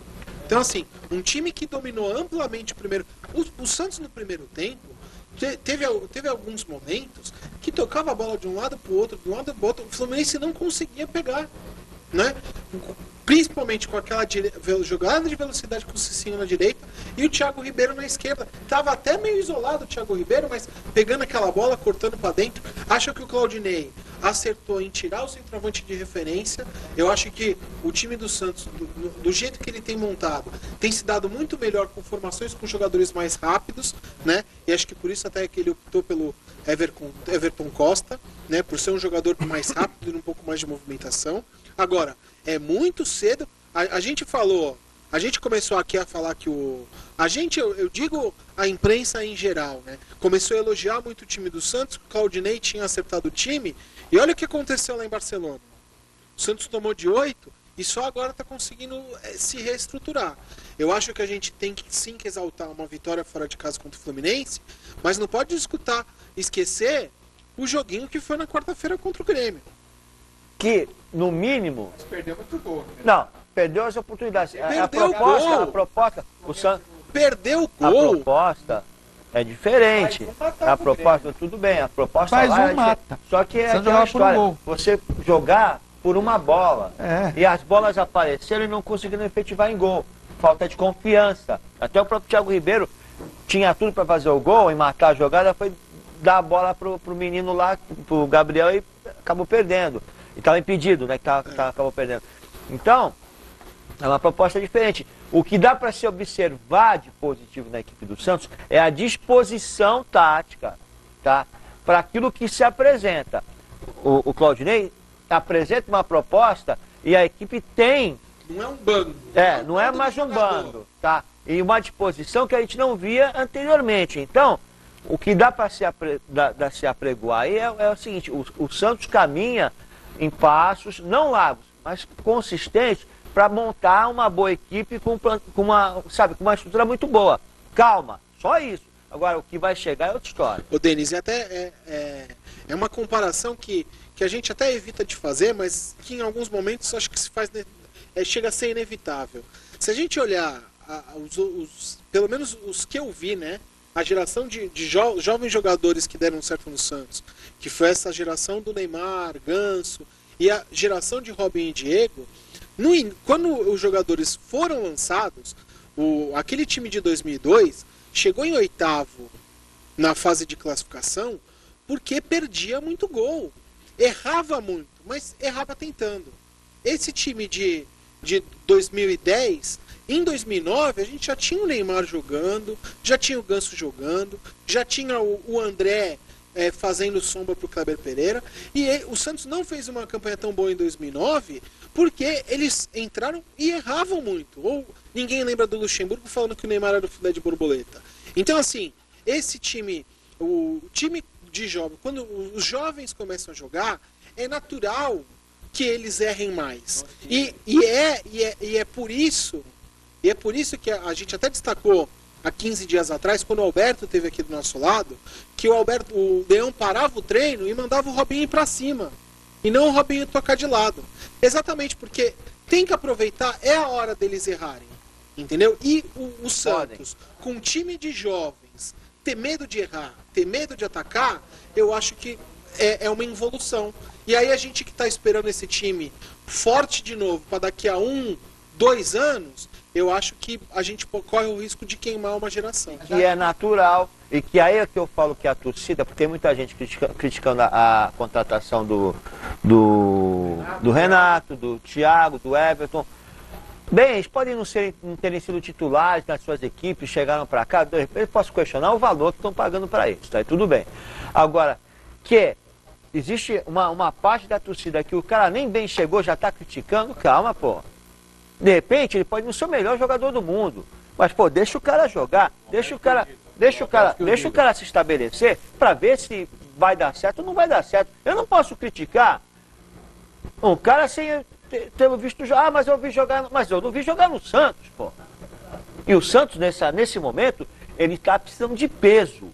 Então, assim, um time que dominou amplamente o primeiro... O Santos no primeiro tempo teve alguns momentos que tocava a bola de um lado para o outro, o Fluminense não conseguia pegar, né? Principalmente com aquela jogada de velocidade com o Cicinho na direita e o Thiago Ribeiro na esquerda. Tava até meio isolado o Thiago Ribeiro, mas pegando aquela bola, cortando para dentro. Acho que o Claudinei acertou em tirar o centroavante de referência. Eu acho que o time do Santos, do jeito que ele tem montado, tem se dado muito melhor com formações com jogadores mais rápidos, né? E acho que por isso até que ele optou pelo Everton Costa, né? Por ser um jogador mais rápido e um pouco mais de movimentação. Agora, é muito cedo. A gente começou aqui a falar que eu digo a imprensa em geral, né? Começou a elogiar muito o time do Santos, que o Claudinei tinha acertado o time, e olha o que aconteceu lá em Barcelona. O Santos tomou de 8 e só agora está conseguindo se reestruturar. Eu acho que a gente tem que sim que exaltar uma vitória fora de casa contra o Fluminense, mas não pode esquecer o joguinho que foi na quarta-feira contra o Grêmio. Que, no mínimo... Mas perdeu muito gol. Né? Não, perdeu as oportunidades. A proposta... O Santos... Perdeu o gol. A proposta é diferente. A proposta, tudo bem, a proposta faz lá um mata. Só que é aquela história, você jogar por uma bola. E as bolas apareceram e não conseguiram efetivar em gol. Falta de confiança. Até o próprio Thiago Ribeiro tinha tudo para fazer o gol e matar a jogada, foi dar a bola pro menino lá, pro Gabriel, e acabou perdendo. E estava impedido, né? Que acabou perdendo. Então, é uma proposta diferente. O que dá para se observar de positivo na equipe do Santos é a disposição tática, tá? Para aquilo que se apresenta. O Claudinei apresenta uma proposta e a equipe tem... Não é um bando. Não é mais um bando, tá? E uma disposição que a gente não via anteriormente. Então, o que dá para se apregoar aí é o seguinte, o Santos caminha em passos, não largos, mas consistentes, para montar uma boa equipe com uma estrutura muito boa. Calma, só isso. Agora, o que vai chegar é outra história. Ô, Denis, até é uma comparação que a gente até evita de fazer, mas que em alguns momentos acho que se faz, chega a ser inevitável. Se a gente olhar, pelo menos os que eu vi, né? A geração de jovens jogadores que deram certo no Santos, que foi essa geração do Neymar, Ganso, e a geração de Robinho e Diego, quando os jogadores foram lançados, aquele time de 2002 chegou em 8º na fase de classificação porque perdia muito gol. Errava muito, mas errava tentando. Esse time de 2010... Em 2009, a gente já tinha o Neymar jogando, já tinha o Ganso jogando, já tinha o André fazendo sombra para o Kleber Pereira. E o Santos não fez uma campanha tão boa em 2009 porque eles entraram e erravam muito. Ou ninguém lembra do Luxemburgo falando que o Neymar era o filé de borboleta. Então, assim, esse time, o time de jovens, quando os jovens começam a jogar, é natural que eles errem mais. E é por isso... E é por isso que a gente até destacou há 15 dias atrás, quando o Alberto esteve aqui do nosso lado, que o Leão parava o treino e mandava o Robinho ir para cima. E não o Robinho tocar de lado. Exatamente porque tem que aproveitar, é a hora deles errarem. Entendeu? E o Santos, com um time de jovens, ter medo de errar, ter medo de atacar, eu acho que é uma involução. E aí a gente que está esperando esse time forte de novo para daqui a 1, 2 anos, eu acho que a gente corre o risco de queimar uma geração. Que é natural, e que aí é que eu falo que a torcida, porque tem muita gente criticando a contratação do Renato, do Thiago, do Everton. Bem, eles podem não terem sido titulares nas suas equipes, chegaram para cá, eu posso questionar o valor que estão pagando para eles, tá? Tudo bem. Agora, que existe uma parte da torcida que o cara nem bem chegou, já está criticando, calma, pô. De repente, ele pode não ser o melhor jogador do mundo, mas, pô, deixa o cara jogar, deixa o cara se estabelecer para ver se vai dar certo ou não vai dar certo. Eu não posso criticar um cara sem ter visto jogar, mas eu vi jogar, mas eu não vi jogar no Santos, pô. E o Santos, nesse momento, ele está precisando de peso,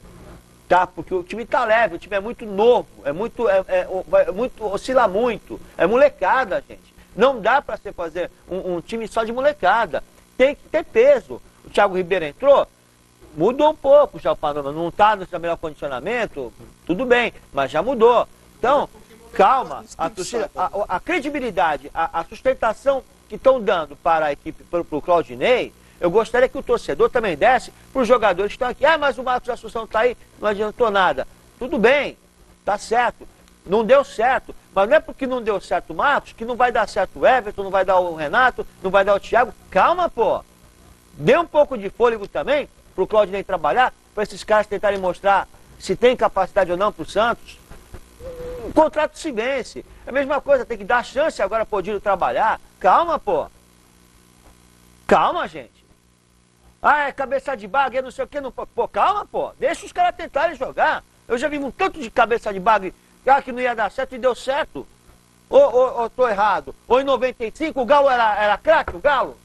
tá? Porque o time está leve, o time é muito novo, oscila muito, é molecada, gente. Não dá para você fazer um time só de molecada. Tem que ter peso. O Thiago Ribeiro entrou, mudou um pouco já o panorama. Não está no seu melhor condicionamento, tudo bem, mas já mudou. Então, calma, a torcida, a credibilidade, a sustentação que estão dando para a equipe, para o Claudinei, eu gostaria que o torcedor também desse para os jogadores que estão aqui. Ah, mas o Marcos Assunção está aí, não adiantou nada. Tudo bem, tá certo. Não deu certo, mas não é porque não deu certo o Marcos que não vai dar certo o Everton, não vai dar o Renato, não vai dar o Thiago. Calma, pô. Dê um pouco de fôlego também pro Claudinei trabalhar, para esses caras tentarem mostrar se tem capacidade ou não pro Santos. O contrato se vence. É a mesma coisa, tem que dar chance agora pro Odilo trabalhar. Calma, pô. Calma, gente. Ah, é cabeça de bagre, não sei o que. Não... Pô, calma, pô. Deixa os caras tentarem jogar. Eu já vi um tanto de cabeça de bagre que não ia dar certo e deu certo. Ou tô errado. Ou em 95 o Galo era craque, o Galo.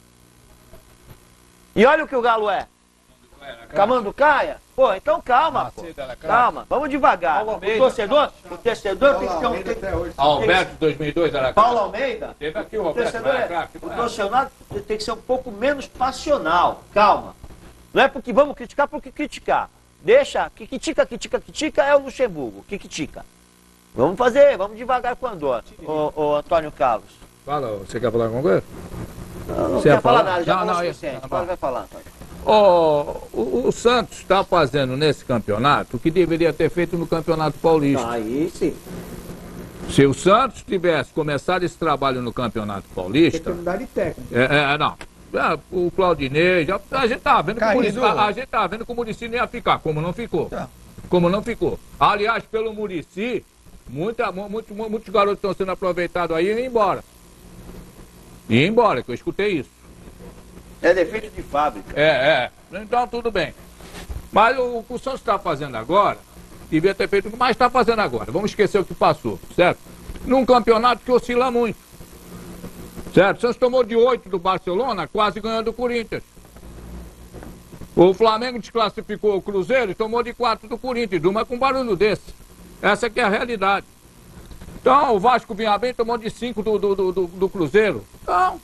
E olha o que o Galo é. Camanducaia? Pô, então calma, pô. Calma, vamos devagar. O torcedor tem que ter um... Alberto 2002 era craque. Paulo Almeida? Teve aqui o Alberto, era craque. O torcedor tem que ser um pouco menos passional. Calma. Não é porque vamos criticar porque criticar. Deixa, que critica é o Luxemburgo, que critica. Vamos vamos devagar com o Andor, o Antônio Carlos. Fala, você quer falar alguma coisa? Não quer falar nada, já falou o suficiente. Agora vai falar, Antônio. O Santos está fazendo nesse campeonato o que deveria ter feito no Campeonato Paulista. Aí sim. Se o Santos tivesse começado esse trabalho no Campeonato Paulista... Tem que mudar de técnico. Não. O Claudinei, a gente estava vendo que o Muricy não ia ficar, como não ficou. Tá. Como não ficou. Aliás, pelo Muricy, muitos garotos estão sendo aproveitados aí e iam embora. Ia embora, que eu escutei isso. É defeito de fábrica. Então tudo bem. Mas o que o Santos está fazendo agora, devia ter feito o que mais está fazendo agora. Vamos esquecer o que passou, certo? Num campeonato que oscila muito. Certo? O Santos tomou de 8 do Barcelona, quase ganhando o Corinthians. O Flamengo desclassificou o Cruzeiro e tomou de 4 do Corinthians. Durma com um barulho desse. Essa que é a realidade. Então, o Vasco vinha bem, tomou de 5 do Cruzeiro. Então,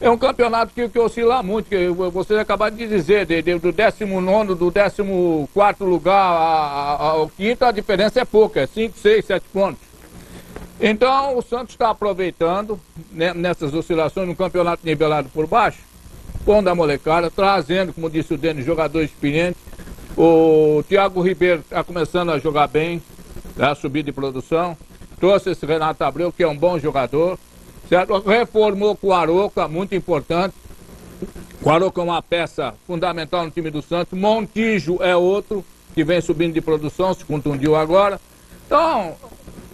é um campeonato que oscila muito. Que vocês acabaram de dizer, do 19º, do 14º lugar ao 5º, a diferença é pouca, é 5, 6, 7 pontos. Então, o Santos está aproveitando, né, nessas oscilações, no campeonato nivelado por baixo, pondo a molecada, trazendo, como disse o Denis, jogadores experientes. O Thiago Ribeiro está começando a jogar bem, a subir de produção. Trouxe esse Renato Abreu, que é um bom jogador, certo? Reformou com o Arouca, muito importante. O Arouca é uma peça fundamental no time do Santos. Montijo é outro, que vem subindo de produção, se contundiu agora. Então,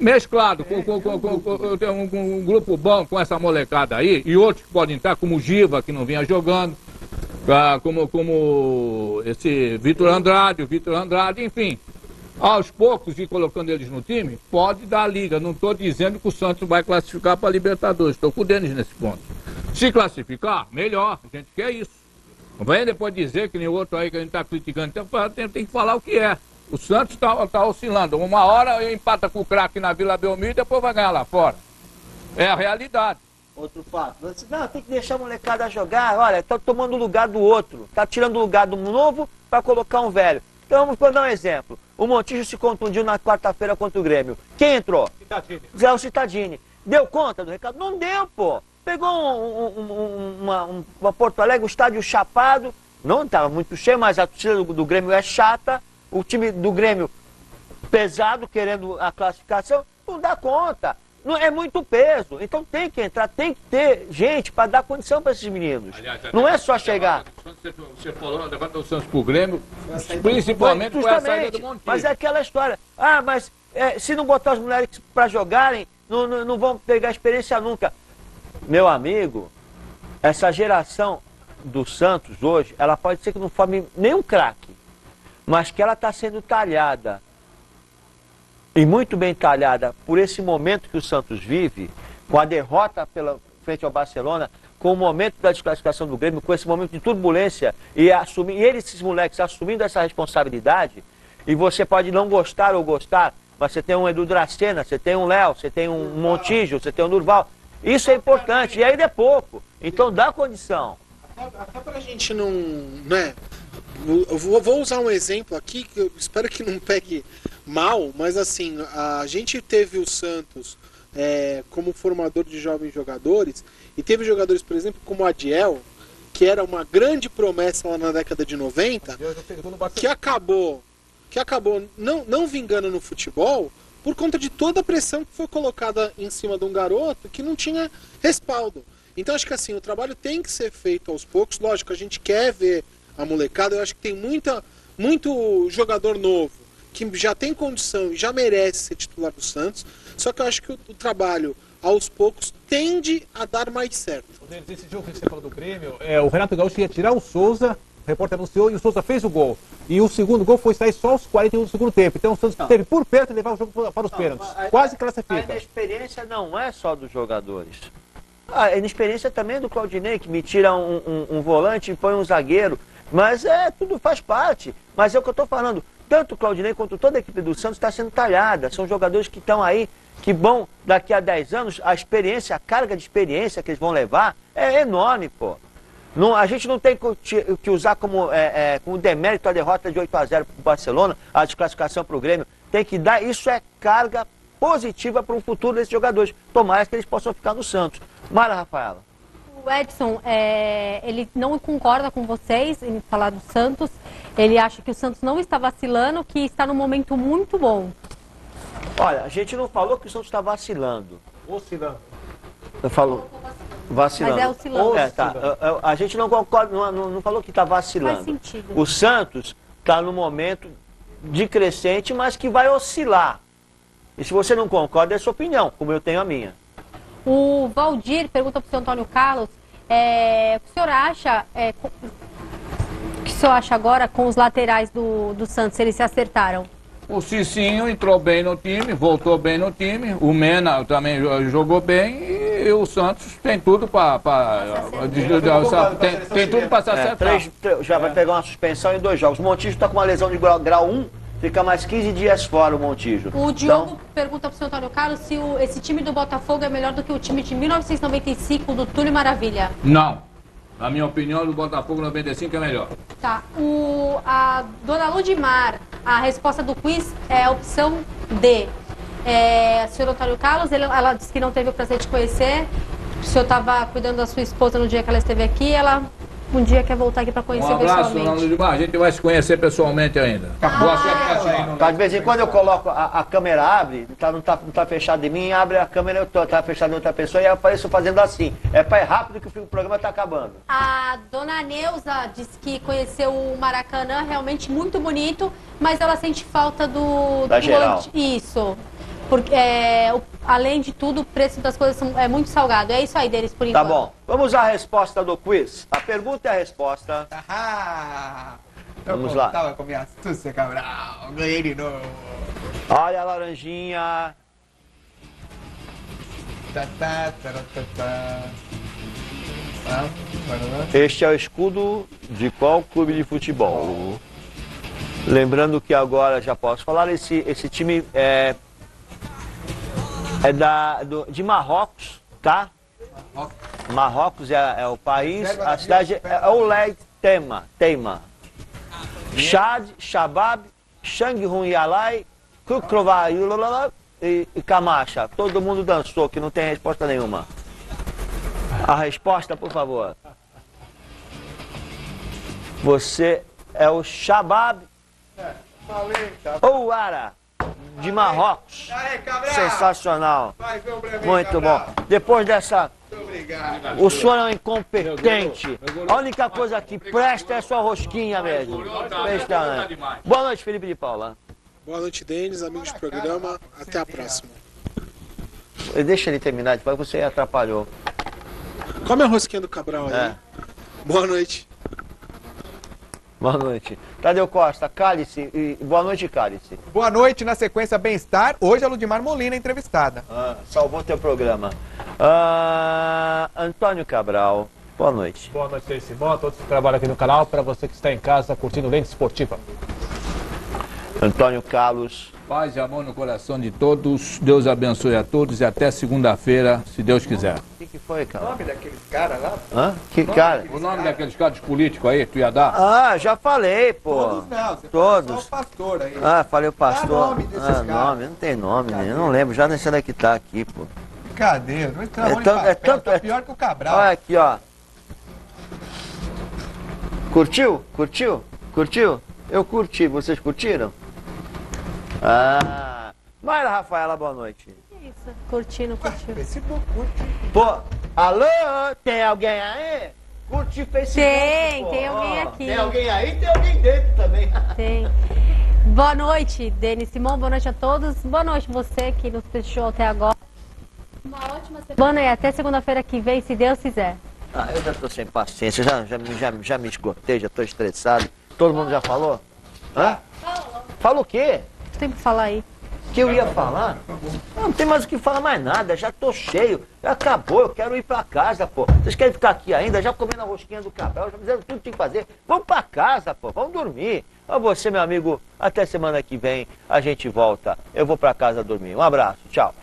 mesclado com um grupo bom com essa molecada aí, e outros que podem estar, como o Giva, que não vinha jogando, como esse Vitor Andrade, enfim. Aos poucos, ir colocando eles no time, pode dar liga. Não estou dizendo que o Santos vai classificar para a Libertadores. Estou com o Denis nesse ponto. Se classificar, melhor. A gente quer isso. Não vai depois dizer que nem o outro aí que a gente está criticando. Então, tem que falar o que é. O Santos está oscilando. Uma hora empata com o craque na Vila Belmiro e depois vai ganhar lá fora. É a realidade. Outro fato. Não, tem que deixar a molecada jogar. Olha, está tomando o lugar do outro. Está tirando o lugar do novo para colocar um velho. Então vamos dar um exemplo. O Montijo se contundiu na quarta-feira contra o Grêmio. Quem entrou? Zé o Cittadini. Deu conta do recado? Não deu, pô. Pegou uma Porto Alegre, um estádio chapado. Não estava muito cheio, mas a torcida do Grêmio é chata. O time do Grêmio pesado, querendo a classificação, não dá conta. Não, é muito peso. Então tem que entrar, tem que ter gente para dar condição para esses meninos. Aliás, não é só chegar. Você falou na derrota do Santos pro Grêmio, principalmente com a saída do Montijo. Mas é aquela história. Ah, mas se não botar os moleques para jogarem, não vão pegar experiência nunca. Meu amigo, essa geração do Santos hoje, ela pode ser que não forme nenhum craque, mas que ela está sendo talhada, e muito bem talhada, por esse momento que o Santos vive, com a derrota frente ao Barcelona, com o momento da desclassificação do Grêmio, com esse momento de turbulência, e esses moleques assumindo essa responsabilidade, e você pode não gostar ou gostar, mas você tem um Edu Dracena, você tem um Léo, você tem um Montijo, você tem um Durval. Isso é importante, e ainda é pouco. Então dá condição. Até pra gente não... né? Eu vou usar um exemplo aqui, que eu espero que não pegue mal, mas assim, a gente teve o Santos como formador de jovens jogadores, e teve jogadores, por exemplo, como o Adiel, que era uma grande promessa lá na década de 90, que acabou não vingando no futebol, por conta de toda a pressão que foi colocada em cima de um garoto que não tinha respaldo. Então acho que assim, o trabalho tem que ser feito aos poucos. Lógico, a gente quer ver a molecada. Eu acho que tem muito jogador novo que já tem condição e já merece ser titular do Santos. Só que eu acho que o trabalho, aos poucos, tende a dar mais certo. Esse jogo que você falou do Grêmio, o Renato Gaúcho ia tirar o Souza, o repórter anunciou, e o Souza fez o gol. E o segundo gol foi sair só aos 41 do segundo tempo. Então o Santos teve por perto de levar o jogo para os pênaltis. Quase classifica. A inexperiência não é só dos jogadores. A inexperiência também é do Claudinei, que me tira um volante e põe um zagueiro. Mas tudo faz parte. Mas é o que eu estou falando. Tanto o Claudinei quanto toda a equipe do Santos está sendo talhada. São jogadores que estão aí, que vão, daqui a 10 anos, a experiência, a carga de experiência que eles vão levar é enorme, pô. Não, a gente não tem que usar como demérito a derrota de 8-0 para o Barcelona, a desclassificação para o Grêmio. Tem que dar, isso é carga positiva para o futuro desses jogadores. Tomara que eles possam ficar no Santos. Mara, Rafaela. O Edson, ele não concorda com vocês em falar do Santos. Ele acha que o Santos não está vacilando, que está num momento muito bom. Olha, a gente não falou que o Santos está vacilando. Oscilando. Eu falo vacilando. Mas é oscilando. A gente não concorda, não falou que está vacilando. Faz sentido. O Santos está num momento de crescente, mas que vai oscilar. E se você não concorda, é a sua opinião, como eu tenho a minha. O Valdir pergunta para o senhor Antônio Carlos, o que o senhor acha, o que o senhor acha agora com os laterais do Santos, se eles se acertaram? O Cicinho entrou bem no time, voltou bem no time, o Mena também jogou bem e o Santos tem tudo para tem tudo para se acertar. Já vai pegar uma suspensão em 2 jogos. O Montijo está com uma lesão de grau 1, fica mais 15 dias fora o Montijo. O Diogo pergunta para o senhor Antônio Carlos se esse time do Botafogo é melhor do que o time de 1995 do Túlio Maravilha. Não. Na minha opinião, o Botafogo 95 é melhor. Tá. A dona Ludmar, a resposta do quiz é a opção D. Senhor Antônio Carlos, ela disse que não teve o prazer de conhecer. O senhor estava cuidando da sua esposa no dia que ela esteve aqui. Ela um dia quer voltar aqui para conhecer pessoalmente. Um abraço, Ludmar. A gente vai se conhecer pessoalmente ainda. Boa sorte pra ti. De vez em quando eu coloco, a câmera abre, não tá fechada em mim, abre a câmera, tá fechada em outra pessoa e eu apareço fazendo assim. É rápido que o programa tá acabando. A dona Neuza disse que conheceu o Maracanã, realmente muito bonito, mas ela sente falta da geral. Isso. Porque, além de tudo, o preço das coisas é muito salgado. É isso aí deles, por enquanto. Tá bom. Vamos à resposta do quiz. A pergunta e a resposta. Vamos lá. Tava com minha astúcia, Cabral. Ganhei de novo. Olha a laranjinha. Este é o escudo de qual clube de futebol? Lembrando que agora já posso falar, esse time de Marrocos, tá? Marrocos é o país, a cidade é Ouled Teima. Shad, Shabab, Shanghun Yalai, Kukrovai e Camacha. Todo mundo dançou, que não tem resposta nenhuma. A resposta, por favor. Você é o Shabab ou Ara, de Marrocos. Sensacional. Muito bom. Depois dessa... O senhor é um incompetente. A única coisa que presta é a sua rosquinha mesmo. Boa noite, Felipe de Paula. Boa noite, Denis, amigos do programa. Até a próxima. Deixa ele terminar, depois você atrapalhou. Come a rosquinha do Cabral aí. Boa noite. Boa noite. Tadeu Costa, Cálice. E boa noite, Cálice. Boa noite, na sequência Bem-Estar. Hoje a Ludmar Molina entrevistada. Salvou teu programa. Antônio Cabral, boa noite. Boa noite, Denis Simão, a todos que trabalham aqui no canal, para você que está em casa curtindo Lente Esportiva. Antônio Carlos. Paz e amor no coração de todos. Deus abençoe a todos e até segunda-feira, se Deus quiser. O que foi, cara? O nome daqueles caras lá? Que cara? O nome daqueles caras políticos aí, tu ia dar? Já falei, pô. Todos não, você todos. Só o pastor aí. Falei o pastor. Dá nome desses caras. Nome, não tem nome, né? Eu não lembro, já nem sei onde é que tá aqui, pô. Brincadeira, não tá pior que o Cabral. Olha aqui, ó. Curtiu? Curtiu? Curtiu? Eu curti, vocês curtiram? Mayra Rafaela, boa noite. Que isso? Curtindo. Facebook, curte. Pô, alô, tem alguém aí? Curte Facebook. Tem alguém aqui. Tem alguém aí, tem alguém dentro também. Tem. Boa noite, Denis Simão, boa noite a todos. Boa noite você que nos deixou até agora. Uma ótima semana e até segunda-feira que vem, se Deus quiser. Eu já tô sem paciência, já me esgotei, já tô estressado. Todo mundo já falou? Fala o quê? Tu tem que falar aí. Que eu ia falar? Não tem mais o que falar mais nada, já tô cheio, já acabou, eu quero ir pra casa, pô. Vocês querem ficar aqui ainda, já comendo a rosquinha do Cabral, já fizeram tudo que tem que fazer. Vamos pra casa, pô, vamos dormir. A você, meu amigo, até semana que vem a gente volta. Eu vou pra casa dormir. Um abraço, tchau.